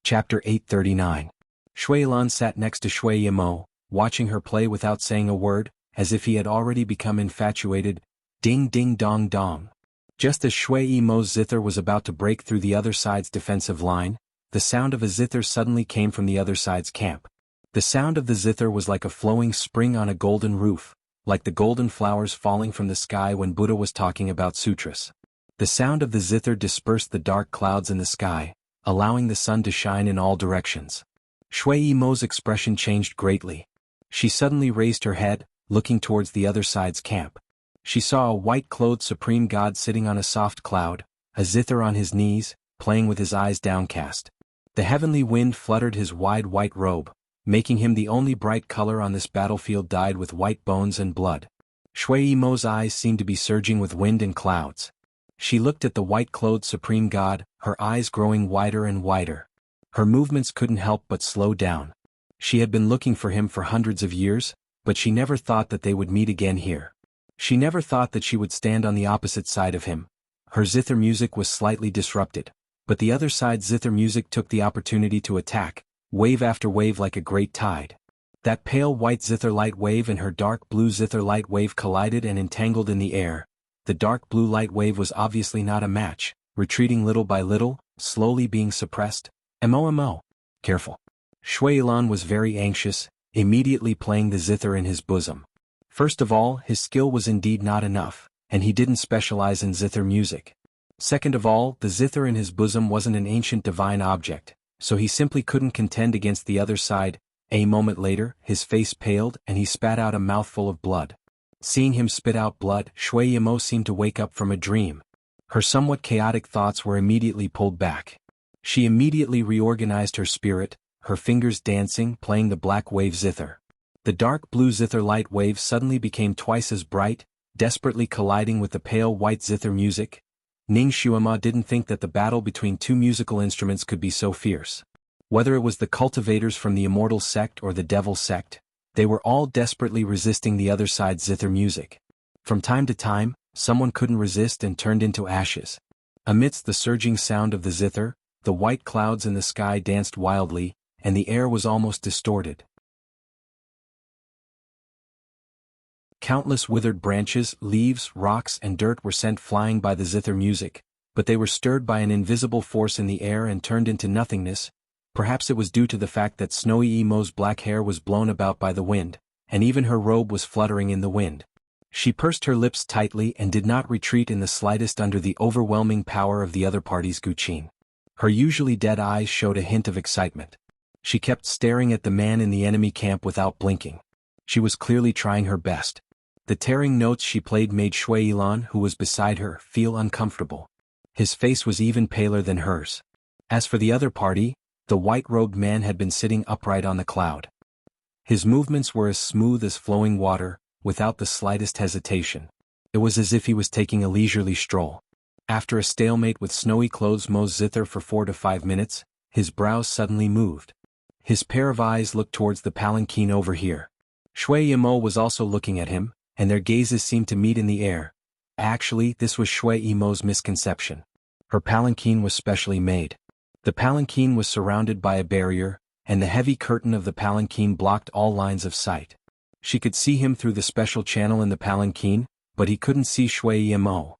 Chapter 839. Shui Yilan sat next to Shui Yimo, watching her play without saying a word, as if he had already become infatuated. Ding ding dong dong. Just as Shui Yimo's zither was about to break through the other side's defensive line, the sound of a zither suddenly came from the other side's camp. The sound of the zither was like a flowing spring on a golden roof, like the golden flowers falling from the sky when Buddha was talking about sutras. The sound of the zither dispersed the dark clouds in the sky, allowing the sun to shine in all directions. Shui Yimo's expression changed greatly. She suddenly raised her head, looking towards the other side's camp. She saw a white-clothed supreme god sitting on a soft cloud, a zither on his knees, playing with his eyes downcast. The heavenly wind fluttered his wide white robe, making him the only bright color on this battlefield dyed with white bones and blood. Shui Yimo's eyes seemed to be surging with wind and clouds. She looked at the white-clothed supreme god, her eyes growing wider and wider. Her movements couldn't help but slow down. She had been looking for him for hundreds of years, but she never thought that they would meet again here. She never thought that she would stand on the opposite side of him. Her zither music was slightly disrupted, but the other side's zither music took the opportunity to attack, wave after wave like a great tide. That pale white zither light wave and her dark blue zither light wave collided and entangled in the air. The dark blue light wave was obviously not a match, retreating little by little, slowly being suppressed. Mo. Careful. Shui Yilan was very anxious, immediately playing the zither in his bosom. First of all, his skill was indeed not enough, and he didn't specialize in zither music. Second of all, the zither in his bosom wasn't an ancient divine object, so he simply couldn't contend against the other side. A moment later, his face paled and he spat out a mouthful of blood. Seeing him spit out blood, Shui Yimo seemed to wake up from a dream. Her somewhat chaotic thoughts were immediately pulled back. She immediately reorganized her spirit, her fingers dancing, playing the black wave zither. The dark blue zither light wave suddenly became twice as bright, desperately colliding with the pale white zither music. Ning Xuema didn't think that the battle between two musical instruments could be so fierce. Whether it was the cultivators from the immortal sect or the devil sect, they were all desperately resisting the other side's zither music. From time to time, someone couldn't resist and turned into ashes. Amidst the surging sound of the zither, the white clouds in the sky danced wildly, and the air was almost distorted. Countless withered branches, leaves, rocks, and dirt were sent flying by the zither music, but they were stirred by an invisible force in the air and turned into nothingness. Perhaps it was due to the fact that Snowy Emo's black hair was blown about by the wind, and even her robe was fluttering in the wind. She pursed her lips tightly and did not retreat in the slightest under the overwhelming power of the other party's Guqin. Her usually dead eyes showed a hint of excitement. She kept staring at the man in the enemy camp without blinking. She was clearly trying her best. The tearing notes she played made Shui Yilan, who was beside her, feel uncomfortable. His face was even paler than hers. As for the other party, the white-robed man had been sitting upright on the cloud. His movements were as smooth as flowing water, without the slightest hesitation. It was as if he was taking a leisurely stroll. After a stalemate with Snowy Clothes Mo's zither for 4 to 5 minutes, his brows suddenly moved. His pair of eyes looked towards the palanquin over here. Shui Yimo was also looking at him, and their gazes seemed to meet in the air. Actually, this was Shui Yimo's misconception. Her palanquin was specially made. The palanquin was surrounded by a barrier, and the heavy curtain of the palanquin blocked all lines of sight. She could see him through the special channel in the palanquin, but he couldn't see Shui Yimo.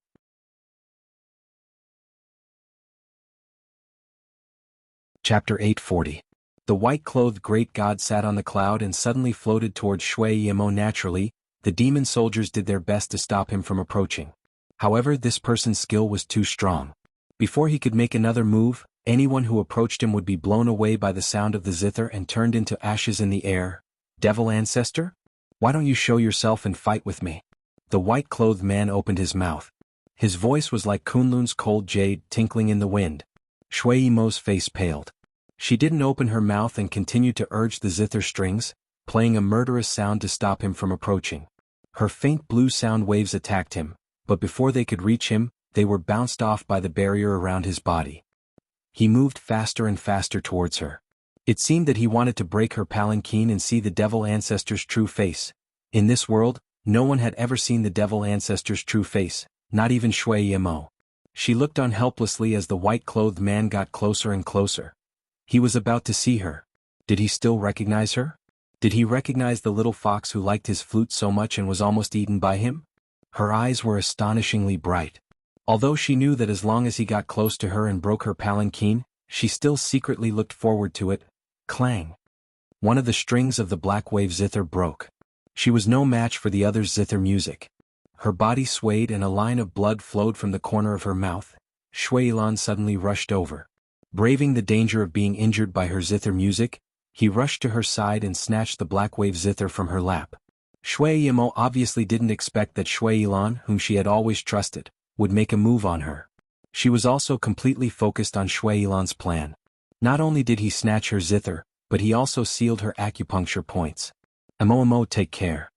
Chapter 840. The white-clothed great god sat on the cloud and suddenly floated towards Shui Yimo naturally. The demon soldiers did their best to stop him from approaching. However, this person's skill was too strong. Before he could make another move, anyone who approached him would be blown away by the sound of the zither and turned into ashes in the air. Devil ancestor? Why don't you show yourself and fight with me? The white-clothed man opened his mouth. His voice was like Kunlun's cold jade tinkling in the wind. Shui Yimo's face paled. She didn't open her mouth and continued to urge the zither strings, playing a murderous sound to stop him from approaching. Her faint blue sound waves attacked him, but before they could reach him, they were bounced off by the barrier around his body. He moved faster and faster towards her. It seemed that he wanted to break her palanquin and see the devil ancestor's true face. In this world, no one had ever seen the devil ancestor's true face, not even Shui Yimo. She looked on helplessly as the white-clothed man got closer and closer. He was about to see her. Did he still recognize her? Did he recognize the little fox who liked his flute so much and was almost eaten by him? Her eyes were astonishingly bright. Although she knew that as long as he got close to her and broke her palanquin, she still secretly looked forward to it. Clang! One of the strings of the black wave zither broke. She was no match for the other's zither music. Her body swayed and a line of blood flowed from the corner of her mouth. Shui Yilan suddenly rushed over. Braving the danger of being injured by her zither music, he rushed to her side and snatched the black wave zither from her lap. Shui Yimo obviously didn't expect that Shui Yilan, whom she had always trusted, would make a move on her. She was also completely focused on Shui Yilan's plan. Not only did he snatch her zither, but he also sealed her acupuncture points. Amo, take care.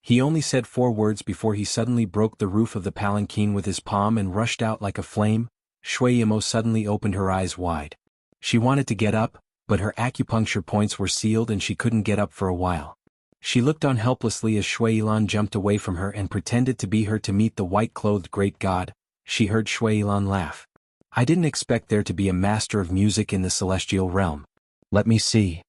He only said 4 words before he suddenly broke the roof of the palanquin with his palm and rushed out like a flame. Shui Yimo suddenly opened her eyes wide. She wanted to get up, but her acupuncture points were sealed and she couldn't get up for a while. She looked on helplessly as Shui Yilan jumped away from her and pretended to be her to meet the white-clothed great god. She heard Shui Yilan laugh. I didn't expect there to be a master of music in the celestial realm. Let me see.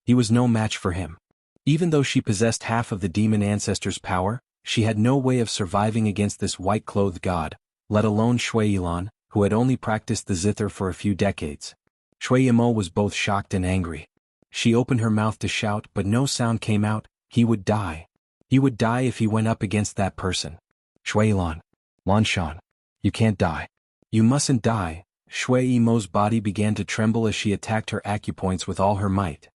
He was no match for him. Even though she possessed half of the demon ancestor's power, she had no way of surviving against this white-clothed god, let alone Shui Yilan, who had only practiced the zither for a few decades. Shui Yimo was both shocked and angry. She opened her mouth to shout, but no sound came out. He would die. He would die if he went up against that person. Shui Yilan. Lanshan. You can't die. You mustn't die. Shui Yimo's body began to tremble as she attacked her acupoints with all her might.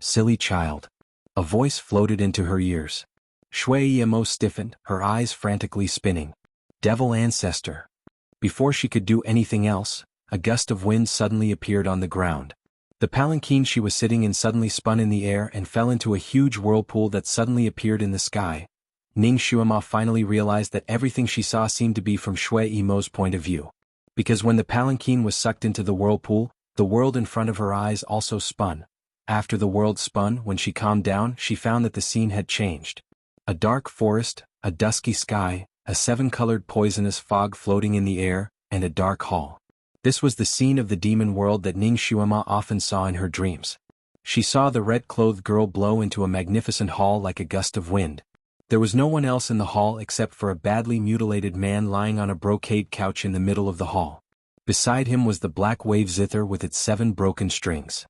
Silly child. A voice floated into her ears. Shui Yimo stiffened, her eyes frantically spinning. Devil ancestor. Before she could do anything else, a gust of wind suddenly appeared on the ground. The palanquin she was sitting in suddenly spun in the air and fell into a huge whirlpool that suddenly appeared in the sky. Ning Xuema finally realized that everything she saw seemed to be from Shui Yimo's point of view. Because when the palanquin was sucked into the whirlpool, the world in front of her eyes also spun. After the world spun, when she calmed down, she found that the scene had changed. A dark forest, a dusky sky, a 7-colored poisonous fog floating in the air, and a dark hall. This was the scene of the demon world that Ning Xuema often saw in her dreams. She saw the red-clothed girl blow into a magnificent hall like a gust of wind. There was no one else in the hall except for a badly mutilated man lying on a brocade couch in the middle of the hall. Beside him was the black wave zither with its 7 broken strings.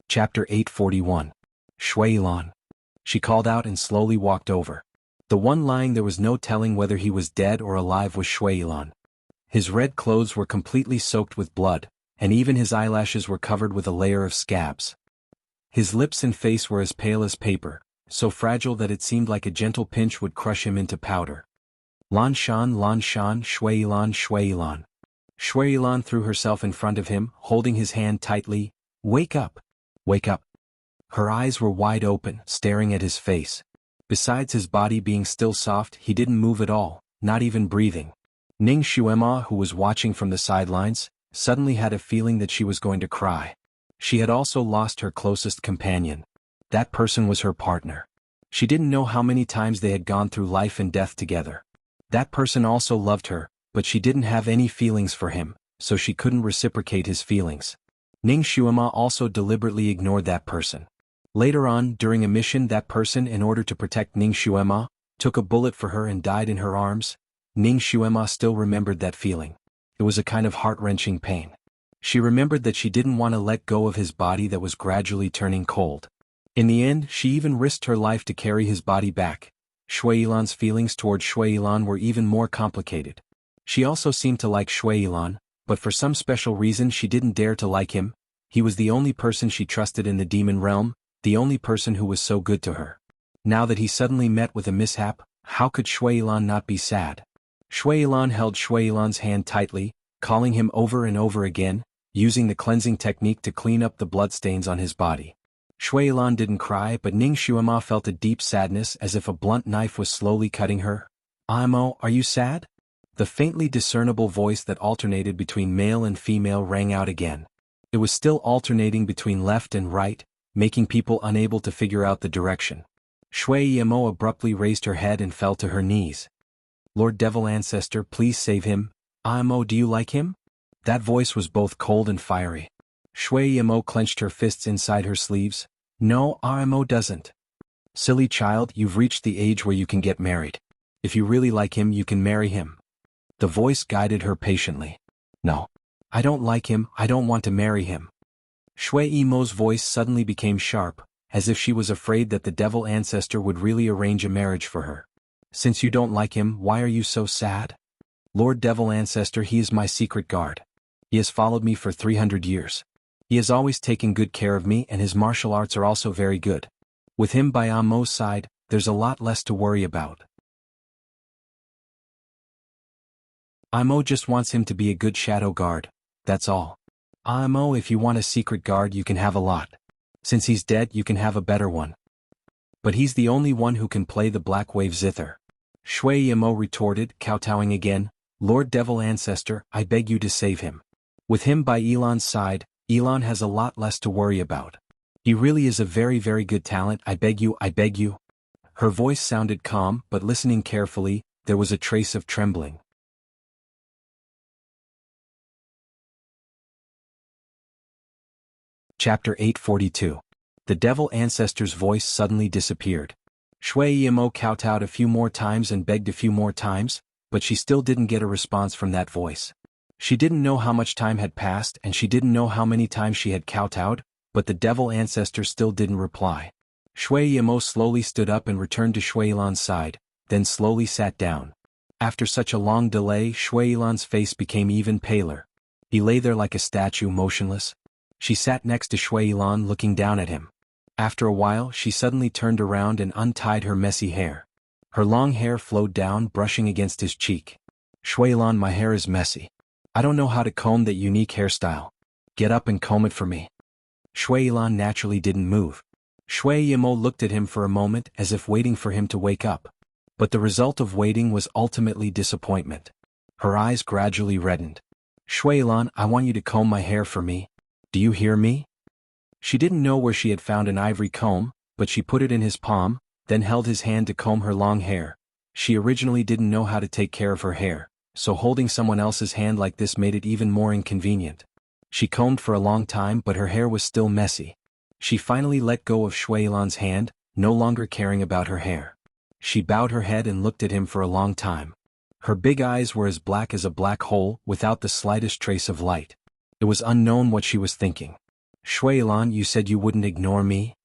Chapter 841. Shui Yilan. She called out and slowly walked over. The one lying there was no telling whether he was dead or alive was Shui Yilan. His red clothes were completely soaked with blood, and even his eyelashes were covered with a layer of scabs. His lips and face were as pale as paper, so fragile that it seemed like a gentle pinch would crush him into powder. Lanshan, Shui Yilan, Shui Yilan. Shui Yilan threw herself in front of him, holding his hand tightly. Wake up! Wake up! Her eyes were wide open, staring at his face. Besides his body being still soft, he didn't move at all, not even breathing. Ning Xuema, who was watching from the sidelines, suddenly had a feeling that she was going to cry. She had also lost her closest companion. That person was her partner. She didn't know how many times they had gone through life and death together. That person also loved her, but she didn't have any feelings for him, so she couldn't reciprocate his feelings. Ning Xuema also deliberately ignored that person. Later on, during a mission, that person, in order to protect Ning Xuema, took a bullet for her and died in her arms. Ning Xuema still remembered that feeling. It was a kind of heart-wrenching pain. She remembered that she didn't want to let go of his body that was gradually turning cold. In the end, she even risked her life to carry his body back. Shui Yilan's feelings toward Shui Yilan were even more complicated. She also seemed to like Shui Yilan, but for some special reason she didn't dare to like him. He was the only person she trusted in the demon realm, the only person who was so good to her. Now that he suddenly met with a mishap, how could Shui Yilan not be sad? Shui Yilan held Shui Yilan's hand tightly, calling him over and over again, using the cleansing technique to clean up the bloodstains on his body. Shui Yilan didn't cry, but Ning Xuema felt a deep sadness as if a blunt knife was slowly cutting her. "Imo, are you sad?" The faintly discernible voice that alternated between male and female rang out again. It was still alternating between left and right, making people unable to figure out the direction. Shui Yimo abruptly raised her head and fell to her knees. "Lord Devil Ancestor, please save him. Imo, do you like him?" That voice was both cold and fiery. Shui Yimo clenched her fists inside her sleeves. "No, Imo doesn't." "Silly child, you've reached the age where you can get married. If you really like him, you can marry him." The voice guided her patiently. "No. I don't like him, I don't want to marry him." Shui Yimo's voice suddenly became sharp, as if she was afraid that the Devil Ancestor would really arrange a marriage for her. "Since you don't like him, why are you so sad?" "Lord Devil Ancestor, he is my secret guard. He has followed me for 300 years. He has always taken good care of me and his martial arts are also very good. With him by Amo's side, there's a lot less to worry about. Imo just wants him to be a good shadow guard, that's all. Imo, if you want a secret guard you can have a lot. Since he's dead you can have a better one. But he's the only one who can play the Black Wave Zither." Shui Yimo retorted, kowtowing again. "Lord Devil Ancestor, I beg you to save him. With him by Elon's side, Elon has a lot less to worry about. He really is a very very good talent, I beg you, I beg you." Her voice sounded calm, but listening carefully, there was a trace of trembling. Chapter 842. The Devil Ancestor's voice suddenly disappeared. Shui Yimo kowtowed a few more times and begged a few more times, but she still didn't get a response from that voice. She didn't know how much time had passed and she didn't know how many times she had kowtowed, but the Devil Ancestor still didn't reply. Shui Yimo slowly stood up and returned to Shui Yilan's side, then slowly sat down. After such a long delay, Shui Yilan's face became even paler. He lay there like a statue, motionless. She sat next to Shui Yilan looking down at him. After a while she suddenly turned around and untied her messy hair. Her long hair flowed down, brushing against his cheek. "Shui Yilan, my hair is messy. I don't know how to comb that unique hairstyle. Get up and comb it for me." Shui Yilan naturally didn't move. Shui Yimo looked at him for a moment as if waiting for him to wake up. But the result of waiting was ultimately disappointment. Her eyes gradually reddened. "Shui Yilan, I want you to comb my hair for me. Do you hear me?" She didn't know where she had found an ivory comb, but she put it in his palm, then held his hand to comb her long hair. She originally didn't know how to take care of her hair, so holding someone else's hand like this made it even more inconvenient. She combed for a long time but her hair was still messy. She finally let go of Shui Yilan's hand, no longer caring about her hair. She bowed her head and looked at him for a long time. Her big eyes were as black as a black hole, without the slightest trace of light. It was unknown what she was thinking. "Shui Yilan, you said you wouldn't ignore me?"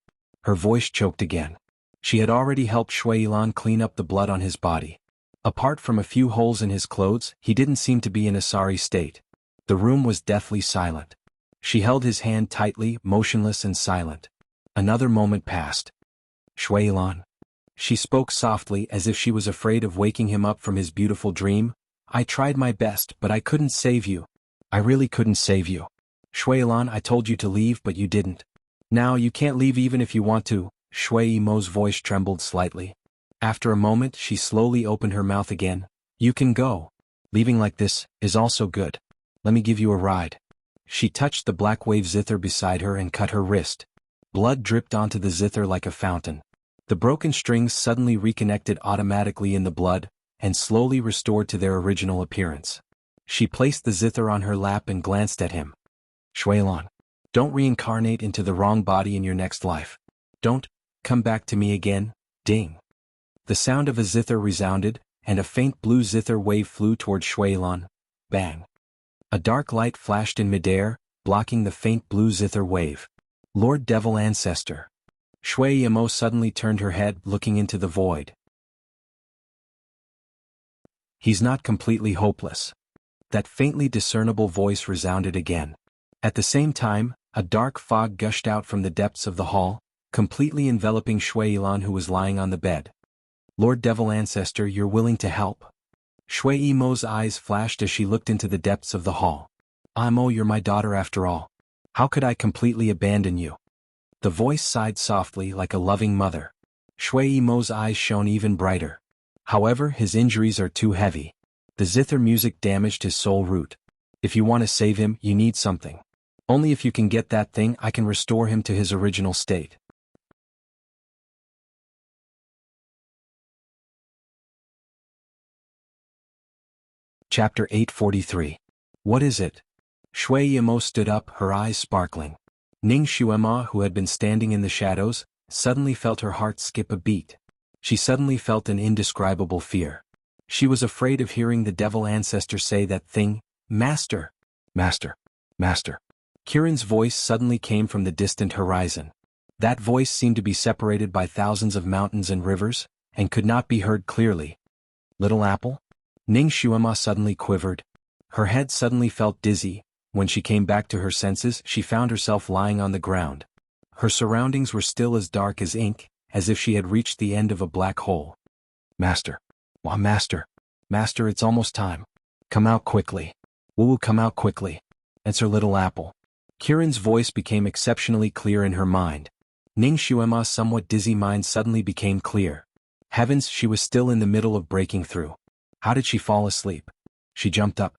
Her voice choked again. She had already helped Shui Yilan clean up the blood on his body. Apart from a few holes in his clothes, he didn't seem to be in a sorry state. The room was deathly silent. She held his hand tightly, motionless and silent. Another moment passed. "Shui Yilan." She spoke softly as if she was afraid of waking him up from his beautiful dream. "I tried my best, but I couldn't save you. I really couldn't save you. Shui Yilan, I told you to leave but you didn't. Now you can't leave even if you want to." Shui Yimo's voice trembled slightly. After a moment she slowly opened her mouth again. "You can go. Leaving like this is also good. Let me give you a ride. She touched the black wave zither beside her and cut her wrist. Blood dripped onto the zither like a fountain. The broken strings suddenly reconnected automatically in the blood, and slowly restored to their original appearance. She placed the zither on her lap and glanced at him. Shuilan, don't reincarnate into the wrong body in your next life. Don't come back to me again, ding. The sound of a zither resounded, and a faint blue zither wave flew toward Shuilan. Bang. A dark light flashed in midair, blocking the faint blue zither wave. Lord Devil Ancestor. Shui Yamo suddenly turned her head, looking into the void. He's not completely hopeless. That faintly discernible voice resounded again. At the same time, a dark fog gushed out from the depths of the hall, completely enveloping Shui Yilan, who was lying on the bed. Lord Devil Ancestor, you're willing to help? Shui Yimo's eyes flashed as she looked into the depths of the hall. Imo, you're my daughter after all. How could I completely abandon you? The voice sighed softly like a loving mother. Shui Yimo's eyes shone even brighter. However, his injuries are too heavy. The zither music damaged his soul root. If you want to save him, you need something. Only if you can get that thing, I can restore him to his original state. Chapter 843. What is it? Shui Yimo stood up, her eyes sparkling. Ning Xuema, who had been standing in the shadows, suddenly felt her heart skip a beat. She suddenly felt an indescribable fear. She was afraid of hearing the devil ancestor say that thing, Master, Master, Master. Kirin's voice suddenly came from the distant horizon. That voice seemed to be separated by thousands of mountains and rivers, and could not be heard clearly. Little Apple? Ning Xuema suddenly quivered. Her head suddenly felt dizzy. When she came back to her senses, she found herself lying on the ground. Her surroundings were still as dark as ink, as if she had reached the end of a black hole. Master. Wah, Master. Master, it's almost time. Come out quickly. Woo, come out quickly. Answer, Little Apple. Kirin's voice became exceptionally clear in her mind. Ning Xuema's somewhat dizzy mind suddenly became clear. Heavens, she was still in the middle of breaking through. How did she fall asleep? She jumped up.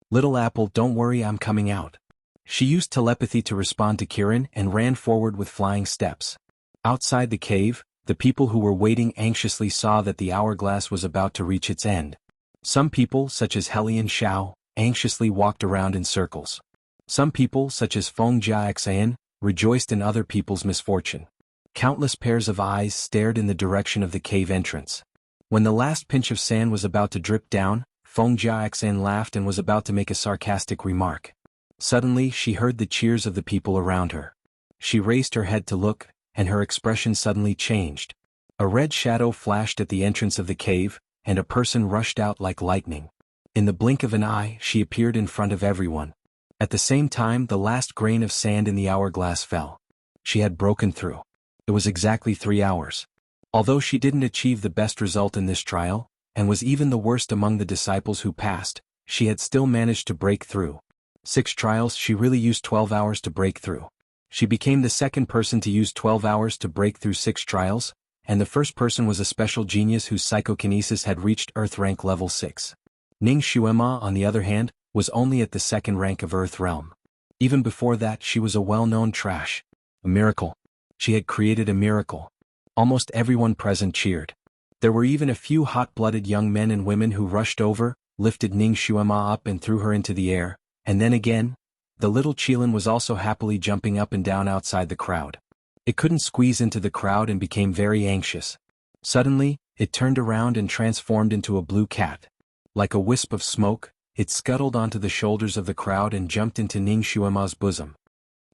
Little Apple, don't worry, I'm coming out. She used telepathy to respond to Kirin and ran forward with flying steps. Outside the cave, the people who were waiting anxiously saw that the hourglass was about to reach its end. Some people, such as Helian Xiao, anxiously walked around in circles. Some people, such as Feng Jiaxian, rejoiced in other people's misfortune. Countless pairs of eyes stared in the direction of the cave entrance. When the last pinch of sand was about to drip down, Feng Jiaxian laughed and was about to make a sarcastic remark. Suddenly, she heard the cheers of the people around her. She raised her head to look, and her expression suddenly changed. A red shadow flashed at the entrance of the cave, and a person rushed out like lightning. In the blink of an eye, she appeared in front of everyone. At the same time, the last grain of sand in the hourglass fell. She had broken through. It was exactly 3 hours. Although she didn't achieve the best result in this trial, and was even the worst among the disciples who passed, she had still managed to break through. 6 trials, she really used 12 hours to break through. She became the second person to use 12 hours to break through 6 trials, and the first person was a special genius whose psychokinesis had reached Earth rank level 6. Ning Xuema, on the other hand, was only at the 2nd rank of Earth realm. Even before that, she was a well-known trash. A miracle. She had created a miracle. Almost everyone present cheered. There were even a few hot-blooded young men and women who rushed over, lifted Ning Xuema up and threw her into the air, and then again, the little Qilin was also happily jumping up and down outside the crowd. It couldn't squeeze into the crowd and became very anxious. Suddenly, it turned around and transformed into a blue cat. Like a wisp of smoke, it scuttled onto the shoulders of the crowd and jumped into Ning Xuema's bosom.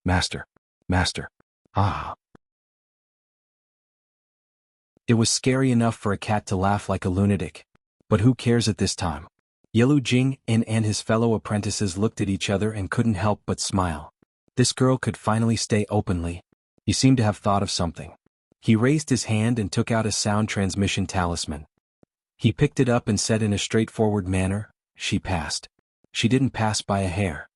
Master. Master. Ah. It was scary enough for a cat to laugh like a lunatic. But who cares at this time? Yilu Jing and his fellow apprentices looked at each other and couldn't help but smile. This girl could finally stay openly. He seemed to have thought of something. He raised his hand and took out a sound transmission talisman. He picked it up and said in a straightforward manner, "She passed. She didn't pass by a hair."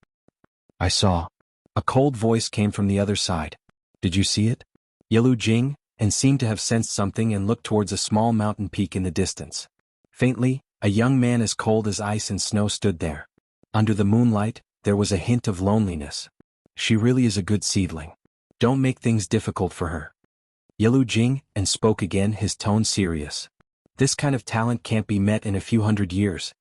"I saw." A cold voice came from the other side. "Did you see it?" Yilu Jing and seemed to have sensed something and looked towards a small mountain peak in the distance. Faintly, a young man as cold as ice and snow stood there. Under the moonlight, there was a hint of loneliness. She really is a good seedling. Don't make things difficult for her. Yelu Jing and spoke again, his tone serious. This kind of talent can't be met in a few hundred years.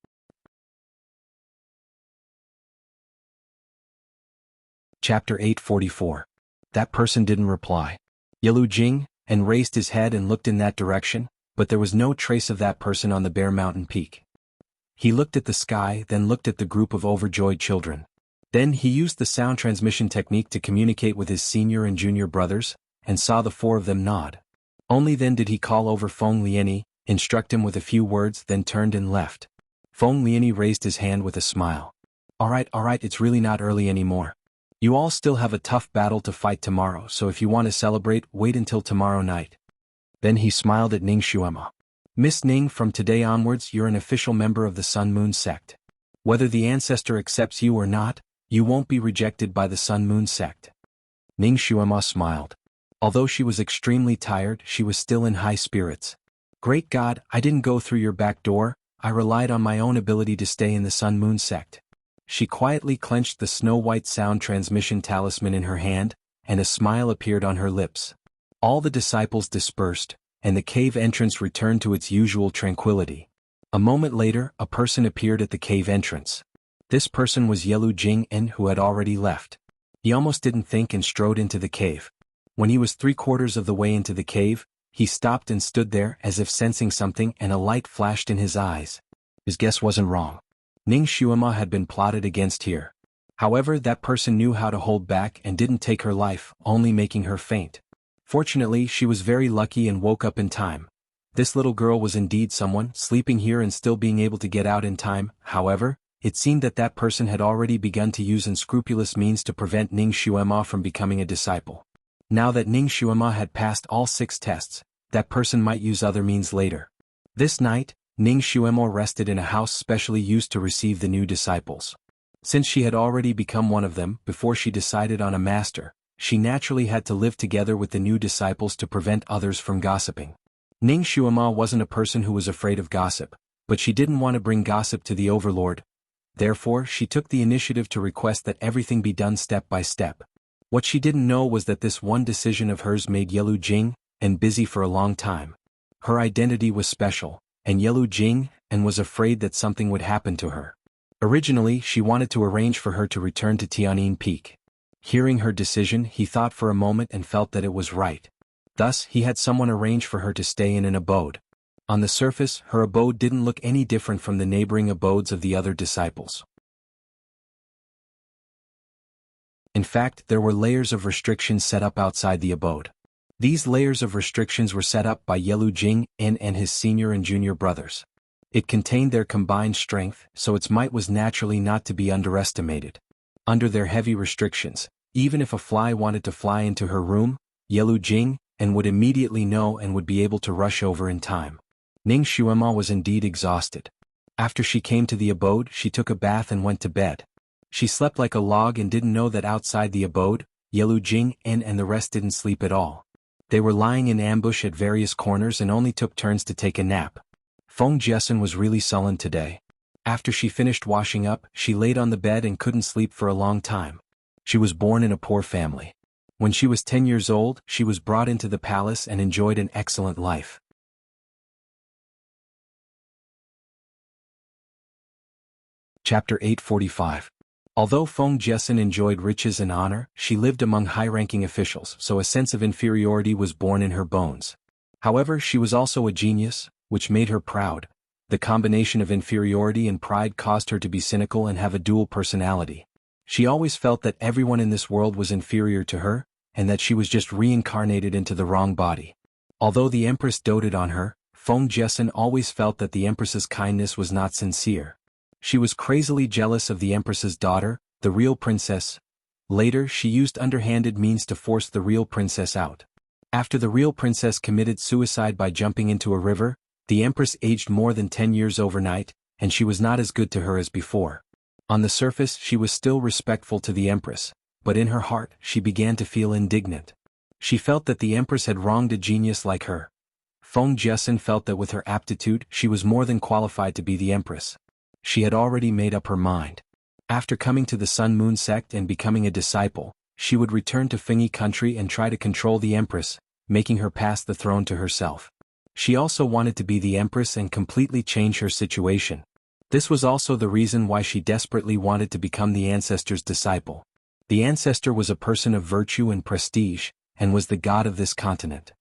Chapter 844. That person didn't reply. Yelu Jing and raised his head and looked in that direction, but there was no trace of that person on the bare mountain peak. He looked at the sky, then looked at the group of overjoyed children. Then he used the sound transmission technique to communicate with his senior and junior brothers, and saw the four of them nod. Only then did he call over Feng Lianyi, instruct him with a few words, then turned and left. Feng Lianyi raised his hand with a smile. All right, it's really not early anymore. You all still have a tough battle to fight tomorrow, so if you want to celebrate, wait until tomorrow night. Then he smiled at Ning Xuema. Miss Ning, from today onwards you're an official member of the Sun Moon sect. Whether the ancestor accepts you or not, you won't be rejected by the Sun Moon sect. Ning Xuema smiled. Although she was extremely tired, she was still in high spirits. Great God, I didn't go through your back door, I relied on my own ability to stay in the Sun Moon sect. She quietly clenched the snow-white sound transmission talisman in her hand, and a smile appeared on her lips. All the disciples dispersed, and the cave entrance returned to its usual tranquility. A moment later, a person appeared at the cave entrance. This person was Yelu Jing, who had already left. He almost didn't think and strode into the cave. When he was 3/4 of the way into the cave, he stopped and stood there as if sensing something, and a light flashed in his eyes. His guess wasn't wrong. Ning Xuema had been plotted against here. However, that person knew how to hold back and didn't take her life, only making her faint. Fortunately, she was very lucky and woke up in time. This little girl was indeed someone, sleeping here and still being able to get out in time. However, it seemed that that person had already begun to use unscrupulous means to prevent Ning Xuema from becoming a disciple. Now that Ning Xuema had passed all 6 tests, that person might use other means later. This night, Ning Xuema rested in a house specially used to receive the new disciples. Since she had already become one of them before she decided on a master, she naturally had to live together with the new disciples to prevent others from gossiping. Ning Xuema wasn't a person who was afraid of gossip, but she didn't want to bring gossip to the overlord. Therefore, she took the initiative to request that everything be done step by step. What she didn't know was that this one decision of hers made Yelu Jing busy for a long time. Her identity was special, and Yelu Jing was afraid that something would happen to her. Originally, she wanted to arrange for her to return to Tianyin Peak. Hearing her decision, he thought for a moment and felt that it was right. Thus, he had someone arrange for her to stay in an abode. On the surface, her abode didn't look any different from the neighboring abodes of the other disciples. In fact, there were layers of restrictions set up outside the abode. These layers of restrictions were set up by Yelu Jing and his senior and junior brothers. It contained their combined strength, so its might was naturally not to be underestimated. Under their heavy restrictions, even if a fly wanted to fly into her room, Yelu Jing would immediately know and would be able to rush over in time. Ning Xuema was indeed exhausted. After she came to the abode, she took a bath and went to bed. She slept like a log and didn't know that outside the abode, Yelu Jing and the rest didn't sleep at all. They were lying in ambush at various corners and only took turns to take a nap. Feng Jiesen was really sullen today. After she finished washing up, she laid on the bed and couldn't sleep for a long time. She was born in a poor family. When she was 10 years old, she was brought into the palace and enjoyed an excellent life. Chapter 845. Although Feng Jiesen enjoyed riches and honor, she lived among high-ranking officials, so a sense of inferiority was born in her bones. However, she was also a genius, which made her proud. The combination of inferiority and pride caused her to be cynical and have a dual personality. She always felt that everyone in this world was inferior to her, and that she was just reincarnated into the wrong body. Although the Empress doted on her, Feng Jiesen always felt that the Empress's kindness was not sincere. She was crazily jealous of the Empress's daughter, the real princess. Later, she used underhanded means to force the real princess out. After the real princess committed suicide by jumping into a river, the Empress aged more than 10 years overnight, and she was not as good to her as before. On the surface, she was still respectful to the Empress, but in her heart, she began to feel indignant. She felt that the Empress had wronged a genius like her. Feng Jiesen felt that with her aptitude, she was more than qualified to be the Empress. She had already made up her mind. After coming to the Sun Moon sect and becoming a disciple, she would return to Fengyi country and try to control the Empress, making her pass the throne to herself. She also wanted to be the Empress and completely change her situation. This was also the reason why she desperately wanted to become the Ancestor's disciple. The Ancestor was a person of virtue and prestige, and was the god of this continent.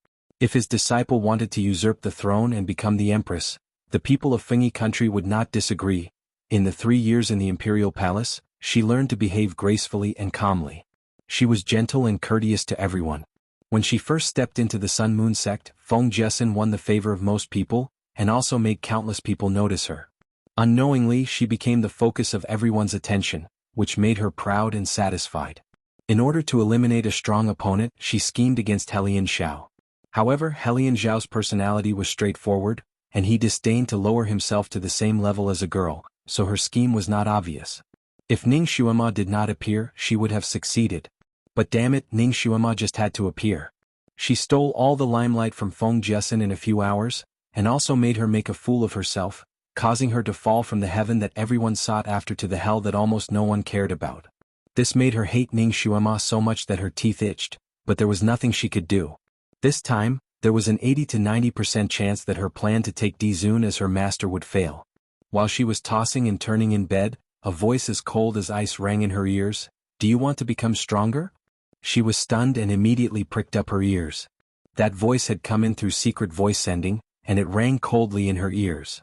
If his disciple wanted to usurp the throne and become the Empress, the people of Fengyi country would not disagree. In the 3 years in the imperial palace, she learned to behave gracefully and calmly. She was gentle and courteous to everyone. When she first stepped into the Sun Moon sect, Feng Jiesen won the favor of most people, and also made countless people notice her. Unknowingly, she became the focus of everyone's attention, which made her proud and satisfied. In order to eliminate a strong opponent, she schemed against Helian Xiao. However, Helian Xiao's personality was straightforward, and he disdained to lower himself to the same level as a girl, so her scheme was not obvious. If Ning Xuema did not appear, she would have succeeded. But damn it, Ning Xuema just had to appear. She stole all the limelight from Feng Jiesen in a few hours, and also made her make a fool of herself, causing her to fall from the heaven that everyone sought after to the hell that almost no one cared about. This made her hate Ning Xuema so much that her teeth itched, but there was nothing she could do. This time, there was an 80 to 90% chance that her plan to take Dizun as her master would fail. While she was tossing and turning in bed, a voice as cold as ice rang in her ears. "Do you want to become stronger?" She was stunned and immediately pricked up her ears. That voice had come in through secret voice sending, and it rang coldly in her ears.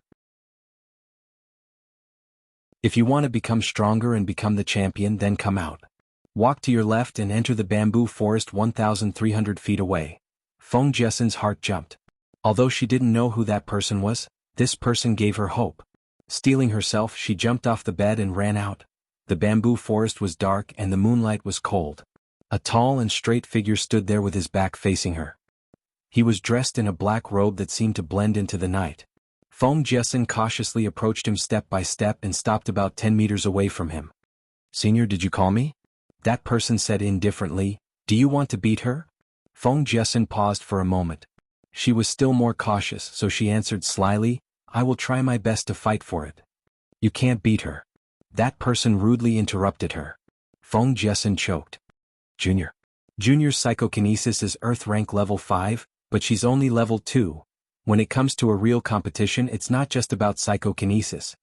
"If you want to become stronger and become the champion, then come out. Walk to your left and enter the bamboo forest 1,300 feet away." Feng Jiesen's heart jumped. Although she didn't know who that person was, this person gave her hope. Steeling herself, she jumped off the bed and ran out. The bamboo forest was dark and the moonlight was cold. A tall and straight figure stood there with his back facing her. He was dressed in a black robe that seemed to blend into the night. Feng Jiesen cautiously approached him step by step and stopped about 10 meters away from him. "Senior, did you call me?" That person said indifferently. "Do you want to beat her?" Feng Jiesen paused for a moment. She was still more cautious, so she answered slyly, "I will try my best to fight for it." "You can't beat her." That person rudely interrupted her. Feng Jiesen choked. Junior's psychokinesis is Earth rank level 5, but she's only level 2. When it comes to a real competition, it's not just about psychokinesis.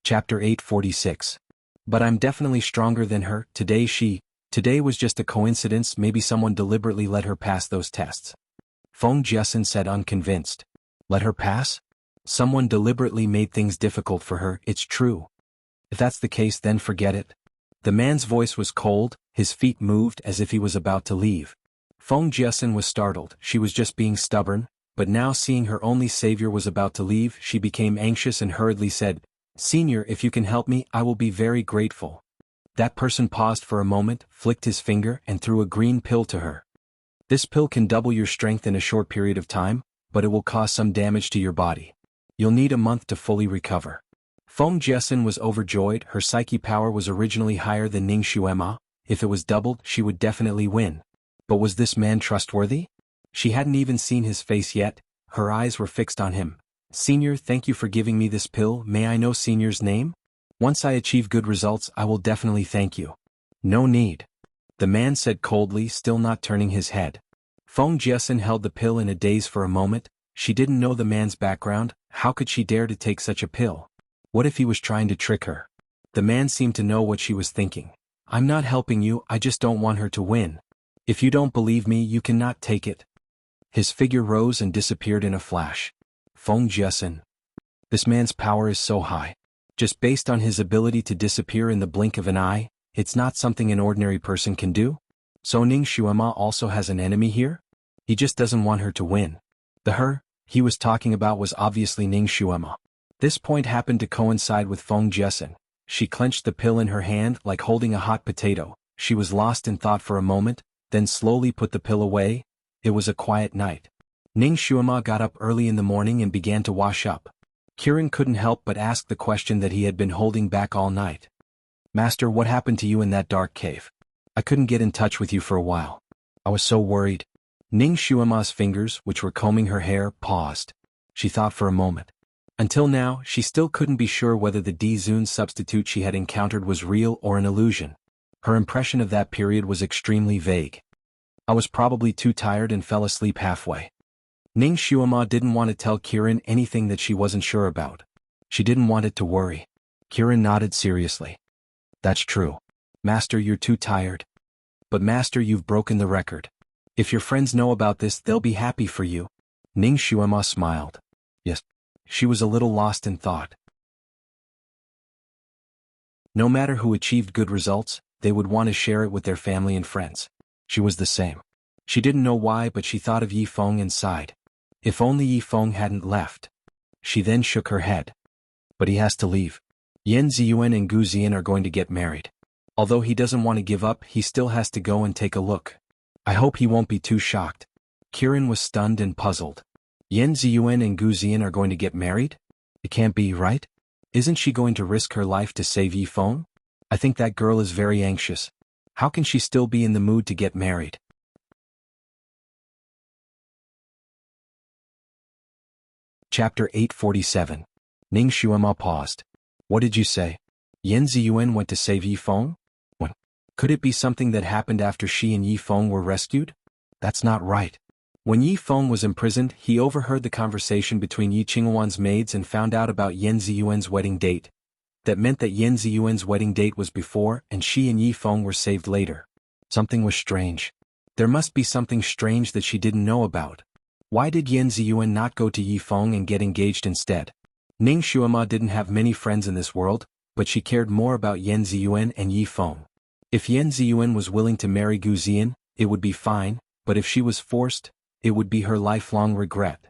Chapter 846. But I'm definitely stronger than her. Today was just a coincidence. Maybe someone deliberately let her pass those tests. Feng Jiesen said, unconvinced. Let her pass? Someone deliberately made things difficult for her, it's true. If that's the case, then forget it. The man's voice was cold, his feet moved as if he was about to leave. Feng Jiesen was startled. She was just being stubborn, but now seeing her only savior was about to leave, she became anxious and hurriedly said, "Senior, if you can help me, I will be very grateful." That person paused for a moment, flicked his finger, and threw a green pill to her. This pill can double your strength in a short period of time, but it will cause some damage to your body. You'll need a month to fully recover. Feng Jiesen was overjoyed. Her psyche power was originally higher than Ning Xuema. If it was doubled, she would definitely win. But was this man trustworthy? She hadn't even seen his face yet. Her eyes were fixed on him. "Senior, thank you for giving me this pill. May I know Senior's name? Once I achieve good results, I will definitely thank you." "No need," the man said coldly, still not turning his head. Feng Jiesen held the pill in a daze for a moment. She didn't know the man's background. How could she dare to take such a pill? What if he was trying to trick her? The man seemed to know what she was thinking. "I'm not helping you, I just don't want her to win. If you don't believe me, you cannot take it." His figure rose and disappeared in a flash. Feng Jiesen. This man's power is so high. Just based on his ability to disappear in the blink of an eye, it's not something an ordinary person can do? So Ning Xuema also has an enemy here? He just doesn't want her to win. The her he was talking about was obviously Ning Xuema. This point happened to coincide with Feng Jiesen. She clenched the pill in her hand like holding a hot potato. She was lost in thought for a moment, then slowly put the pill away. It was a quiet night. Ning Xuema got up early in the morning and began to wash up. Kirin couldn't help but ask the question that he had been holding back all night. "Master, what happened to you in that dark cave? I couldn't get in touch with you for a while. I was so worried." Ning Xuema's fingers, which were combing her hair, paused. She thought for a moment. Until now, she still couldn't be sure whether the Dizun substitute she had encountered was real or an illusion. Her impression of that period was extremely vague. I was probably too tired and fell asleep halfway. Ning Xuema didn't want to tell Kirin anything that she wasn't sure about. She didn't want it to worry. Kirin nodded seriously. That's true. Master, you're too tired. But Master, you've broken the record. If your friends know about this, they'll be happy for you. Ning Xuema smiled. Yes. She was a little lost in thought. No matter who achieved good results, they would want to share it with their family and friends. She was the same. She didn't know why, but she thought of Yi Feng and sighed. If only Yi Feng hadn't left. She then shook her head. But he has to leave. Yan Ziyuan and Gu Ziyan are going to get married. Although he doesn't want to give up, he still has to go and take a look. I hope he won't be too shocked. Kirin was stunned and puzzled. Yan Ziyuan and Gu Ziyan are going to get married? It can't be, right? Isn't she going to risk her life to save Yi Feng? I think that girl is very anxious. How can she still be in the mood to get married? Chapter 847. Ning Xuema paused. What did you say? Yan Ziyuan went to save Yi Feng? What? Could it be something that happened after she and Yi Feng were rescued? That's not right. When Yi Feng was imprisoned, he overheard the conversation between Yi Qinghuan's maids and found out about Yan Ziyuan's wedding date. That meant that Yan Ziyuan's wedding date was before, and she and Yi Feng were saved later. Something was strange. There must be something strange that she didn't know about. Why did Yan Ziyuan not go to Yi Feng and get engaged instead? Ning Xuema didn't have many friends in this world, but she cared more about Yan Ziyuan and Yi Feng. If Yan Ziyuan was willing to marry Gu Ziyan, it would be fine, but if she was forced, it would be her lifelong regret.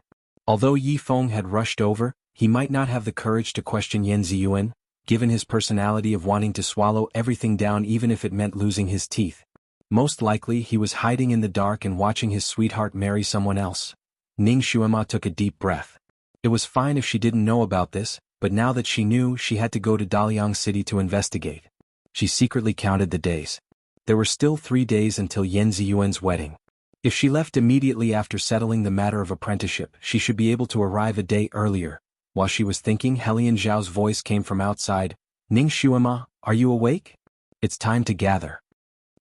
Although Yi Feng had rushed over, he might not have the courage to question Yan Ziyuan, given his personality of wanting to swallow everything down even if it meant losing his teeth. Most likely he was hiding in the dark and watching his sweetheart marry someone else. Ning Xuema took a deep breath. It was fine if she didn't know about this, but now that she knew, she had to go to Daliang City to investigate. She secretly counted the days. There were still 3 days until Yan Ziyuan's wedding. If she left immediately after settling the matter of apprenticeship, she should be able to arrive a day earlier. While she was thinking, Helian Zhao's voice came from outside. Ning Xuema, are you awake? It's time to gather.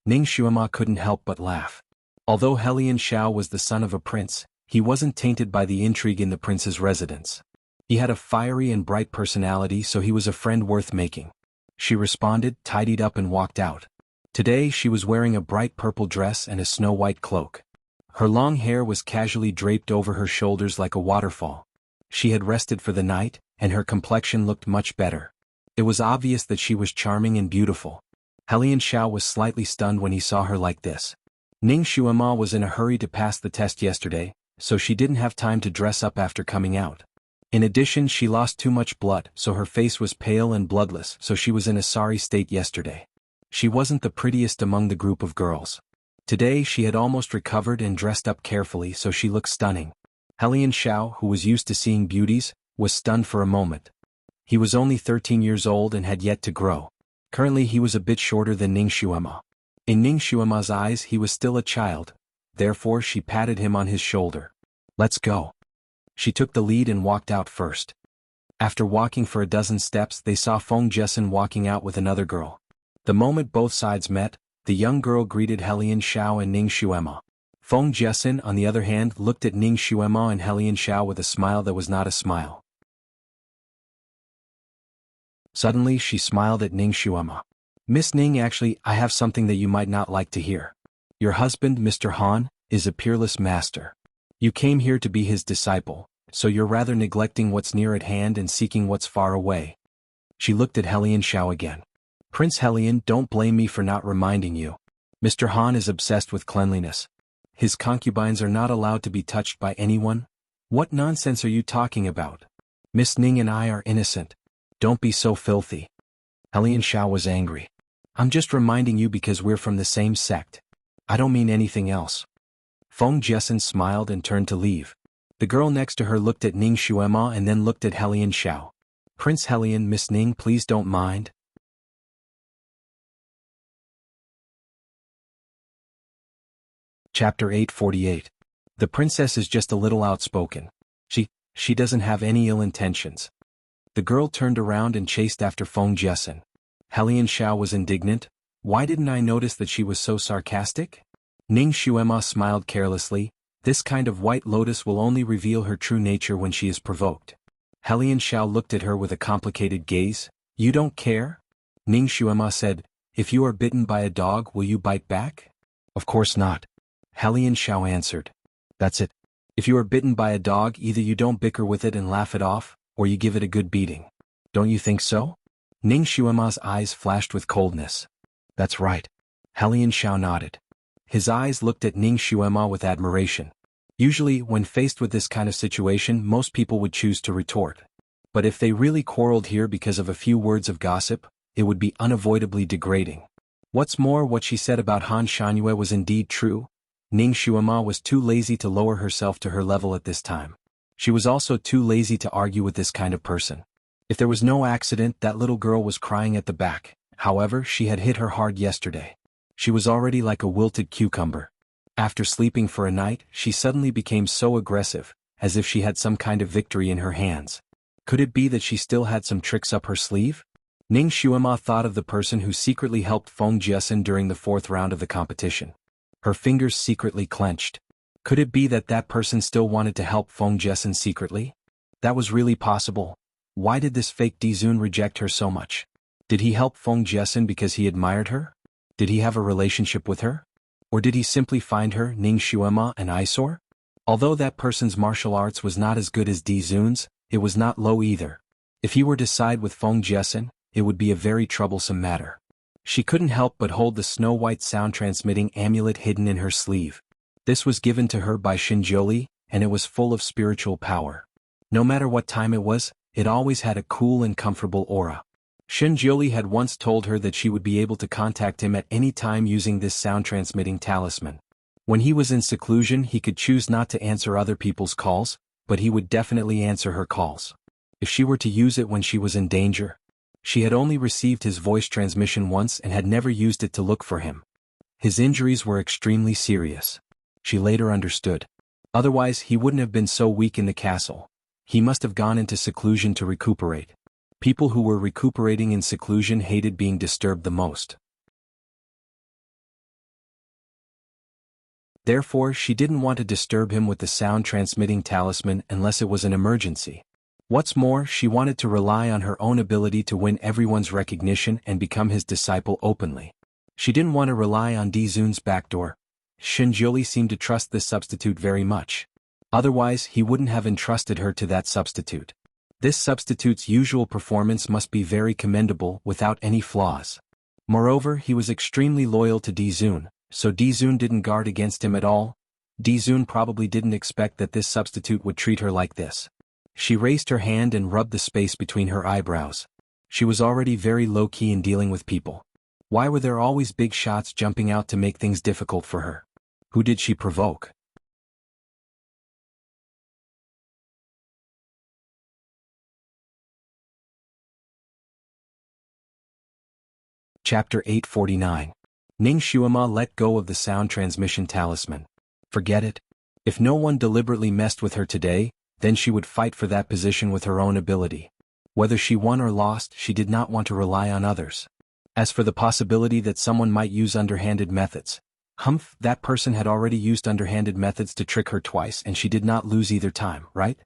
Ning Xuema couldn't help but laugh. Although Helian Zhao was the son of a prince, he wasn't tainted by the intrigue in the prince's residence. He had a fiery and bright personality, so he was a friend worth making. She responded, tidied up and walked out. Today she was wearing a bright purple dress and a snow-white cloak. Her long hair was casually draped over her shoulders like a waterfall. She had rested for the night, and her complexion looked much better. It was obvious that she was charming and beautiful. Helian Zhao was slightly stunned when he saw her like this. Ning Xuema was in a hurry to pass the test yesterday, so she didn't have time to dress up after coming out. In addition, she lost too much blood, so her face was pale and bloodless, so she was in a sorry state yesterday. She wasn't the prettiest among the group of girls. Today she had almost recovered and dressed up carefully, so she looked stunning. Helian Zhao, who was used to seeing beauties, was stunned for a moment. He was only 13 years old and had yet to grow. Currently he was a bit shorter than Ning Xuema. In Ning Xuema's eyes he was still a child, therefore she patted him on his shoulder. Let's go. She took the lead and walked out first. After walking for a dozen steps, they saw Feng Jessen walking out with another girl. The moment both sides met, the young girl greeted Helian Zhao and Ning Xuema. Feng Jessen, on the other hand, looked at Ning Xuema and Helian Zhao with a smile that was not a smile. Suddenly she smiled at Ning Xuema. Miss Ning, actually, I have something that you might not like to hear. Your husband, Mr. Han, is a peerless master. You came here to be his disciple, so you're rather neglecting what's near at hand and seeking what's far away. She looked at Helian Zhao again. Prince Helian, don't blame me for not reminding you. Mr. Han is obsessed with cleanliness. His concubines are not allowed to be touched by anyone. What nonsense are you talking about? Miss Ning and I are innocent. Don't be so filthy. Helian Zhao was angry. I'm just reminding you because we're from the same sect. I don't mean anything else. Feng Jessen smiled and turned to leave. The girl next to her looked at Ning Xuema and then looked at Helian Zhao. Prince Helian, Miss Ning, please don't mind. Chapter 848. The princess is just a little outspoken. She doesn't have any ill intentions. The girl turned around and chased after Feng Jiesen. Helian Xiao was indignant. Why didn't I notice that she was so sarcastic? Ning Xuema smiled carelessly. This kind of white lotus will only reveal her true nature when she is provoked. Helian Xiao looked at her with a complicated gaze. You don't care? Ning Xuema said, if you are bitten by a dog, will you bite back? Of course not. Helian Xiao answered. That's it. If you are bitten by a dog, either you don't bicker with it and laugh it off, or you give it a good beating. Don't you think so? Ning Xuema's eyes flashed with coldness. That's right. Helian Xiao nodded. His eyes looked at Ning Xuema with admiration. Usually, when faced with this kind of situation, most people would choose to retort. But if they really quarreled here because of a few words of gossip, it would be unavoidably degrading. What's more, what she said about Han Shanyue was indeed true. Ning Xuema was too lazy to lower herself to her level at this time. She was also too lazy to argue with this kind of person. If there was no accident, that little girl was crying at the back. However, she had hit her hard yesterday. She was already like a wilted cucumber. After sleeping for a night, she suddenly became so aggressive, as if she had some kind of victory in her hands. Could it be that she still had some tricks up her sleeve? Ning Xuema thought of the person who secretly helped Feng Jiesen during the 4th round of the competition. Her fingers secretly clenched. Could it be that that person still wanted to help Feng Jiesen secretly? That was really possible. Why did this fake Dizun reject her so much? Did he help Feng Jiesen because he admired her? Did he have a relationship with her? Or did he simply find her, Ning Xuema, an eyesore? Although that person's martial arts was not as good as Dizun's, it was not low either. If he were to side with Feng Jiesen, it would be a very troublesome matter. She couldn't help but hold the snow-white sound-transmitting amulet hidden in her sleeve. This was given to her by Shinjioli, and it was full of spiritual power. No matter what time it was, it always had a cool and comfortable aura. Shinjioli had once told her that she would be able to contact him at any time using this sound-transmitting talisman. When he was in seclusion, he could choose not to answer other people's calls, but he would definitely answer her calls. If she were to use it when she was in danger, she had only received his voice transmission once and had never used it to look for him. His injuries were extremely serious. She later understood. Otherwise, he wouldn't have been so weak in the castle. He must have gone into seclusion to recuperate. People who were recuperating in seclusion hated being disturbed the most. Therefore, she didn't want to disturb him with the sound-transmitting talisman unless it was an emergency. What's more, she wanted to rely on her own ability to win everyone's recognition and become his disciple openly. She didn't want to rely on Dizun's backdoor. Shinjioli seemed to trust this substitute very much. Otherwise, he wouldn't have entrusted her to that substitute. This substitute's usual performance must be very commendable without any flaws. Moreover, he was extremely loyal to Dizun, so Dizun didn't guard against him at all. Dizun probably didn't expect that this substitute would treat her like this. She raised her hand and rubbed the space between her eyebrows. She was already very low-key in dealing with people. Why were there always big shots jumping out to make things difficult for her? Who did she provoke? Chapter 849. Ning Xuema let go of the sound transmission talisman. Forget it. If no one deliberately messed with her today, then she would fight for that position with her own ability. Whether she won or lost, she did not want to rely on others. As for the possibility that someone might use underhanded methods, that person had already used underhanded methods to trick her twice and she did not lose either time, right?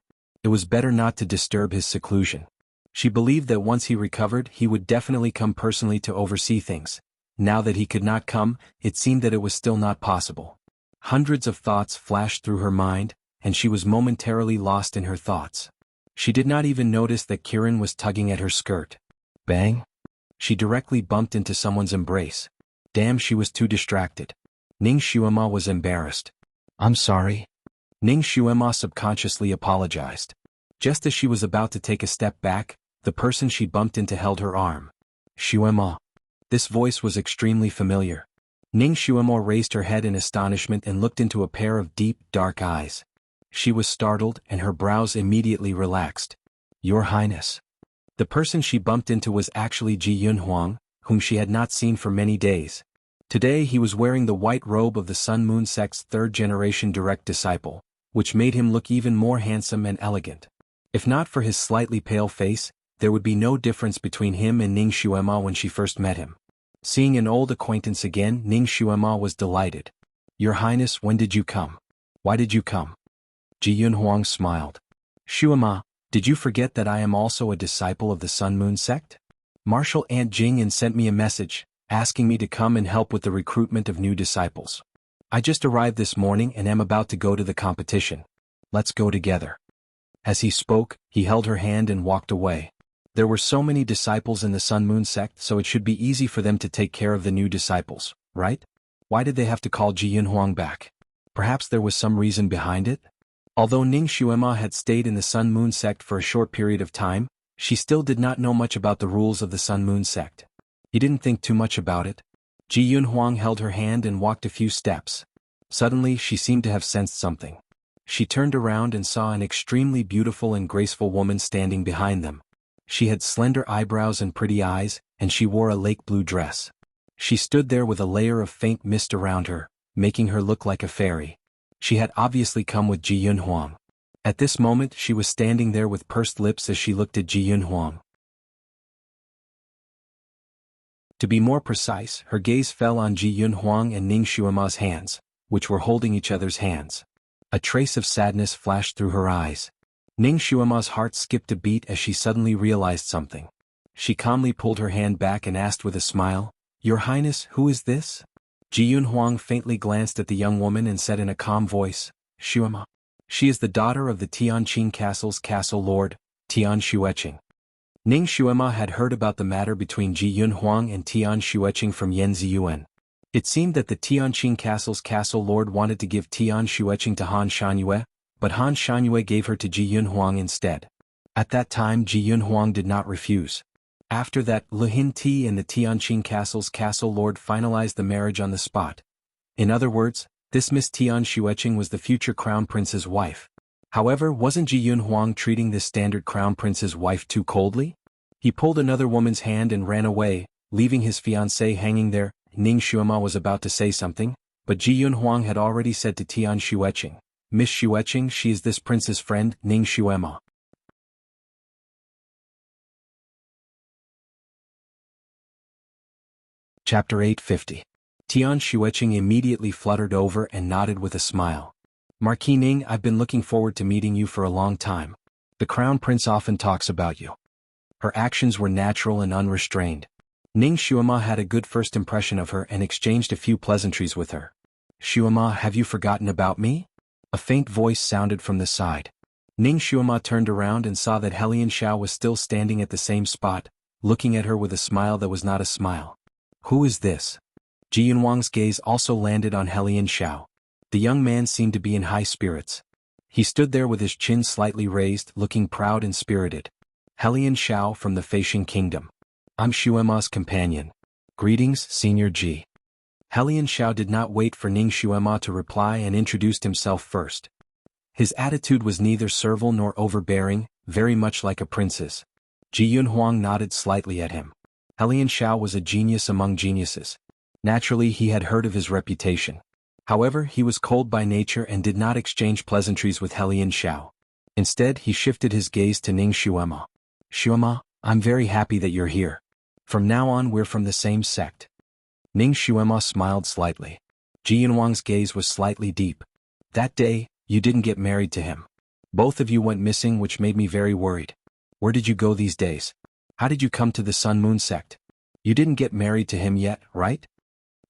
It was better not to disturb his seclusion. She believed that once he recovered, he would definitely come personally to oversee things. Now that he could not come, it seemed that it was still not possible. Hundreds of thoughts flashed through her mind, and she was momentarily lost in her thoughts. She did not even notice that Kirin was tugging at her skirt. Bang! She directly bumped into someone's embrace. Damn, she was too distracted. Ning Xuema was embarrassed. I'm sorry. Ning Xuema subconsciously apologized. Just as she was about to take a step back, the person she bumped into held her arm. Xuema. This voice was extremely familiar. Ning Xuema raised her head in astonishment and looked into a pair of deep, dark eyes. She was startled and her brows immediately relaxed. Your Highness. The person she bumped into was actually Ji Yunhuang, whom she had not seen for many days. Today he was wearing the white robe of the Sun Moon sect's third-generation direct disciple, which made him look even more handsome and elegant. If not for his slightly pale face, there would be no difference between him and Ning Xuema when she first met him. Seeing an old acquaintance again, Ning Xuema was delighted. "Your Highness, when did you come? Why did you come?" Ji Yunhuang smiled. "Xuema, did you forget that I am also a disciple of the Sun Moon sect? Marshal Aunt Jing'an sent me a message, asking me to come and help with the recruitment of new disciples. I just arrived this morning and am about to go to the competition. Let's go together." As he spoke, he held her hand and walked away. There were so many disciples in the Sun Moon sect, so it should be easy for them to take care of the new disciples, right? Why did they have to call Ji Yunhuang back? Perhaps there was some reason behind it? Although Ning Xuema had stayed in the Sun Moon sect for a short period of time, she still did not know much about the rules of the Sun Moon sect. He didn't think too much about it. Ji Yunhuang held her hand and walked a few steps. Suddenly she seemed to have sensed something. She turned around and saw an extremely beautiful and graceful woman standing behind them. She had slender eyebrows and pretty eyes, and she wore a lake blue dress. She stood there with a layer of faint mist around her, making her look like a fairy. She had obviously come with Ji Yunhuang. At this moment she was standing there with pursed lips as she looked at Ji Yunhuang. To be more precise, her gaze fell on Ji Yunhuang and Ning Xuema's hands, which were holding each other's hands. A trace of sadness flashed through her eyes. Ning Xuema's heart skipped a beat as she suddenly realized something. She calmly pulled her hand back and asked with a smile, "Your Highness, who is this?" Ji Yunhuang faintly glanced at the young woman and said in a calm voice, "Xuema. She is the daughter of the Tianqing Castle's castle lord, Tian Xueqing." Ning Xuema had heard about the matter between Ji Yunhuang and Tian Xueqing from Yan Ziyuan. It seemed that the Tianqing Castle's castle lord wanted to give Tian Xueqing to Han Shanyue, but Han Shanyue gave her to Ji Yunhuang instead. At that time Ji Yunhuang did not refuse. After that, Lu Hin Ti and the Tianqing Castle's castle lord finalized the marriage on the spot. In other words, this Miss Tian Xueqing was the future crown prince's wife. However, wasn't Ji Yunhuang treating this standard crown prince's wife too coldly? He pulled another woman's hand and ran away, leaving his fiancée hanging there. Ning Xuema was about to say something, but Ji Yunhuang had already said to Tian Xueqing, "Miss Xueqing, she is this prince's friend, Ning Xuema." Chapter 850. Tian Xueqing immediately fluttered over and nodded with a smile. "Marquis Ning, I've been looking forward to meeting you for a long time. The crown prince often talks about you." Her actions were natural and unrestrained. Ning Xuema had a good first impression of her and exchanged a few pleasantries with her. "Xuema, have you forgotten about me?" A faint voice sounded from the side. Ning Xuema turned around and saw that Helian Xiao was still standing at the same spot, looking at her with a smile that was not a smile. "Who is this?" Ji Yunhuang's gaze also landed on Helian Xiao. The young man seemed to be in high spirits. He stood there with his chin slightly raised, looking proud and spirited. "Helian Xiao from the Feixing Kingdom. I'm Xuema's companion. Greetings, Senior Ji." Helian Xiao did not wait for Ning Xuema to reply and introduced himself first. His attitude was neither servile nor overbearing, very much like a prince's. Ji Yunhuang nodded slightly at him. Helian Xiao was a genius among geniuses. Naturally he had heard of his reputation. However, he was cold by nature and did not exchange pleasantries with Helian Xiao. Instead, he shifted his gaze to Ning Xuema. "Xuema, I'm very happy that you're here. From now on we're from the same sect." Ning Xuema smiled slightly. Ji Yunhuang's gaze was slightly deep. "That day, you didn't get married to him. Both of you went missing, which made me very worried. Where did you go these days? How did you come to the Sun Moon sect? You didn't get married to him yet, right?"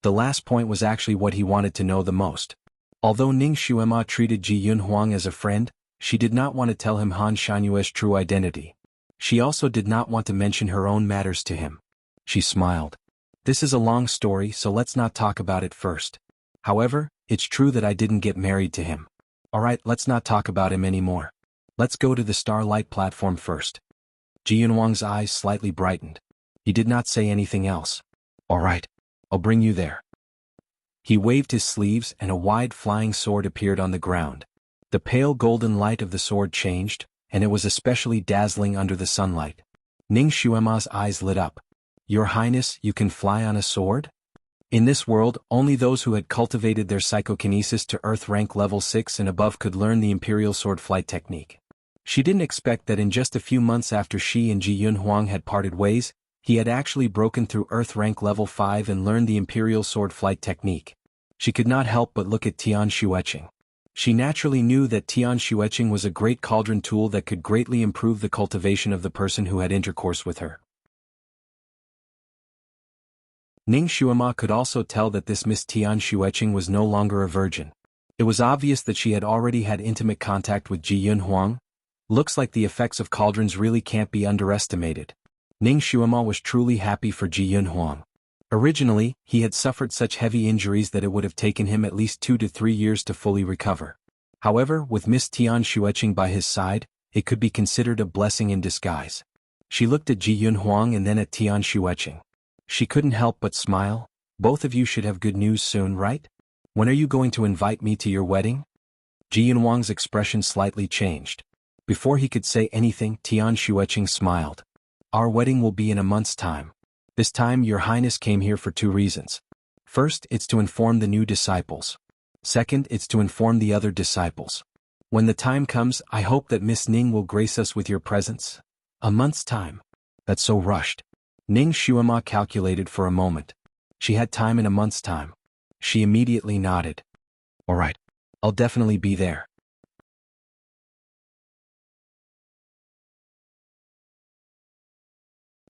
The last point was actually what he wanted to know the most. Although Ning Xuema treated Ji Yunhuang as a friend, she did not want to tell him Han Shanyue's true identity. She also did not want to mention her own matters to him. She smiled. "This is a long story, so let's not talk about it first. However, it's true that I didn't get married to him. Alright, let's not talk about him anymore. Let's go to the Starlight platform first." Ji Yunhuang's eyes slightly brightened. He did not say anything else. "Alright, I'll bring you there." He waved his sleeves and a wide flying sword appeared on the ground. The pale golden light of the sword changed, and it was especially dazzling under the sunlight. Ning Xuema's eyes lit up. "Your Highness, you can fly on a sword?" In this world, only those who had cultivated their psychokinesis to Earth rank level 6 and above could learn the Imperial Sword Flight technique. She didn't expect that in just a few months after she and Ji Yunhuang had parted ways, he had actually broken through Earth rank level 5 and learned the Imperial Sword Flight technique. She could not help but look at Tian Xueqing. She naturally knew that Tian Xueqing was a great cauldron tool that could greatly improve the cultivation of the person who had intercourse with her. Ning Xuema could also tell that this Miss Tian Xueqing was no longer a virgin. It was obvious that she had already had intimate contact with Ji Yunhuang. Looks like the effects of cauldrons really can't be underestimated. Ning Xuema was truly happy for Ji Yunhuang. Originally, he had suffered such heavy injuries that it would have taken him at least 2 to 3 years to fully recover. However, with Miss Tian Xueqing by his side, it could be considered a blessing in disguise. She looked at Ji Yunhuang and then at Tian Xueqing. She couldn't help but smile. Both of you should have good news soon, right? When are you going to invite me to your wedding? Ji Yunhuang's expression slightly changed. Before he could say anything, Tian Xueqing smiled. Our wedding will be in a month's time. This time your highness came here for 2 reasons. First, it's to inform the new disciples. Second, it's to inform the other disciples. When the time comes, I hope that Miss Ning will grace us with your presence. A month's time. That's so rushed. Ning Xuema calculated for a moment. She had time in a month's time. She immediately nodded. All right. I'll definitely be there.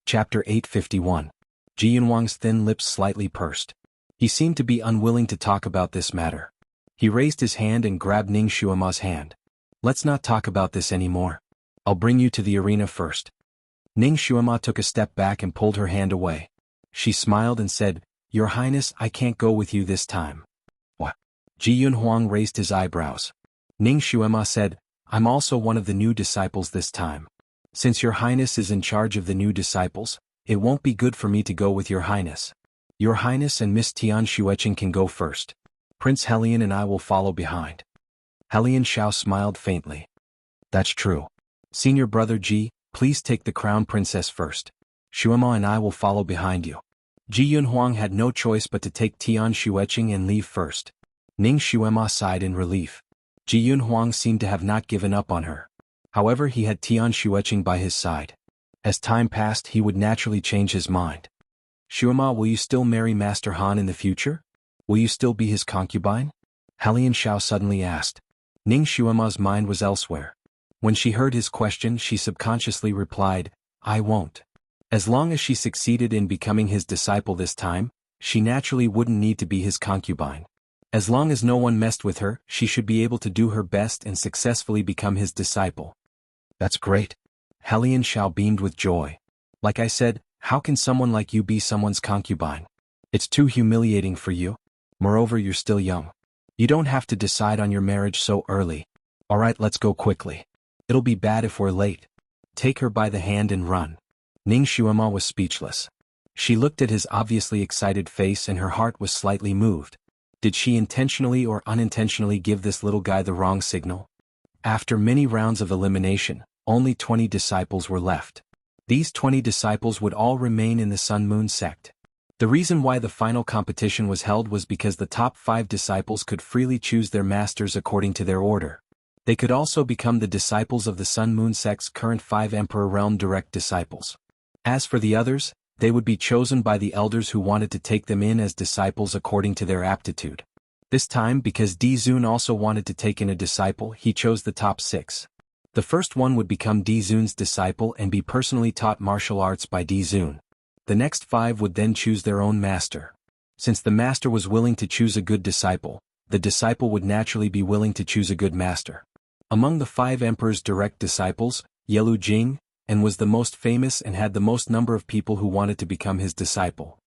Chapter 851. Ji Yunhuang's thin lips slightly pursed. He seemed to be unwilling to talk about this matter. He raised his hand and grabbed Ning Xuema's hand. Let's not talk about this anymore. I'll bring you to the arena first. Ning Xuema took a step back and pulled her hand away. She smiled and said, Your Highness, I can't go with you this time. What? Ji Yunhuang raised his eyebrows. Ning Xuema said, I'm also one of the new disciples this time. Since Your Highness is in charge of the new disciples, it won't be good for me to go with Your Highness. Your Highness and Miss Tian Xueqing can go first. Prince Helian and I will follow behind. Helian Xiao smiled faintly. That's true. Senior brother Ji, please take the crown princess first. Xuema and I will follow behind you. Ji Yunhuang had no choice but to take Tian Xueqing and leave first. Ning Xuema sighed in relief. Ji Yunhuang seemed to have not given up on her. However, he had Tian Xueqing by his side. As time passed, he would naturally change his mind. Xuema, will you still marry Master Han in the future? Will you still be his concubine? Helian Xiao suddenly asked. Ning Xuema's mind was elsewhere. When she heard his question, she subconsciously replied, I won't. As long as she succeeded in becoming his disciple this time, she naturally wouldn't need to be his concubine. As long as no one messed with her, she should be able to do her best and successfully become his disciple. That's great. Helian Xiao beamed with joy. Like I said, how can someone like you be someone's concubine? It's too humiliating for you. Moreover, you're still young. You don't have to decide on your marriage so early. Alright, let's go quickly. It'll be bad if we're late. Take her by the hand and run. Ning Xuema was speechless. She looked at his obviously excited face and her heart was slightly moved. Did she intentionally or unintentionally give this little guy the wrong signal? After many rounds of elimination, only 20 disciples were left. These 20 disciples would all remain in the Sun Moon sect. The reason why the final competition was held was because the top 5 disciples could freely choose their masters according to their order. They could also become the disciples of the Sun Moon sect's current 5 Emperor Realm direct disciples. As for the others, they would be chosen by the elders who wanted to take them in as disciples according to their aptitude. This time, because Di Zun also wanted to take in a disciple, he chose the top 6. The first one would become Di Zun's disciple and be personally taught martial arts by Di Zun. The next 5 would then choose their own master. Since the master was willing to choose a good disciple, the disciple would naturally be willing to choose a good master. Among the 5 emperor's direct disciples, Yelu Jing, and was the most famous and had the most number of people who wanted to become his disciple.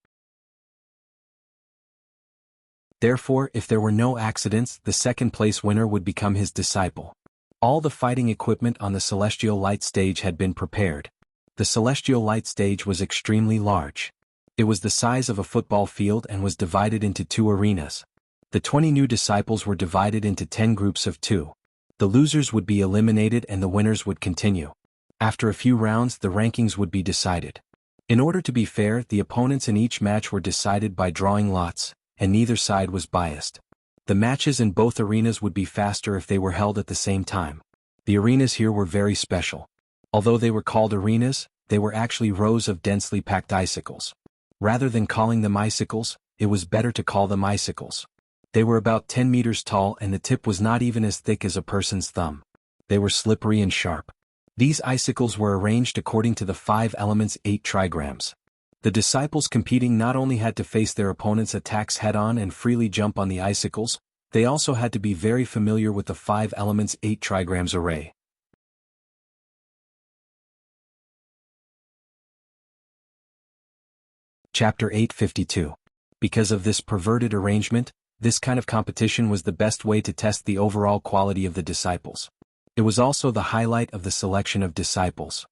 Therefore, if there were no accidents, the second-place winner would become his disciple. All the fighting equipment on the Celestial Light stage had been prepared. The Celestial Light stage was extremely large. It was the size of a football field and was divided into 2 arenas. The 20 new disciples were divided into 10 groups of 2. The losers would be eliminated and the winners would continue. After a few rounds, the rankings would be decided. In order to be fair, the opponents in each match were decided by drawing lots, and neither side was biased. The matches in both arenas would be faster if they were held at the same time. The arenas here were very special. Although they were called arenas, they were actually rows of densely packed icicles. Rather than calling them icicles, it was better to call them icicles. They were about 10 meters tall and the tip was not even as thick as a person's thumb. They were slippery and sharp. These icicles were arranged according to the 5 elements 8 trigrams. The disciples competing not only had to face their opponents' attacks head-on and freely jump on the icicles, they also had to be very familiar with the 5 elements 8 trigrams array. Chapter 852. Because of this perverted arrangement, this kind of competition was the best way to test the overall quality of the disciples. It was also the highlight of the selection of disciples.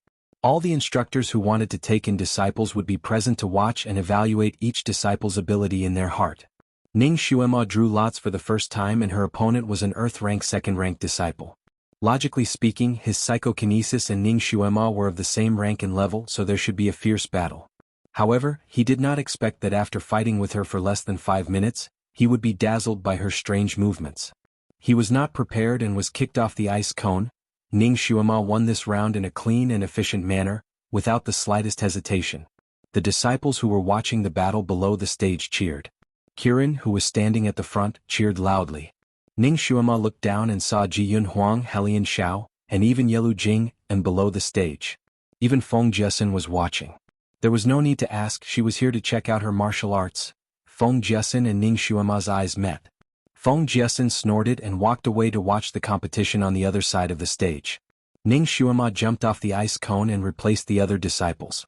All the instructors who wanted to take in disciples would be present to watch and evaluate each disciple's ability in their heart. Ning Xuema drew lots for the first time and her opponent was an Earth-rank second-rank disciple. Logically speaking, his psychokinesis and Ning Xuema were of the same rank and level, so there should be a fierce battle. However, he did not expect that after fighting with her for less than 5 minutes, he would be dazzled by her strange movements. He was not prepared and was kicked off the ice cone. Ning Xuema won this round in a clean and efficient manner, without the slightest hesitation. The disciples who were watching the battle below the stage cheered. Kirin, who was standing at the front, cheered loudly. Ning Xuema looked down and saw Ji Yun Huang, Helian Xiao, and even Yelu Jing, and below the stage. Even Feng Jiesin was watching. There was no need to ask, she was here to check out her martial arts. Feng Jiesin and Ning Xuema's eyes met. Feng Jiesin snorted and walked away to watch the competition on the other side of the stage. Ning Xuema jumped off the ice cone and replaced the other disciples.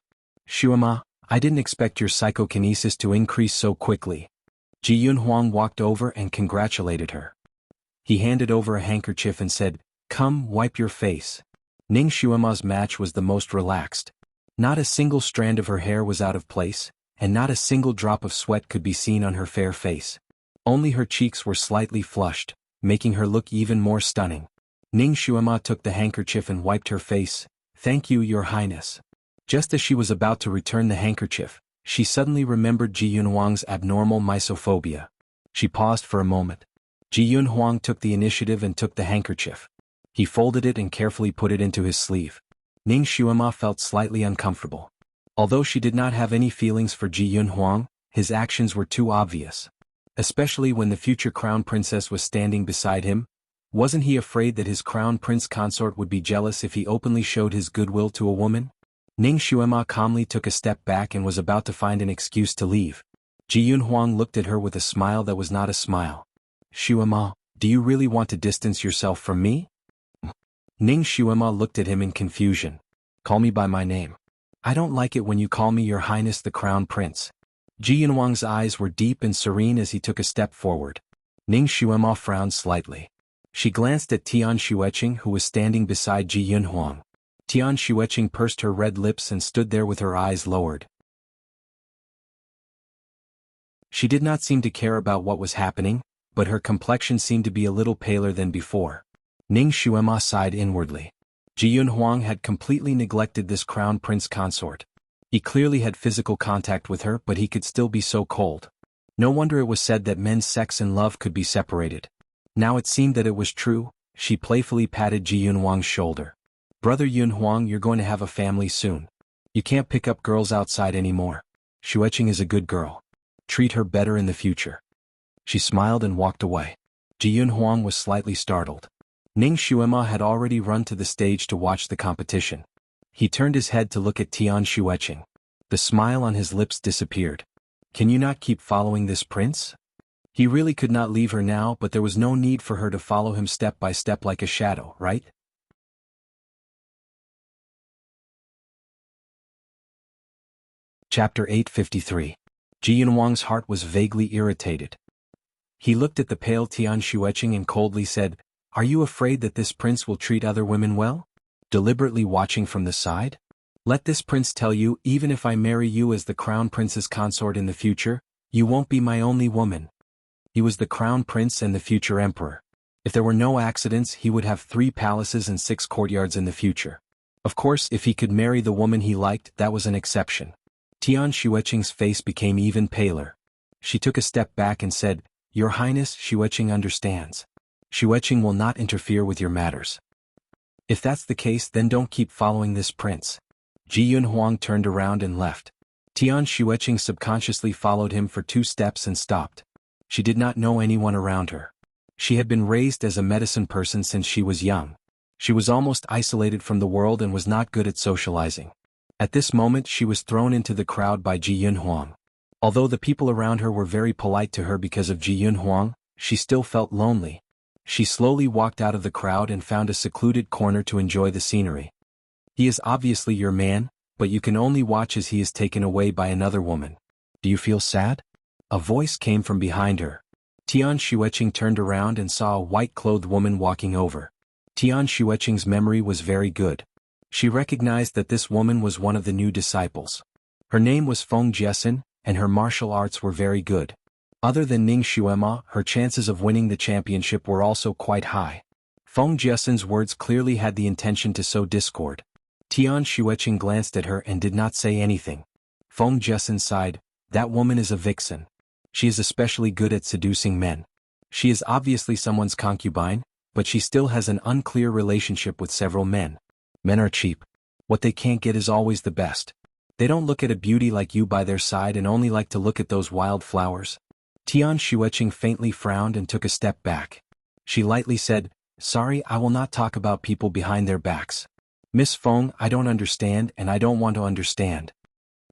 Xuema, I didn't expect your psychokinesis to increase so quickly. Ji Yun Huang walked over and congratulated her. He handed over a handkerchief and said, "Come, wipe your face." Ning Xuema's match was the most relaxed. Not a single strand of her hair was out of place, and not a single drop of sweat could be seen on her fair face. Only her cheeks were slightly flushed, making her look even more stunning. Ning Xuema took the handkerchief and wiped her face. "Thank you, Your Highness." Just as she was about to return the handkerchief, she suddenly remembered Ji Yun Huang's abnormal misophobia. She paused for a moment. Ji Yun Huang took the initiative and took the handkerchief. He folded it and carefully put it into his sleeve. Ning Xuema felt slightly uncomfortable. Although she did not have any feelings for Ji Yun Huang, his actions were too obvious. Especially when the future crown princess was standing beside him. Wasn't he afraid that his crown prince consort would be jealous if he openly showed his goodwill to a woman? Ning Xuema calmly took a step back and was about to find an excuse to leave. Ji Yun Huang looked at her with a smile that was not a smile. "Xuema, do you really want to distance yourself from me?" Ning Xuema looked at him in confusion. "Call me by my name. I don't like it when you call me Your Highness the Crown Prince." Ji Yun Huang's eyes were deep and serene as he took a step forward. Ning Xuema frowned slightly. She glanced at Tian Xueqing, who was standing beside Ji Yun Huang. Tian Xueqing pursed her red lips and stood there with her eyes lowered. She did not seem to care about what was happening, but her complexion seemed to be a little paler than before. Ning Xuema sighed inwardly. Ji Yun Huang had completely neglected this crown prince consort. He clearly had physical contact with her, but he could still be so cold. No wonder it was said that men's sex and love could be separated. Now it seemed that it was true. She playfully patted Ji Yun Huang's shoulder. "Brother Yun Huang, you're going to have a family soon. You can't pick up girls outside anymore. Xueqing is a good girl. Treat her better in the future." She smiled and walked away. Ji Yun Huang was slightly startled. Ning Xuema had already run to the stage to watch the competition. He turned his head to look at Tian Xueqing. The smile on his lips disappeared. "Can you not keep following this prince?" He really could not leave her now, but there was no need for her to follow him step by step like a shadow, right? Chapter 853. Ji Yun Huang's heart was vaguely irritated. He looked at the pale Tian Xueqing and coldly said, "Are you afraid that this prince will treat other women well?" Deliberately watching from the side? "Let this prince tell you, even if I marry you as the crown prince's consort in the future, you won't be my only woman." He was the crown prince and the future emperor. If there were no accidents, he would have 3 palaces and 6 courtyards in the future. Of course, if he could marry the woman he liked, that was an exception. Tian Xueqing's face became even paler. She took a step back and said, "Your Highness, Xueqing understands. Xueqing will not interfere with your matters. If that's the case, then don't keep following this prince." Ji Yunhuang turned around and left. Tian Xueqing subconsciously followed him for 2 steps and stopped. She did not know anyone around her. She had been raised as a medicine person since she was young. She was almost isolated from the world and was not good at socializing. At this moment she was thrown into the crowd by Ji Yunhuang. Although the people around her were very polite to her because of Ji Yunhuang, she still felt lonely. She slowly walked out of the crowd and found a secluded corner to enjoy the scenery. "He is obviously your man, but you can only watch as he is taken away by another woman. Do you feel sad?" A voice came from behind her. Tian Xueqing turned around and saw a white-clothed woman walking over. Tian Xueqing's memory was very good. She recognized that this woman was one of the new disciples. Her name was Feng Jiesin, and her martial arts were very good. Other than Ning Xuema, her chances of winning the championship were also quite high. Feng Jiesin's words clearly had the intention to sow discord. Tian Xueqing glanced at her and did not say anything. Feng Jiesin sighed, "That woman is a vixen. She is especially good at seducing men. She is obviously someone's concubine, but she still has an unclear relationship with several men. Men are cheap. What they can't get is always the best. They don't look at a beauty like you by their side and only like to look at those wild flowers." Tian Xueqing faintly frowned and took a step back. She lightly said, "Sorry, I will not talk about people behind their backs. Miss Feng, I don't understand and I don't want to understand."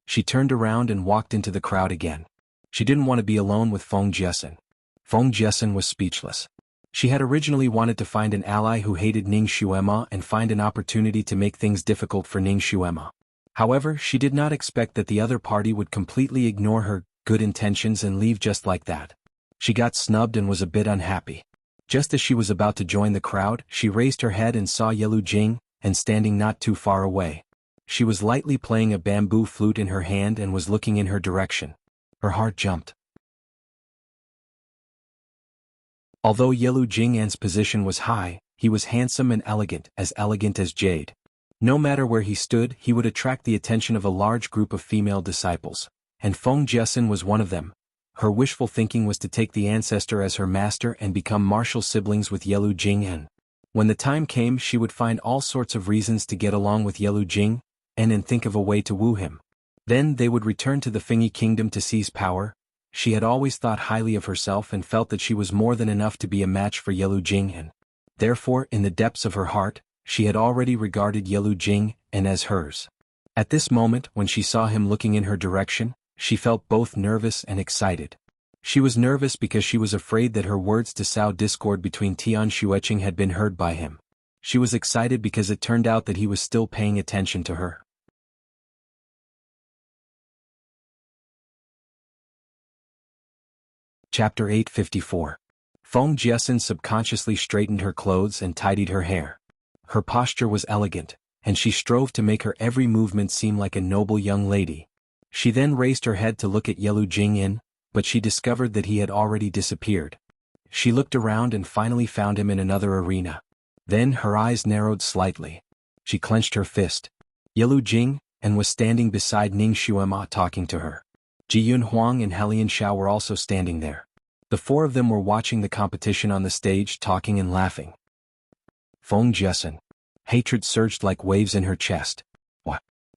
She turned around and walked into the crowd again. She didn't want to be alone with Feng Jiesin. Feng Jiesin was speechless. She had originally wanted to find an ally who hated Ning Xuema and find an opportunity to make things difficult for Ning Xuema. However, she did not expect that the other party would completely ignore her good intentions and leave just like that. She got snubbed and was a bit unhappy. Just as she was about to join the crowd, she raised her head and saw Yelu Jing, and standing not too far away. She was lightly playing a bamboo flute in her hand and was looking in her direction. Her heart jumped. Although Yelu Jing'an's position was high, he was handsome and elegant as jade. No matter where he stood, he would attract the attention of a large group of female disciples, and Feng Jiesin was one of them. Her wishful thinking was to take the ancestor as her master and become martial siblings with Yelu Jing'an. When the time came, she would find all sorts of reasons to get along with Yelu Jing'an and think of a way to woo him. Then they would return to the Fengyi kingdom to seize power. She had always thought highly of herself and felt that she was more than enough to be a match for Yelu Jing'an. Therefore, in the depths of her heart, she had already regarded Yelu Jing'an as hers. At this moment, when she saw him looking in her direction, she felt both nervous and excited. She was nervous because she was afraid that her words to sow discord between Tian Xueqing had been heard by him. She was excited because it turned out that he was still paying attention to her. Chapter 854. Feng Jiesin subconsciously straightened her clothes and tidied her hair. Her posture was elegant, and she strove to make her every movement seem like a noble young lady. She then raised her head to look at Yelu Jing'an, but she discovered that he had already disappeared. She looked around and finally found him in another arena. Then her eyes narrowed slightly. She clenched her fist. Yelu Jing'an was standing beside Ning Xuema talking to her. Ji Yunhuang and Helian Shao were also standing there. The 4 of them were watching the competition on the stage, talking and laughing. Feng Jiesin. Hatred surged like waves in her chest.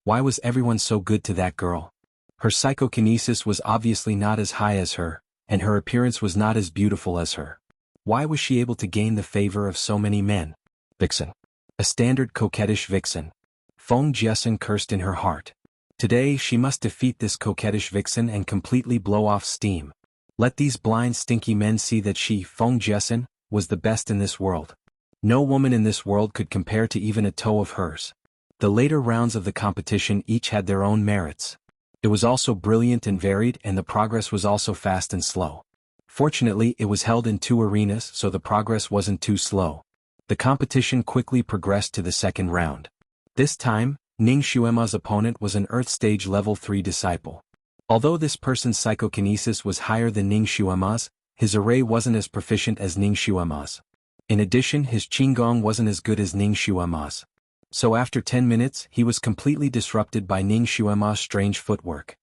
Why was everyone so good to that girl? Her psychokinesis was obviously not as high as her, and her appearance was not as beautiful as her. Why was she able to gain the favor of so many men? Vixen. A standard coquettish vixen. Feng Jiesin cursed in her heart. Today she must defeat this coquettish vixen and completely blow off steam. Let these blind stinky men see that she, Feng Jiesin, was the best in this world. No woman in this world could compare to even a toe of hers. The later rounds of the competition each had their own merits. It was also brilliant and varied, and the progress was also fast and slow. Fortunately, it was held in 2 arenas, so the progress wasn't too slow. The competition quickly progressed to the second round. This time, Ning Xuema's opponent was an Earth Stage Level 3 disciple. Although this person's psychokinesis was higher than Ning Xuema's, his array wasn't as proficient as Ning Xuema's. In addition, his Qinggong wasn't as good as Ning Xuema's. So after 10 minutes, he was completely disrupted by Ning Xuema's strange footwork.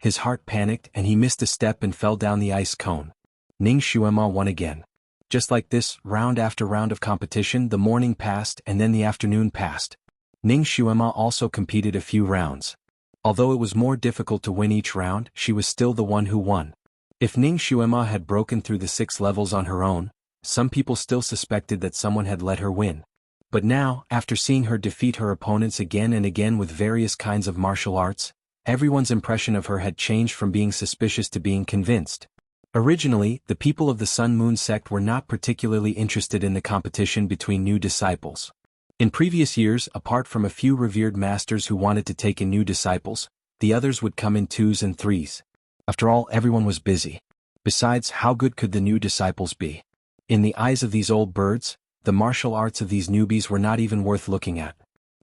his heart panicked and he missed a step and fell down the ice cone. Ning Xuema won again. Just like this, round after round of competition, the morning passed and then the afternoon passed. Ning Xuema also competed a few rounds. Although it was more difficult to win each round, she was still the one who won. If Ning Xuema had broken through the 6 levels on her own, some people still suspected that someone had let her win. But now, after seeing her defeat her opponents again and again with various kinds of martial arts, everyone's impression of her had changed from being suspicious to being convinced. Originally, the people of the Sun Moon sect were not particularly interested in the competition between new disciples. In previous years, apart from a few revered masters who wanted to take in new disciples, the others would come in 2s and 3s. After all, everyone was busy. Besides, how good could the new disciples be? In the eyes of these old birds, the martial arts of these newbies were not even worth looking at.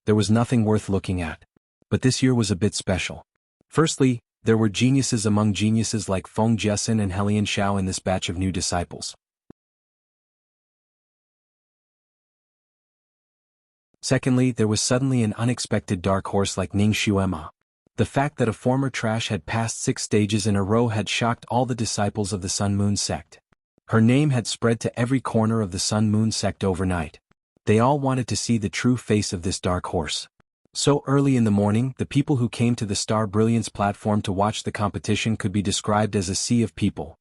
There was nothing worth looking at. But this year was a bit special. Firstly, there were geniuses among geniuses like Feng Jiasen and Helian Xiao in this batch of new disciples. Secondly, there was suddenly an unexpected dark horse like Ning Xuema. The fact that a former trash had passed 6 stages in a row had shocked all the disciples of the Sun Moon sect. Her name had spread to every corner of the Sun Moon sect overnight. They all wanted to see the true face of this dark horse. So early in the morning, the people who came to the Star Brilliance platform to watch the competition could be described as a sea of people.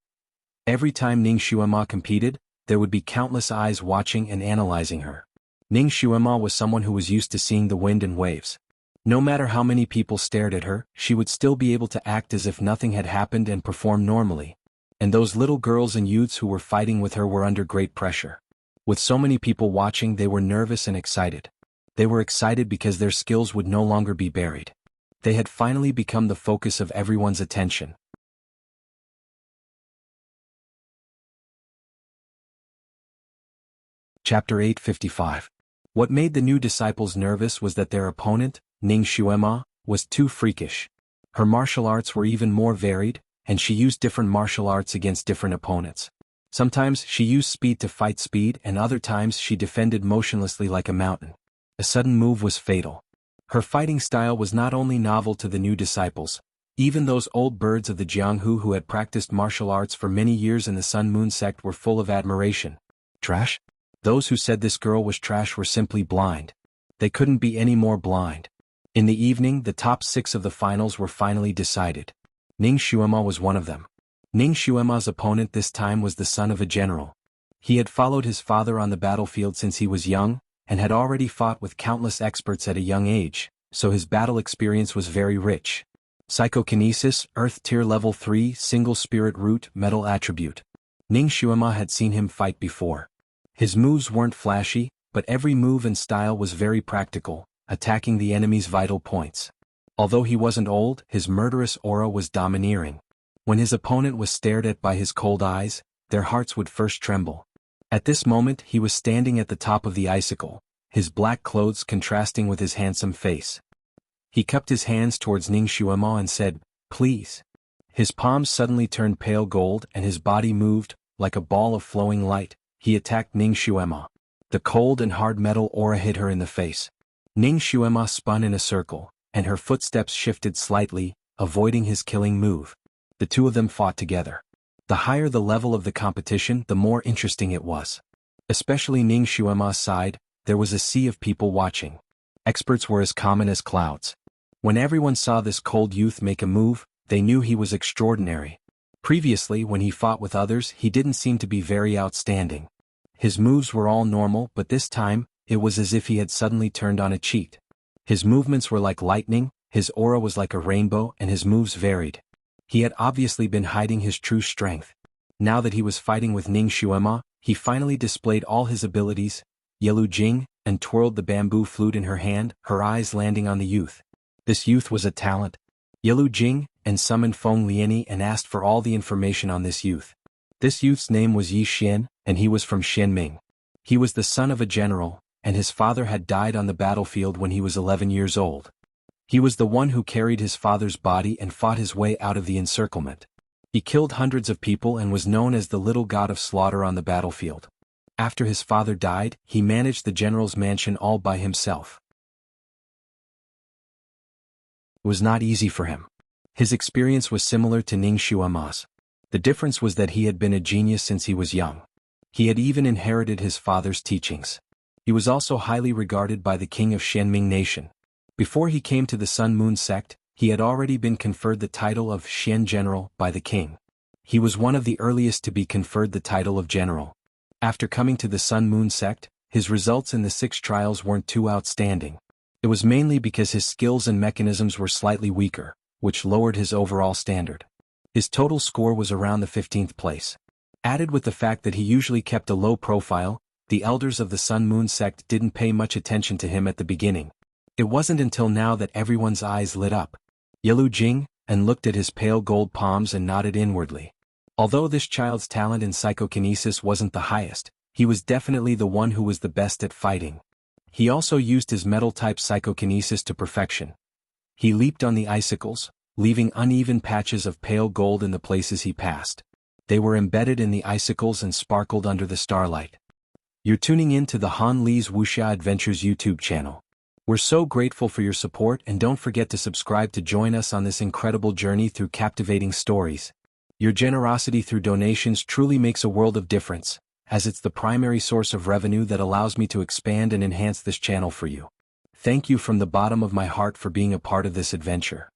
Every time Ning Xuema competed, there would be countless eyes watching and analyzing her. Ning Xuema was someone who was used to seeing the wind and waves. No matter how many people stared at her, she would still be able to act as if nothing had happened and perform normally. And those little girls and youths who were fighting with her were under great pressure. With so many people watching, they were nervous and excited. They were excited because their skills would no longer be buried. They had finally become the focus of everyone's attention. Chapter 855. What made the new disciples nervous was that their opponent, Ning Xuema, was too freakish. Her martial arts were even more varied, and she used different martial arts against different opponents. Sometimes she used speed to fight speed and other times she defended motionlessly like a mountain. A sudden move was fatal. Her fighting style was not only novel to the new disciples, even those old birds of the Jianghu who had practiced martial arts for many years in the Sun Moon sect were full of admiration. Trash? Those who said this girl was trash were simply blind. They couldn't be any more blind. In the evening, the top 6 of the finals were finally decided. Ning Xuema was one of them. Ning Xuema's opponent this time was the son of a general. He had followed his father on the battlefield since he was young, and had already fought with countless experts at a young age, so his battle experience was very rich. Psychokinesis, Earth Tier Level 3, Single Spirit Root, Metal Attribute. Ning Xuema had seen him fight before. His moves weren't flashy, but every move and style was very practical, attacking the enemy's vital points. Although he wasn't old, his murderous aura was domineering. When his opponent was stared at by his cold eyes, their hearts would first tremble. At this moment he was standing at the top of the icicle, his black clothes contrasting with his handsome face. He cupped his hands towards Ning Xuema and said, "Please." His palms suddenly turned pale gold and his body moved, like a ball of flowing light. He attacked Ning Xuema. The cold and hard metal aura hit her in the face. Ning Xuema spun in a circle, and her footsteps shifted slightly, avoiding his killing move. The two of them fought together. The higher the level of the competition, the more interesting it was. Especially Ning Xuema's side, there was a sea of people watching. Experts were as common as clouds. When everyone saw this cold youth make a move, they knew he was extraordinary. Previously, when he fought with others, he didn't seem to be very outstanding. His moves were all normal, but this time, it was as if he had suddenly turned on a cheat. His movements were like lightning, his aura was like a rainbow, and his moves varied. He had obviously been hiding his true strength. Now that he was fighting with Ning Xuema, he finally displayed all his abilities. Yelu Jing, and twirled the bamboo flute in her hand, her eyes landing on the youth. This youth was a talent. Yelu Jing, and summoned Feng Liani and asked for all the information on this youth. This youth's name was Yi Xian, and he was from Xianming. He was the son of a general, and his father had died on the battlefield when he was 11 years old. He was the one who carried his father's body and fought his way out of the encirclement. He killed hundreds of people and was known as the little god of slaughter on the battlefield. After his father died, he managed the general's mansion all by himself. It was not easy for him. His experience was similar to Ning Xuema's. The difference was that he had been a genius since he was young. He had even inherited his father's teachings. He was also highly regarded by the king of Xianming Nation. Before he came to the Sun Moon sect, he had already been conferred the title of Xian General by the king. He was one of the earliest to be conferred the title of general. After coming to the Sun Moon sect, his results in the 6 trials weren't too outstanding. It was mainly because his skills and mechanisms were slightly weaker, which lowered his overall standard. His total score was around the 15th place. Added with the fact that he usually kept a low profile, the elders of the Sun Moon sect didn't pay much attention to him at the beginning. It wasn't until now that everyone's eyes lit up. Yilu Jing and looked at his pale gold palms and nodded inwardly. Although this child's talent in psychokinesis wasn't the highest, he was definitely the one who was the best at fighting. He also used his metal-type psychokinesis to perfection. He leaped on the icicles, leaving uneven patches of pale gold in the places he passed. They were embedded in the icicles and sparkled under the starlight. You're tuning in to the Han Li's Wuxia Adventures YouTube channel. We're so grateful for your support, and don't forget to subscribe to join us on this incredible journey through captivating stories. Your generosity through donations truly makes a world of difference, as it's the primary source of revenue that allows me to expand and enhance this channel for you. Thank you from the bottom of my heart for being a part of this adventure.